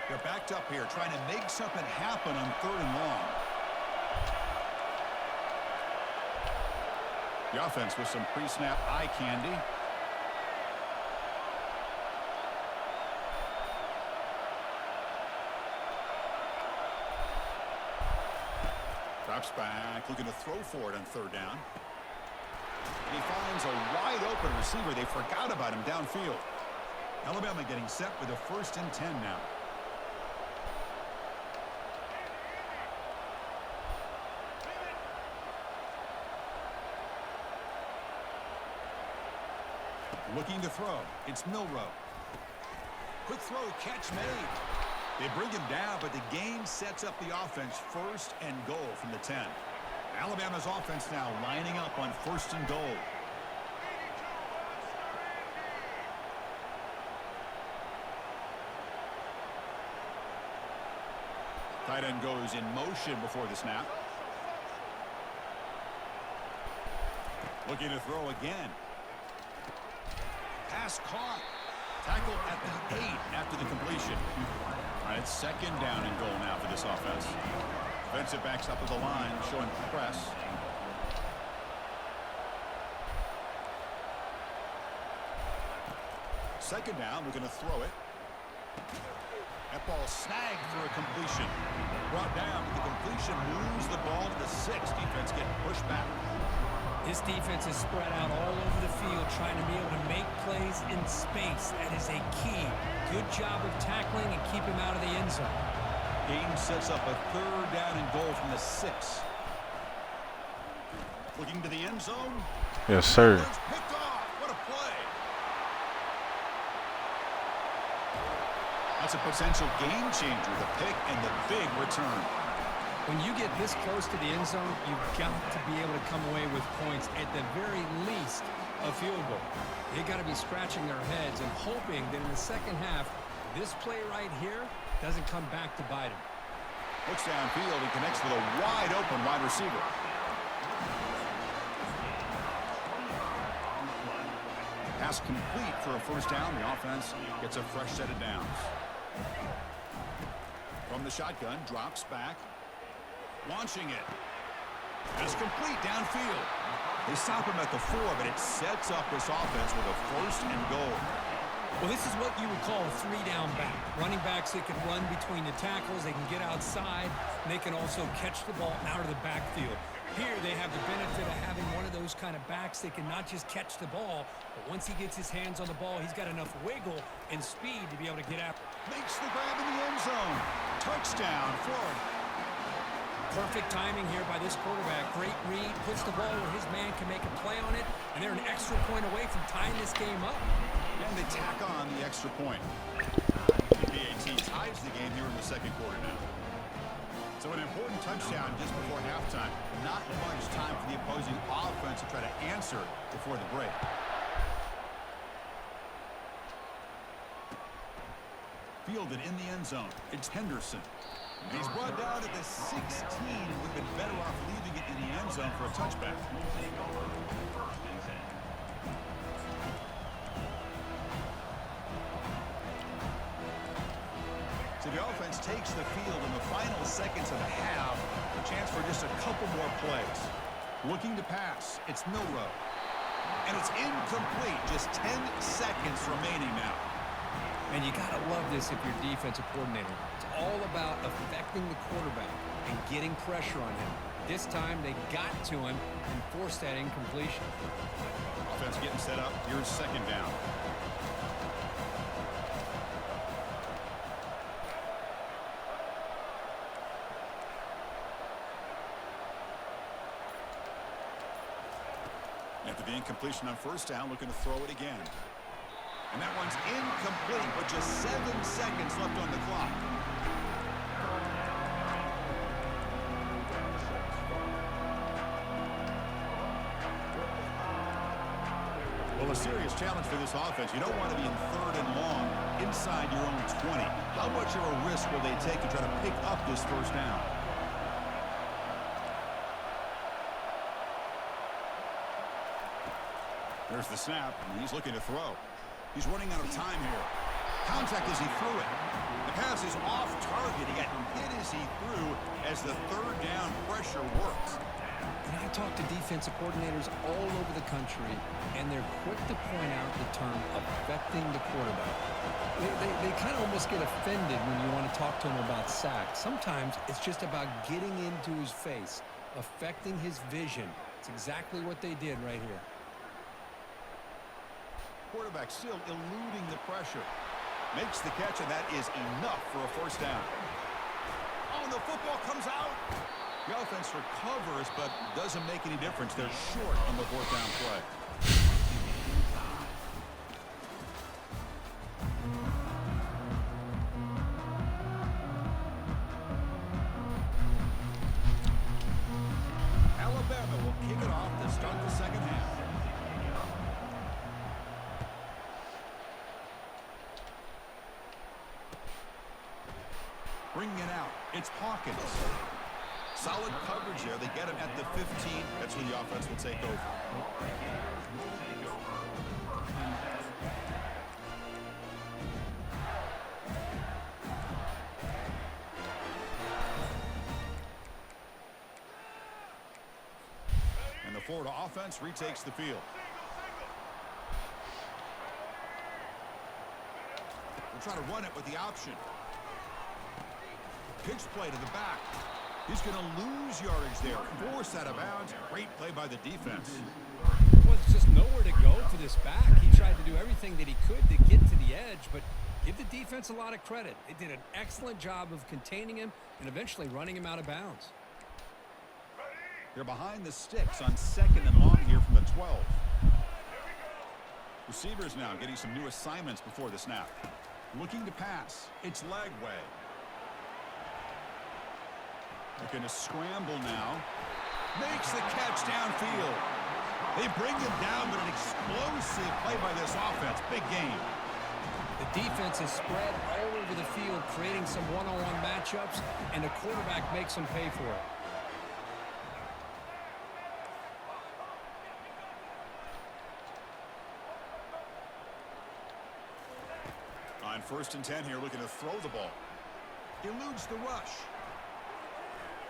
[SPEAKER 6] They're backed up here, trying to make something happen on third and long. The offense with some pre-snap eye candy. Drops back, looking to throw for it on third down. And he finds a wide open receiver. They forgot about him downfield. Alabama getting set with a 1st and 10 now. Looking to throw. It's Milroe. Quick throw, catch made. They bring him down, but the game sets up the offense 1st and goal from the 10. Alabama's offense now lining up on 1st and goal. Tight end goes in motion before the snap. Looking to throw again. Pass caught. Tackle at the 8 after the completion. All right, it's 2nd down and goal now for this offense. Defensive backs up at the line, showing press. Second down, we're going to throw it. That ball snagged for a completion. Brought down, the completion moves the ball to the 6. Defense getting pushed back.
[SPEAKER 5] This defense is spread out all over the field, trying to be able to make plays in space. That is a key. Good job of tackling and keep him out of the end zone.
[SPEAKER 6] Game sets up a 3rd down and goal from the 6. Looking to the end zone.
[SPEAKER 3] Yes, sir.
[SPEAKER 6] Picked off. What a play. That's a potential game changer, the pick and the big return.
[SPEAKER 5] When you get this close to the end zone, you've got to be able to come away with points, at the very least a field goal. They got to be scratching their heads and hoping that in the second half, this play right here doesn't come back to bite him.
[SPEAKER 6] Looks downfield and connects with a wide open wide receiver. Pass complete for a 1st down. The offense gets a fresh set of downs. From the shotgun, drops back. Launching it. Pass complete downfield. They stop him at the 4, but it sets up this offense with a 1st and goal.
[SPEAKER 5] Well, this is what you would call a 3-down back. Running backs that can run between the tackles, they can get outside, and they can also catch the ball out of the backfield. Here they have the benefit of having one of those kind of backs that can not just catch the ball, but once he gets his hands on the ball, he's got enough wiggle and speed to be able to get after.
[SPEAKER 6] Makes the grab in the end zone. Touchdown, Florida.
[SPEAKER 5] Perfect timing here by this quarterback. Great read, puts the ball where his man can make a play on it, and they're an extra point away from tying this game up.
[SPEAKER 6] And they tack on the extra point. The PAT ties the game here in the 2nd quarter now. So an important touchdown just before halftime. Not much time for the opposing offense to try to answer before the break. Fielded in the end zone. It's Henderson. And he's brought down at the 16 and would have been better off leaving it in the end zone for a touchback. So the offense takes the field in the final seconds of the half. A chance for just a couple more plays. Looking to pass. It's Milroe. And it's incomplete. Just 10 seconds remaining now.
[SPEAKER 5] And you got to love this if you're defensive coordinator. It's all about affecting the quarterback and getting pressure on him. This time they got to him and forced that incompletion.
[SPEAKER 6] Offense getting set up. Here's 2nd down. After the incompletion on 1st down, looking to throw it again. And that one's incomplete with just 7 seconds left on the clock. Well, a serious challenge for this offense. You don't want to be in 3rd and long inside your own 20. How much of a risk will they take to try to pick up this 1st down? There's the snap, and he's looking to throw. He's running out of time here. Contact as he threw it. The pass is off target. He got hit as he threw as the 3rd down pressure works.
[SPEAKER 5] And I talk to defensive coordinators all over the country, and they're quick to point out the term affecting the quarterback. They kind of almost get offended when you want to talk to them about sacks. Sometimes it's just about getting into his face affecting his vision. It's exactly what they did right here.
[SPEAKER 6] Quarterback still eluding the pressure. Makes the catch, and that is enough for a first down. Oh, and the football comes out. The offense recovers, but doesn't make any difference. They're short on the fourth down play. Alabama will kick it off to start the second half. Bringing it out. It's Hawkins. Solid coverage there. They get him at the 15. That's when the offense will take over. And the Florida offense retakes the field. We'll try to run it with the option. Pitch play to the back. He's going to lose yardage there. Forced out of bounds. Great play by the defense.
[SPEAKER 5] Well, there's just nowhere to go for this back. He tried to do everything that he could to get to the edge, but give the defense a lot of credit. They did an excellent job of containing him and eventually running him out of bounds.
[SPEAKER 6] They're behind the sticks on second and long here from the 12. Receivers now getting some new assignments before the snap. Looking to pass. It's Lagway. Looking to scramble now. Makes the catch downfield. They bring him down, but an explosive play by this offense. Big game.
[SPEAKER 5] The defense is spread all over the field, creating some one-on-one matchups, and the quarterback makes them pay for it.
[SPEAKER 6] On 1st and 10 here, looking to throw the ball. Eludes the rush.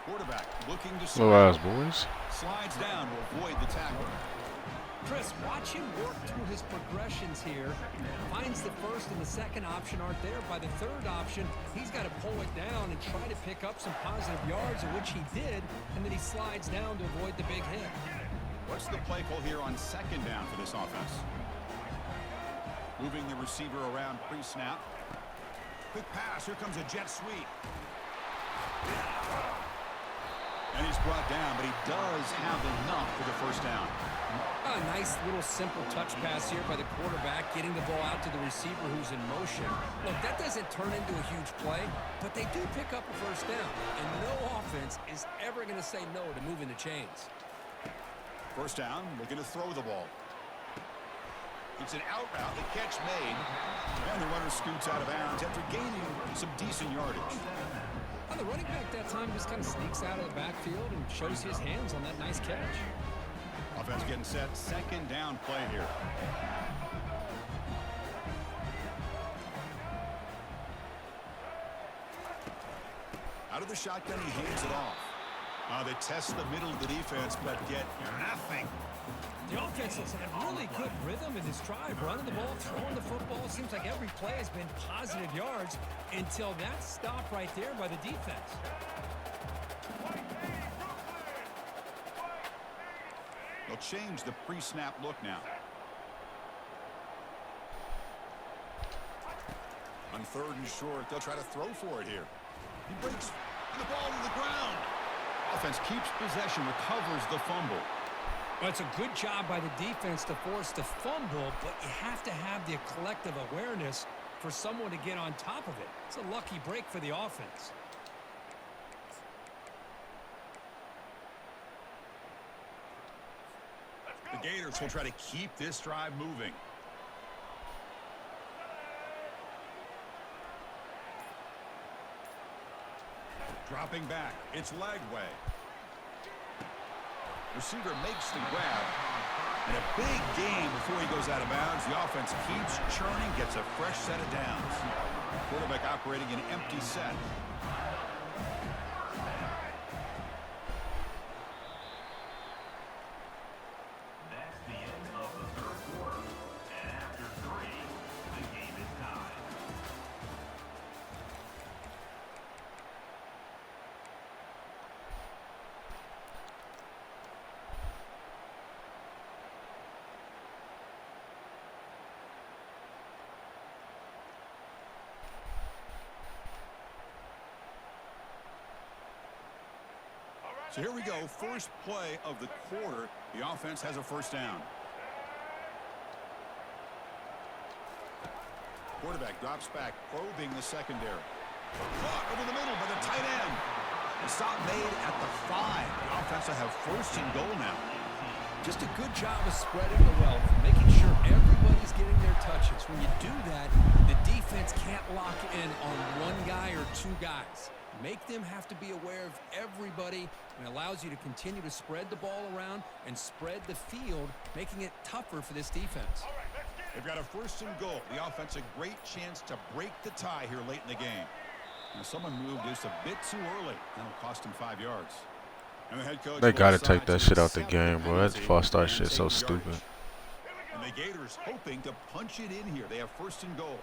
[SPEAKER 6] Quarterback looking to
[SPEAKER 3] Slow eyes, boys.
[SPEAKER 6] slides down to avoid the tackle.
[SPEAKER 5] Chris, watch him work through his progressions here. Finds the first and the second option aren't there. By the third option, he's got to pull it down and try to pick up some positive yards, of which he did, and then he slides down to avoid the big hit.
[SPEAKER 6] What's the play call here on 2nd down for this offense? Moving the receiver around pre-snap. Quick pass. Here comes a jet sweep. And he's brought down, but he does have enough for the first down.
[SPEAKER 5] A nice little simple touch pass here by the quarterback, getting the ball out to the receiver who's in motion. Look, that doesn't turn into a huge play, but they do pick up a first down. And no offense is ever going to say no to moving the chains.
[SPEAKER 6] First down, looking to throw the ball. It's an out route, the catch made, and the runner scoots out of bounds after gaining some decent yardage.
[SPEAKER 5] And the running back that time just kind of sneaks out of the backfield and shows his hands on that nice catch.
[SPEAKER 6] Offense getting set, 2nd down play here. Out of the shotgun, he hands it off. They test the middle of the defense, but get nothing.
[SPEAKER 5] The offense has had really good rhythm in this drive, running the ball, throwing the football. Seems like every play has been positive yards until that stop right there by the defense.
[SPEAKER 6] They'll change the pre-snap look now. On 3rd and short, they'll try to throw for it here. He breaks the ball to the ground. Offense keeps possession, recovers the fumble.
[SPEAKER 5] Well, it's a good job by the defense to force the fumble, but you have to have the collective awareness for someone to get on top of it. It's a lucky break for the offense.
[SPEAKER 6] The Gators will try to keep this drive moving. Dropping back, it's Lagway. Receiver makes the grab. And a big game before he goes out of bounds. The offense keeps churning, gets a fresh set of downs. Quarterback operating an empty set.
[SPEAKER 7] That's the end of the 3rd quarter. And after 3, the game is tied.
[SPEAKER 6] So here we go, first play of the quarter. The offense has a first down. Quarterback drops back, probing the secondary. Caught over the middle by the tight end. The stop made at the 5. The offense will have first and goal now.
[SPEAKER 5] Just a good job of spreading the wealth, making sure everybody's getting their touches. When you do that, the defense can't lock in on one guy or two guys. Make them have to be aware of everybody, and allows you to continue to spread the ball around and spread the field, making it tougher for this defense.
[SPEAKER 6] They've got a first and goal. The offense a great chance to break the tie here late in the game. Now someone moved just a bit too early. That'll cost him 5 yards. And the head coach
[SPEAKER 3] They gotta
[SPEAKER 6] decides
[SPEAKER 3] take that
[SPEAKER 6] to
[SPEAKER 3] shit out the
[SPEAKER 6] accept
[SPEAKER 3] game, bro. That
[SPEAKER 6] penalty
[SPEAKER 3] false start
[SPEAKER 6] and
[SPEAKER 3] shit so
[SPEAKER 6] take
[SPEAKER 3] stupid.
[SPEAKER 6] yardage. And the Gators hoping to punch it in here. They have first and goal.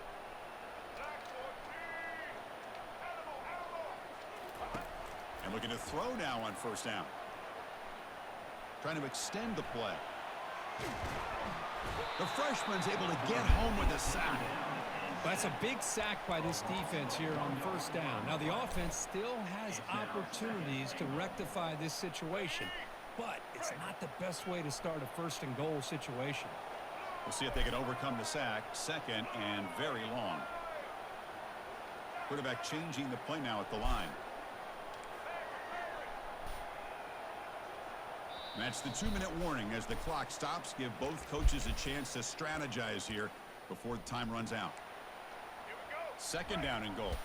[SPEAKER 6] And looking to throw now on first down. Trying to extend the play. The freshman's able to get home with a sack.
[SPEAKER 5] That's a big sack by this defense here on first down. Now, the offense still has opportunities to rectify this situation, but it's not the best way to start a first and goal situation.
[SPEAKER 6] We'll see if they can overcome the sack. Second and very long. Quarterback changing the play now at the line. And that's the 2-minute warning as the clock stops. Give both coaches a chance to strategize here before the time runs out. Second down and goal.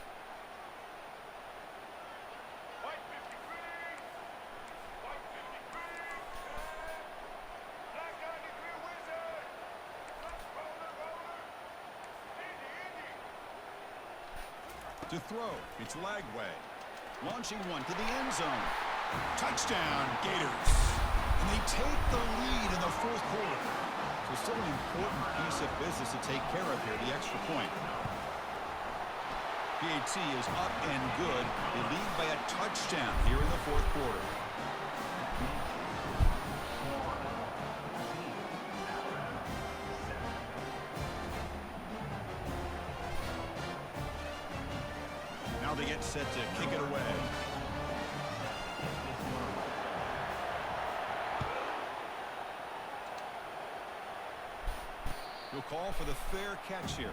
[SPEAKER 6] To throw, it's Lagway. Launching one to the end zone. Touchdown, Gators. And they take the lead in the fourth quarter. So still an important piece of business to take care of here, the extra point. PAT is up and good. They lead by a touchdown here in the fourth quarter. Now they get set to kick it away. He'll call for the fair catch here.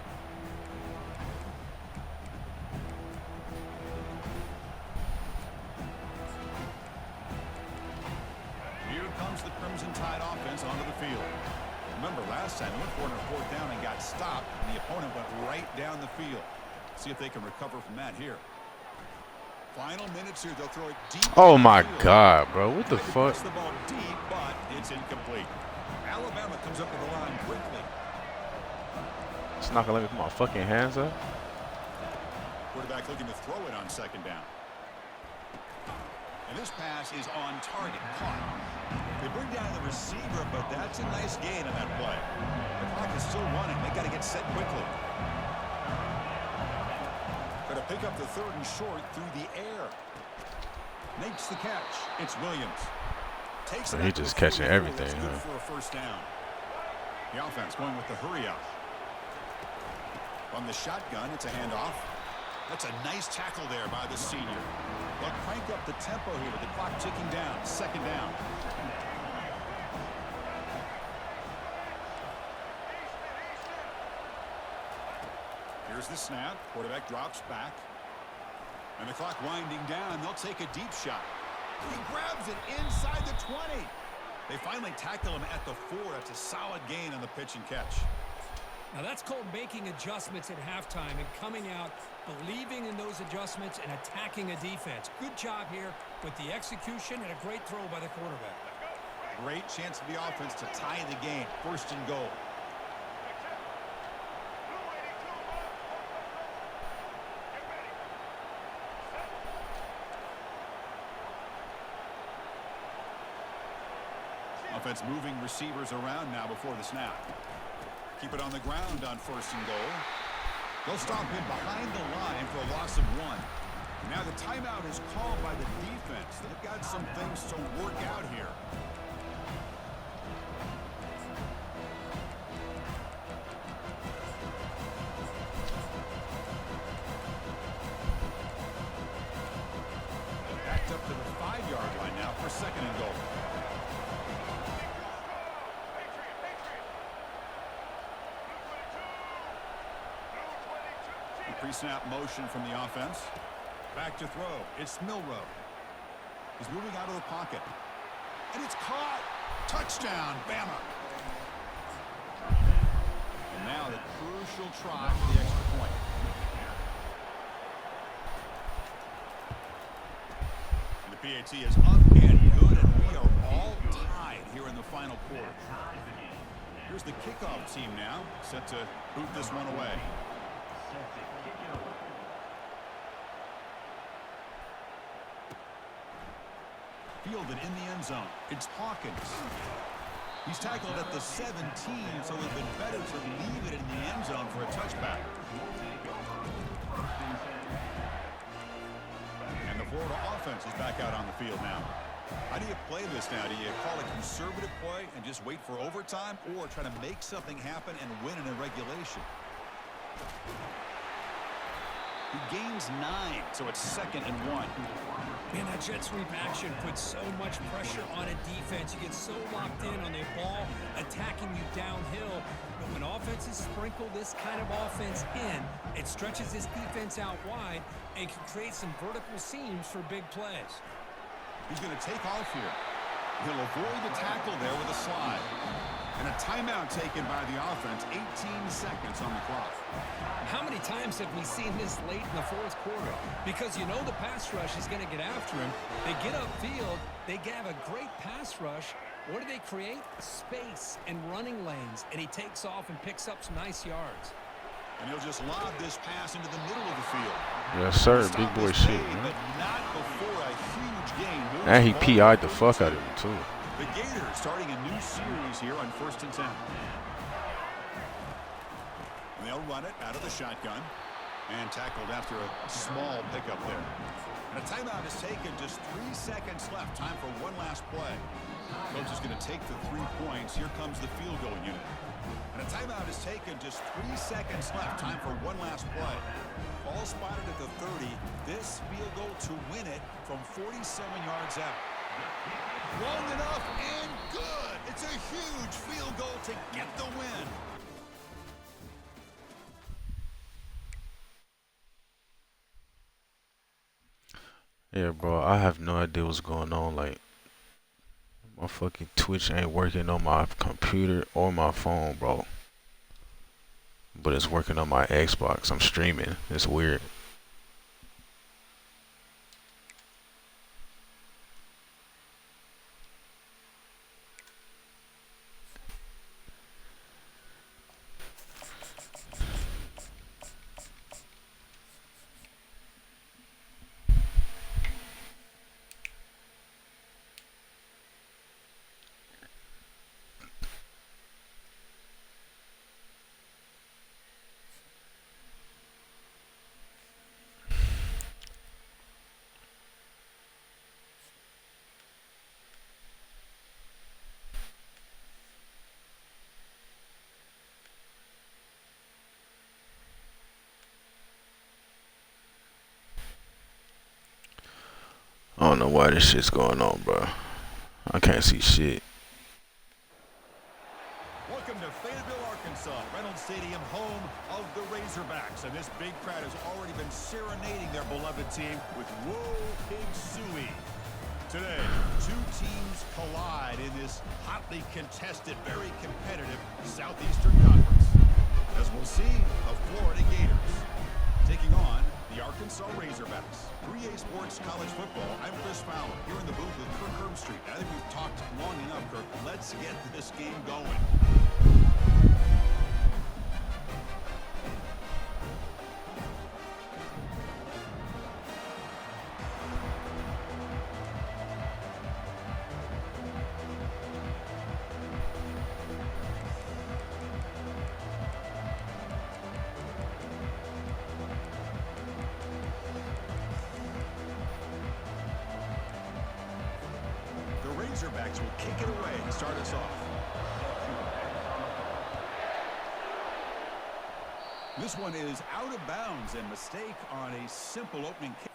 [SPEAKER 6] Here comes the Crimson Tide offense onto the field. Remember last time, went for it on fourth down and got stopped, and the opponent went right down the field. See if they can recover from that here. Final minutes here, they'll throw it deep.
[SPEAKER 3] Oh my God, bro. What the fuck?
[SPEAKER 6] The ball deep, but it's incomplete. Alabama comes up with the line quickly.
[SPEAKER 3] It's not gonna let me put my fucking hands up.
[SPEAKER 6] Quarterback looking to throw it on second down. And this pass is on target. Caught. They bring down the receiver, but that's a nice gain on that play. The clock is still running. They got to get set quickly. Got to pick up the third and short through the air. Makes the catch. It's Williams. Takes
[SPEAKER 3] So
[SPEAKER 6] it
[SPEAKER 3] he
[SPEAKER 6] out
[SPEAKER 3] just
[SPEAKER 6] to
[SPEAKER 3] catching
[SPEAKER 6] 44.
[SPEAKER 3] everything,
[SPEAKER 6] It's good
[SPEAKER 3] huh?
[SPEAKER 6] for a first down. The offense going with the hurry up. From the shotgun, it's a handoff. That's a nice tackle there by the senior. They'll crank up the tempo here with the clock ticking down. Second down. Here's the snap. Quarterback drops back. And the clock winding down. They'll take a deep shot. He grabs it inside the 20. They finally tackle him at the 4. That's a solid gain on the pitch and catch.
[SPEAKER 5] Now that's called making adjustments at halftime and coming out, believing in those adjustments and attacking a defense. Good job here with the execution and a great throw by the quarterback.
[SPEAKER 6] Great chance for the offense to tie the game. First and goal. Offense moving receivers around now before the snap. Keep it on the ground on first and goal. They'll stop him behind the line for a loss of 1. Now the timeout is called by the defense. They've got some things to work out here. Backed up to the 5-yard line now for Pre-snap motion from the offense. Back to throw. It's Milrow. He's moving out of the pocket. And it's caught. Touchdown, Bama. And now the crucial try for the extra point. And the PAT is up and good, and we are all tied here in the final quarter. Here's the kickoff team now, set to boot this one away. Fielded in the end zone. It's Hawkins. He's tackled at the 17, so it would have been better to leave it in the end zone for a touchback. And the Florida offense is back out on the field now. How do you play this now? Do you call a conservative play and just wait for overtime, or try to make something happen and win in a regulation? He gains 9, so it's 2nd and 1.
[SPEAKER 5] Man, that jet sweep action puts so much pressure on a defense. You get so locked in on their ball attacking you downhill. But when offenses sprinkle this kind of offense in, it stretches this defense out wide and can create some vertical seams for big plays.
[SPEAKER 6] He's going to take off here. He'll avoid the tackle there with a slide. And a timeout taken by the offense. 18 seconds on the clock.
[SPEAKER 5] How many times have we seen this late in the fourth quarter? Because you know the pass rush is going to get after him. They get upfield. They have a great pass rush. What do they create? Space and running lanes. And he takes off and picks up some nice yards.
[SPEAKER 6] And he'll just lob this pass into the middle of the field.
[SPEAKER 3] Yes, sir. Big boy shit, man.
[SPEAKER 6] But not before a huge gain.
[SPEAKER 3] And he PI'd the fuck out of him, too.
[SPEAKER 6] The Gators starting a new series here on 1st and 10. And they'll run it out of the shotgun. And tackled after a small pickup there. And a timeout is taken. Just 3 seconds left. Time for one last play. Coach is going to take the 3 points. Here comes the field goal unit. And a timeout is taken. Just 3 seconds left. Time for one last play. Ball spotted at the 30. This field goal to win it from 47 yards out. Long enough and good. It's a huge field goal to get the win.
[SPEAKER 3] Yeah, bro, I have no idea what's going on. Like, my fucking Twitch ain't working on my computer or my phone, bro. But it's working on my Xbox. I'm streaming. It's weird. I don't know why this shit's going on, bro. I can't see shit.
[SPEAKER 6] Welcome to Fayetteville, Arkansas, Reynolds Stadium, home of the Razorbacks. And this big crowd has already been serenading their beloved team with Whoa Pig Suey. Today, 2 teams collide in this hotly contested, very competitive Southeastern Conference. As we'll see, the Florida Gators taking on the Arkansas Razorbacks. 3A Sports College Football. I'm Chris Fowler here in the booth with Kirk Herbstreit. I think we've talked long enough, Kirk. Let's get this game going. Razorbacks will kick it away to start us off. This one is out of bounds, and mistake on a simple opening kick.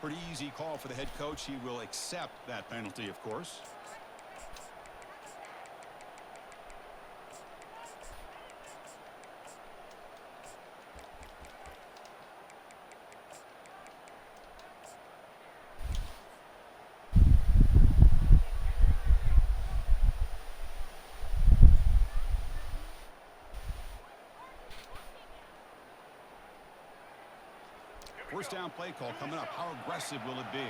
[SPEAKER 6] Pretty easy call for the head coach. He will accept that penalty, of course. First down play call coming up. How aggressive will it be?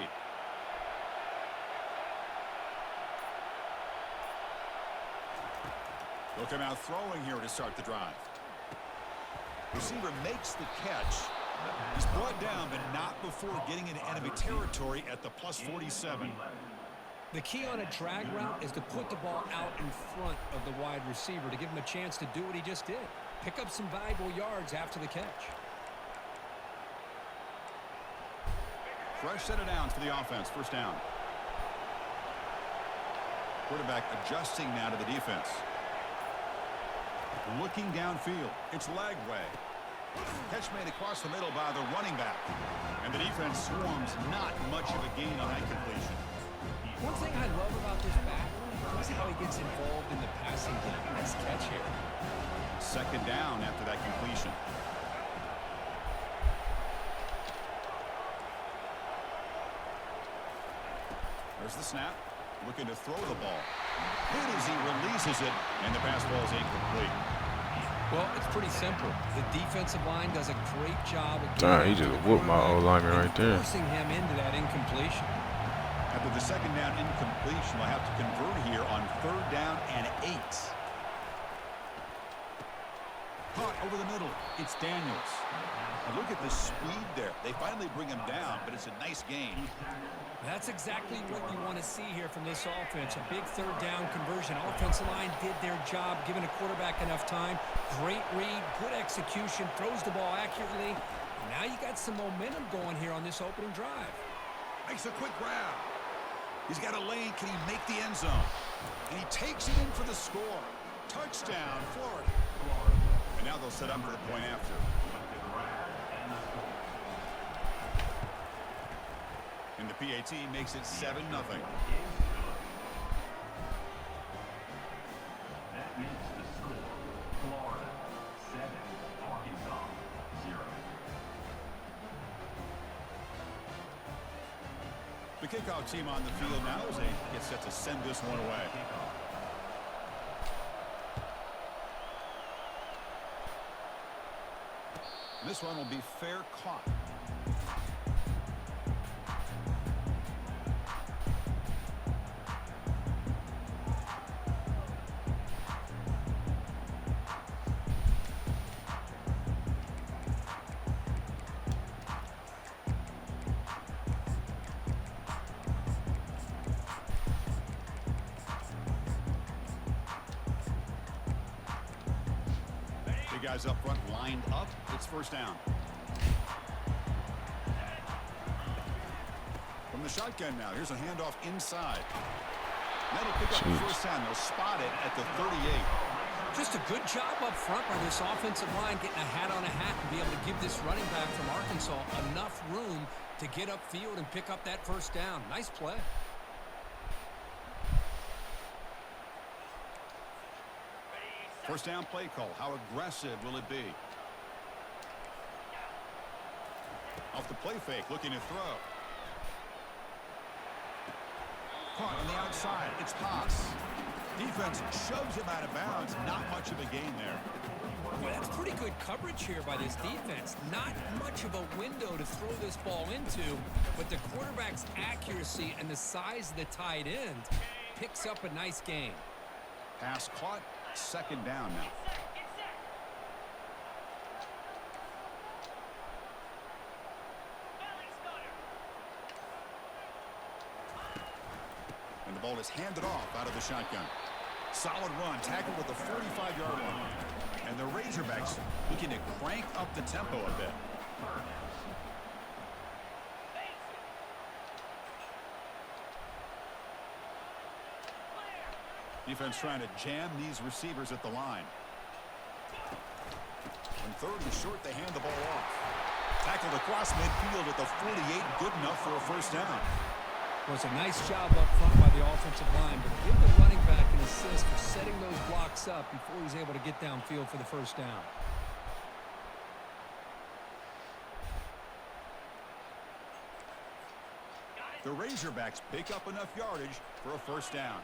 [SPEAKER 6] They'll come out throwing here to start the drive. Receiver makes the catch. He's brought down, but not before getting into enemy territory at the +47.
[SPEAKER 5] The key on a drag route is to put the ball out in front of the wide receiver to give him a chance to do what he just did. Pick up some valuable yards after the catch.
[SPEAKER 6] Fresh set of downs for the offense. First down. Quarterback adjusting now to the defense. Looking downfield. It's leg way. Catch made across the middle by the running back. And the defense swarms. Not much of a gain on that completion.
[SPEAKER 5] One thing I love about this back is how he gets involved in the passing game. Nice catch here.
[SPEAKER 6] Second down after that completion. There's the snap. Looking to throw the ball. Hit as he releases it, and the pass ball is incomplete.
[SPEAKER 5] Well, it's pretty simple. The defensive line does a great job of
[SPEAKER 3] He just whooped my old lineman right there.
[SPEAKER 5] forcing him into that incompletion.
[SPEAKER 6] After the second down incompletion, they'll have to convert here on 3rd down and 8. Caught over the middle. It's Daniels. And look at the speed there. They finally bring him down, but it's a nice gain.
[SPEAKER 5] That's exactly what you want to see here from this offense. A big 3rd down conversion. Offensive line did their job, giving a quarterback enough time. Great read, good execution, throws the ball accurately. Now you got some momentum going here on this opening drive.
[SPEAKER 6] Makes a quick grab. He's got a lane. Can he make the end zone? And he takes it in for the score. Touchdown, Florida. And now they'll set up for the point after. And the PAT makes it 7-0.
[SPEAKER 7] That makes the score Florida 7, Arkansas 0.
[SPEAKER 6] The kickoff team on the field now as they get set to send this one away. And this one will be fair caught. Guys up front lined up. It's first down. From the shotgun now. Here's a handoff inside. That'll pick up the first down. They'll spot it at the 38.
[SPEAKER 5] Just a good job up front by this offensive line, getting a hat on a hat and be able to give this running back from Arkansas enough room to get upfield and pick up that first down. Nice play.
[SPEAKER 6] First down play call. How aggressive will it be? Off the play fake, looking to throw. Caught on the outside. It's Haas. Defense shoves him out of bounds. Not much of a gain there.
[SPEAKER 5] Boy, that's pretty good coverage here by this defense. Not much of a window to throw this ball into, but the quarterback's accuracy and the size of the tight end picks up a nice gain.
[SPEAKER 6] Pass caught. Second down now. And the ball is handed off out of the shotgun. Solid run, tackled at the 45-yard line. And the Razorbacks looking to crank up the tempo a bit. Defense trying to jam these receivers at the line. On 3rd and short, they hand the ball off. Tackled across midfield at the 48, good enough for a first down.
[SPEAKER 5] Well, it's a nice job up front by the offensive line, but give the running back an assist for setting those blocks up before he's able to get downfield for the first down.
[SPEAKER 6] The Razorbacks pick up enough yardage for a first down.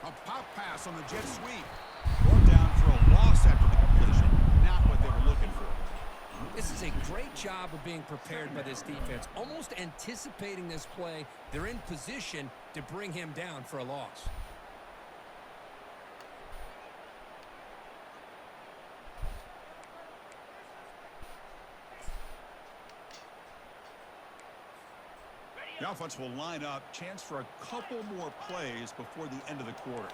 [SPEAKER 6] A pop pass on the jet sweep. Brought down for a loss after the completion. Not what they were looking for.
[SPEAKER 5] This is a great job of being prepared by this defense. Almost anticipating this play, they're in position to bring him down for a loss.
[SPEAKER 6] The offense will line up. Chance for a couple more plays before the end of the quarter.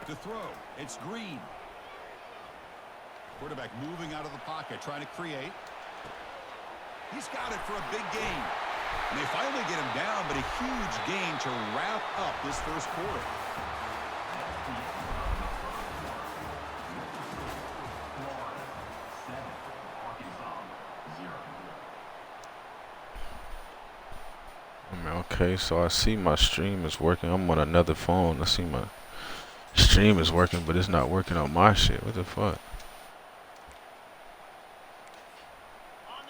[SPEAKER 6] To throw, it's Green. Quarterback moving out of the pocket, trying to create. He's got it for a big gain. And they finally get him down, but a huge gain to wrap up this first quarter.
[SPEAKER 3] Okay, so I see my stream is working. I'm on another phone. I see my stream is working, but it's not working on my shit. What the fuck?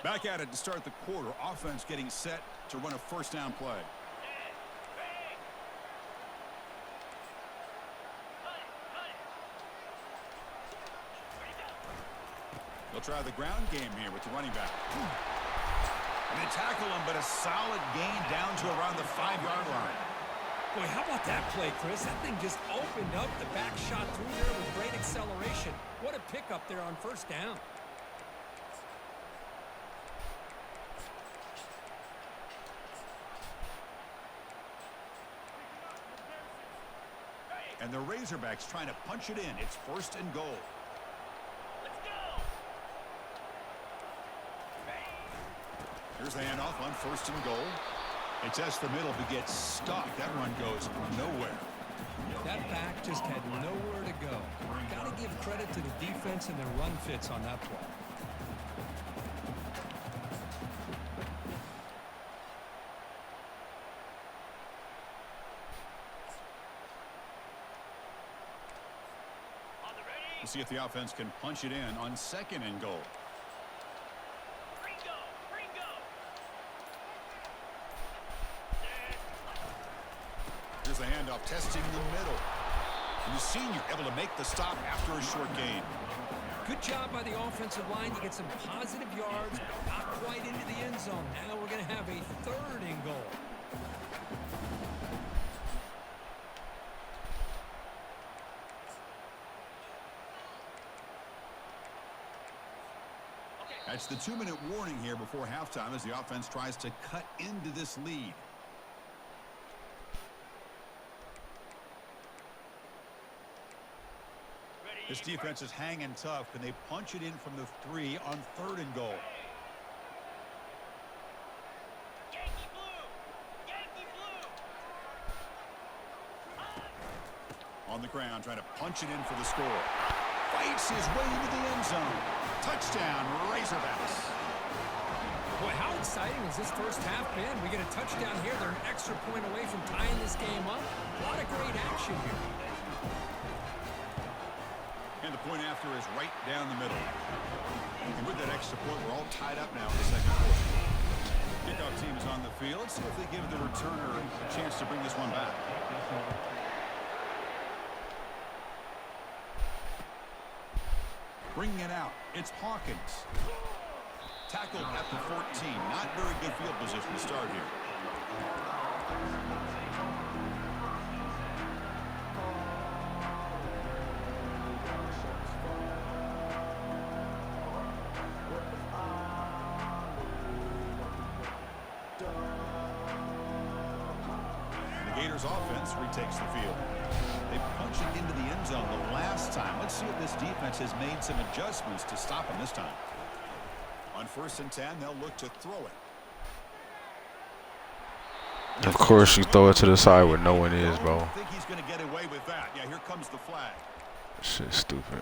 [SPEAKER 6] Back at it to start the quarter. Offense getting set to run a first down play. They'll try the ground game here with the running back. And they tackle him, but a solid gain down to around the 5-yard line.
[SPEAKER 5] Boy, how about that play, Chris? That thing just opened up. The back shot through there with great acceleration. What a pickup there on first down.
[SPEAKER 6] And the Razorbacks trying to punch it in. It's first and goal. Here's the handoff on first and goal. They test the middle but get stuck. That run goes nowhere.
[SPEAKER 5] That back just had nowhere to go. Got to give credit to the defense and their run fits on that play.
[SPEAKER 6] We'll see if the offense can punch it in on second and goal. Here's the handoff, testing the middle. And the senior able to make the stop after a short gain.
[SPEAKER 5] Good job by the offensive line. You get some positive yards, not quite into the end zone. Now we're going to have a third and goal.
[SPEAKER 6] That's the 2-minute warning here before halftime as the offense tries to cut into this lead. This defense is hanging tough. Can they punch it in from the 3 on third and goal?
[SPEAKER 1] Yankee blue! Yankee blue!
[SPEAKER 6] On the ground, trying to punch it in for the score. Fights his way into the end zone. Touchdown, Razorbacks.
[SPEAKER 5] Boy, how exciting has this first half been? We get a touchdown here. They're an extra point away from tying this game up. A lot of great action here.
[SPEAKER 6] And the point after is right down the middle. And with that extra point, we're all tied up now in the second quarter. Kickoff team is on the field. See if they give the returner a chance to bring this one back. Bringing it out, it's Hawkins. Tackled at the 14. Not very good field position to start here. And the Gators offense retakes the field. They punched it into the end zone the last time. Let's see if this defense has made some adjustments to stop them this time. On 1st and 10, they'll look to throw it.
[SPEAKER 3] Of course, you throw it to the side where no one is, bro.
[SPEAKER 6] I think he's going to get away with that. Yeah, here comes the flag.
[SPEAKER 3] Shit's stupid.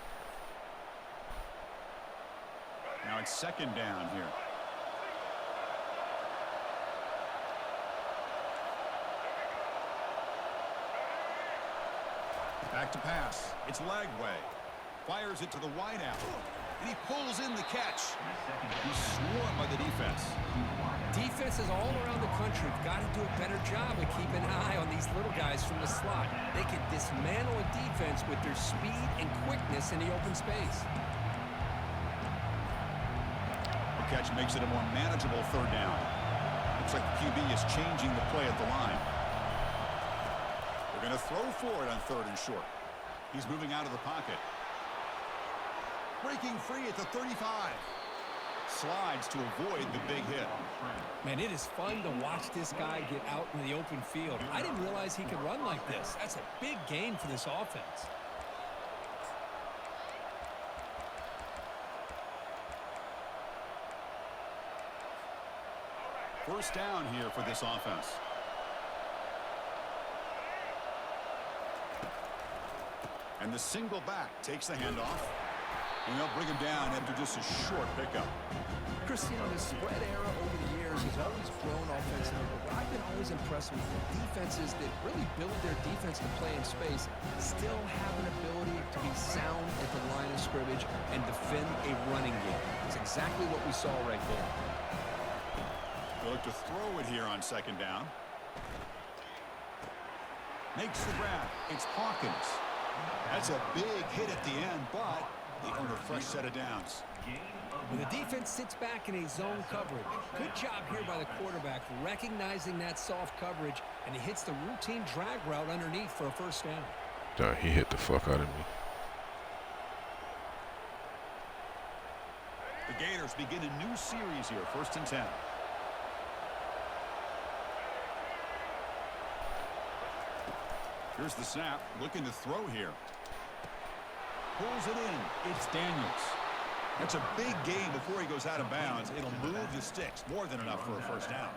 [SPEAKER 6] Now it's 2nd down here. Back to pass. It's Lagway. Fires it to the wideout. And he pulls in the catch. He's swarmed by the defense.
[SPEAKER 5] Defenses all around the country have got to do a better job of keeping an eye on these little guys from the slot. They can dismantle a defense with their speed and quickness in the open space.
[SPEAKER 6] The catch makes it a more manageable 3rd down. Looks like the QB is changing the play at the line. They're going to throw for it on 3rd and short. He's moving out of the pocket. Breaking free at the 35. Slides to avoid the big hit.
[SPEAKER 5] Man, it is fun to watch this guy get out in the open field. I didn't realize he could run like this. That's a big gain for this offense.
[SPEAKER 6] First down here for this offense. And the single back takes the handoff. And they'll bring him down after just a short pickup.
[SPEAKER 5] Christian, the spread era over the years has always grown offensively, but I've been always impressed with defenses that really build their defense to play in space, still have an ability to be sound at the line of scrimmage and defend a running game. It's exactly what we saw right there.
[SPEAKER 6] They'll look to throw it here on 2nd down. Makes the grab. It's Hawkins. That's a big hit at the end, but they earn a fresh set of downs.
[SPEAKER 5] When the defense sits back in a zone coverage, good job here by the quarterback recognizing that soft coverage, and he hits the routine drag route underneath for a 1st down.
[SPEAKER 3] Duh, he hit the fuck out of me.
[SPEAKER 6] The Gators begin a new series here, 1st and 10. Here's the snap, looking to throw here. Pulls it in. It's Daniels. That's a big gain before he goes out of bounds. It'll move the sticks. More than enough for a 1st down.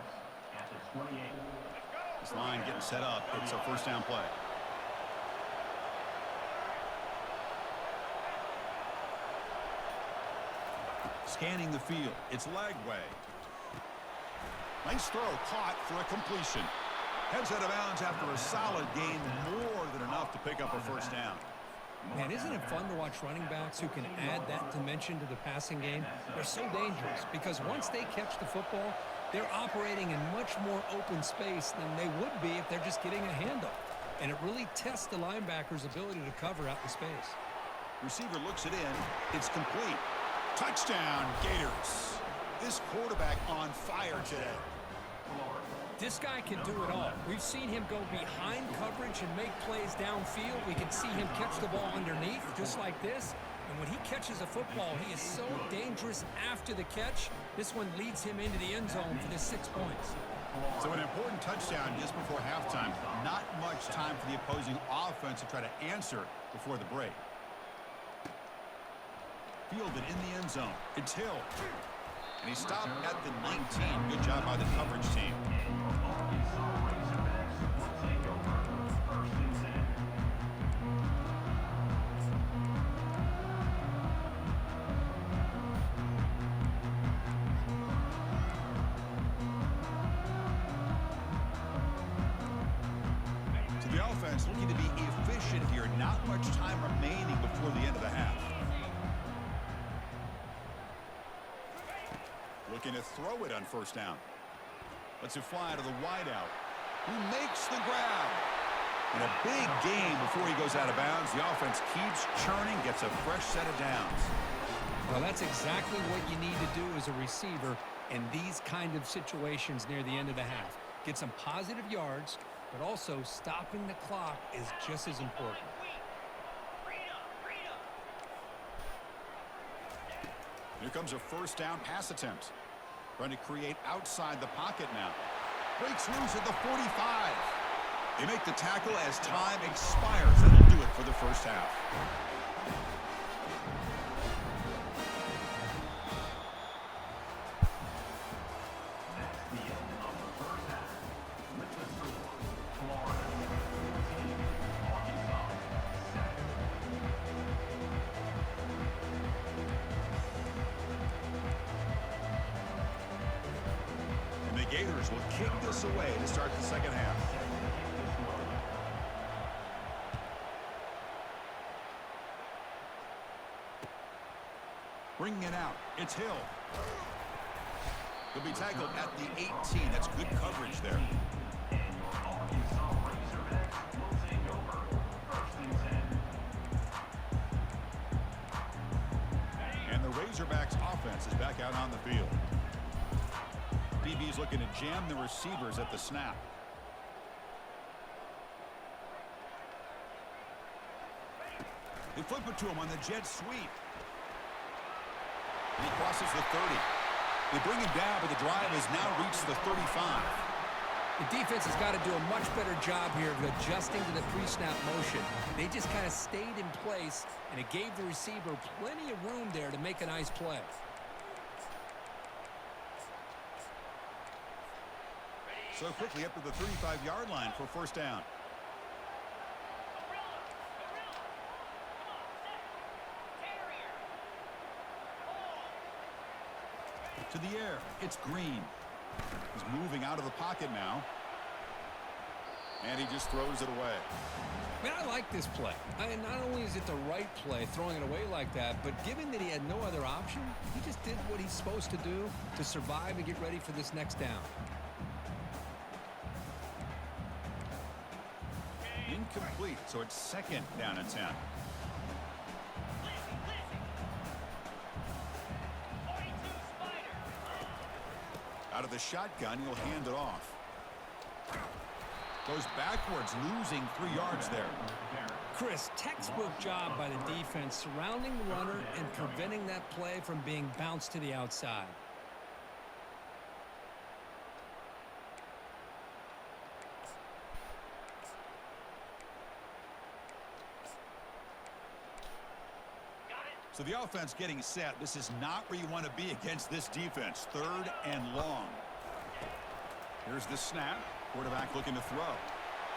[SPEAKER 6] This line getting set up. It's a 1st down play. Scanning the field. It's Lagway. Nice throw. Caught for a completion. Heads out of bounds after a solid gain. More than enough to pick up a 1st down.
[SPEAKER 5] Man, isn't it fun to watch running backs who can add that dimension to the passing game? They're so dangerous because once they catch the football, they're operating in much more open space than they would be if they're just getting a handoff. And it really tests the linebacker's ability to cover out the space.
[SPEAKER 6] Receiver looks it in. It's complete. Touchdown, Gators. This quarterback on fire today.
[SPEAKER 5] This guy can do it all. We've seen him go behind coverage and make plays downfield. We can see him catch the ball underneath, just like this. And when he catches a football, he is so dangerous after the catch. This one leads him into the end zone for the 6 points.
[SPEAKER 6] So an important touchdown just before halftime. Not much time for the opposing offense to try to answer before the break. Fielded in the end zone. It's Hill. And he stopped at the 19. Good job by the coverage team. So the offense looking to be efficient here. Not much time remaining before the end of the half. Looking to throw it on 1st down. Lets it fly to the wideout. He makes the grab. And a big gain before he goes out of bounds. The offense keeps churning, gets a fresh set of downs.
[SPEAKER 5] Well, that's exactly what you need to do as a receiver in these kind of situations near the end of the half. Get some positive yards, but also stopping the clock is just as important.
[SPEAKER 6] Here comes a 1st down pass attempt. Trying to create outside the pocket now. Breaks loose at the 45. They make the tackle as time expires. That'll do it for the 1st half. Gators will kick this away to start the second half. Bringing it out. It's Hill. He'll be tackled at the 18. That's good coverage there. And the Razorbacks offense is back out on the field. DB's looking to jam the receivers at the snap. They flip it to him on the jet sweep. And he crosses the 30. They bring him down, but the drive has now reached the 35.
[SPEAKER 5] The defense has got to do a much better job here of adjusting to the pre-snap motion. They just kind of stayed in place, and it gave the receiver plenty of room there to make a nice play.
[SPEAKER 6] So quickly up to the 35-yard line for first down. To the air, it's Green. He's moving out of the pocket now. And he just throws it away.
[SPEAKER 5] Man, I like this play. Not only is it the right play, throwing it away like that, but given that he had no other option, he just did what he's supposed to do to survive and get ready for this next down.
[SPEAKER 6] Incomplete, so it's second down and 10. Out of the shotgun, he'll hand it off. Goes backwards, losing 3 yards there.
[SPEAKER 5] Chris, textbook job by the defense surrounding the runner and preventing that play from being bounced to the outside.
[SPEAKER 6] So the offense getting set. This is not where you want to be against this defense. 3rd and long. Here's the snap. Quarterback looking to throw.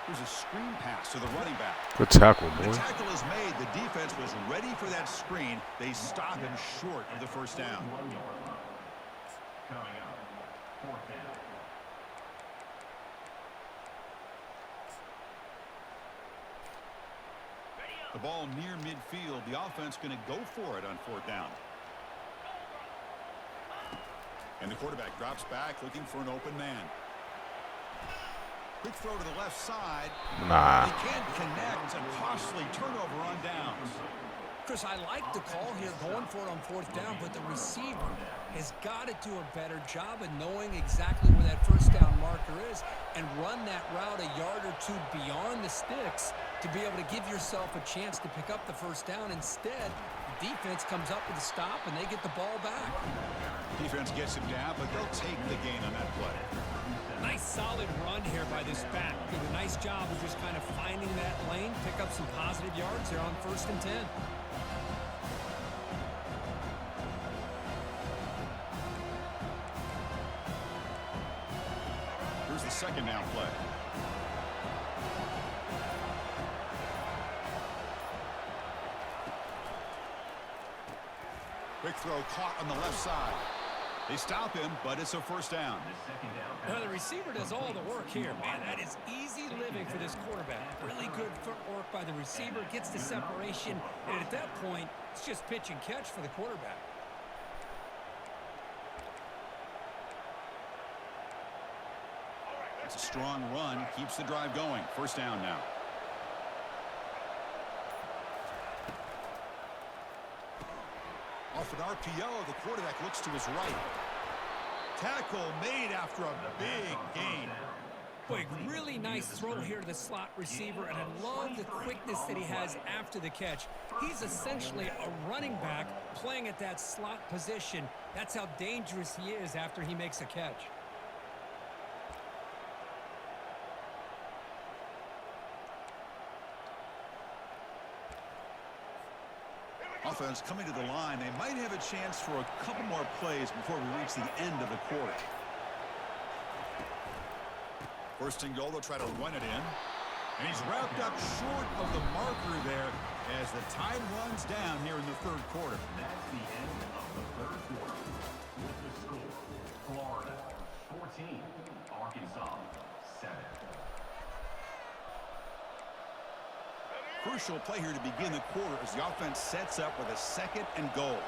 [SPEAKER 6] Here's a screen pass to the running back.
[SPEAKER 3] Good tackle, boy.
[SPEAKER 6] The tackle is made. The defense was ready for that screen. They stop him short of the first down.
[SPEAKER 7] Coming up, fourth down.
[SPEAKER 6] The ball near midfield. The offense going to go for it on 4th down. And the quarterback drops back looking for an open man. Quick throw to the left side.
[SPEAKER 3] Nah.
[SPEAKER 6] They can't connect. A costly turnover on downs.
[SPEAKER 5] Chris, I like the call here going for it on 4th down, but the receiver has got to do a better job of knowing exactly where that first down marker is and run that route a yard or two beyond the sticks to be able to give yourself a chance to pick up the first down. Instead, the defense comes up with a stop and they get the ball back.
[SPEAKER 6] Defense gets him down, but they'll take the gain on that play.
[SPEAKER 5] Nice solid run here by this back. Did a nice job of just kind of finding that lane, pick up some positive yards there on 1st and 10.
[SPEAKER 6] Here's the second down play. Quick throw caught on the left side. They stop him, but it's a first down.
[SPEAKER 5] Well, the receiver does all the work here, man. That is easy living for this quarterback. Really good footwork by the receiver, gets the separation, and at that point, it's just pitch and catch for the quarterback.
[SPEAKER 6] It's a strong run, keeps the drive going. First down now. Off an RPO, the quarterback looks to his right. Tackle made after a big gain.
[SPEAKER 5] Boy, really nice throw here to the slot receiver, and I love the quickness that he has after the catch. He's essentially a running back playing at that slot position. That's how dangerous he is after he makes a catch.
[SPEAKER 6] Offense coming to the line. They might have a chance for a couple more plays before we reach the end of the quarter. 1st and goal, they'll try to run it in. And he's wrapped up short of the marker there as the time runs down here in the 3rd quarter.
[SPEAKER 7] That's the end of the 3rd quarter. With the score, Florida 14, Arkansas 7.
[SPEAKER 6] Crucial play here to begin the quarter as the offense sets up with a 2nd and goal.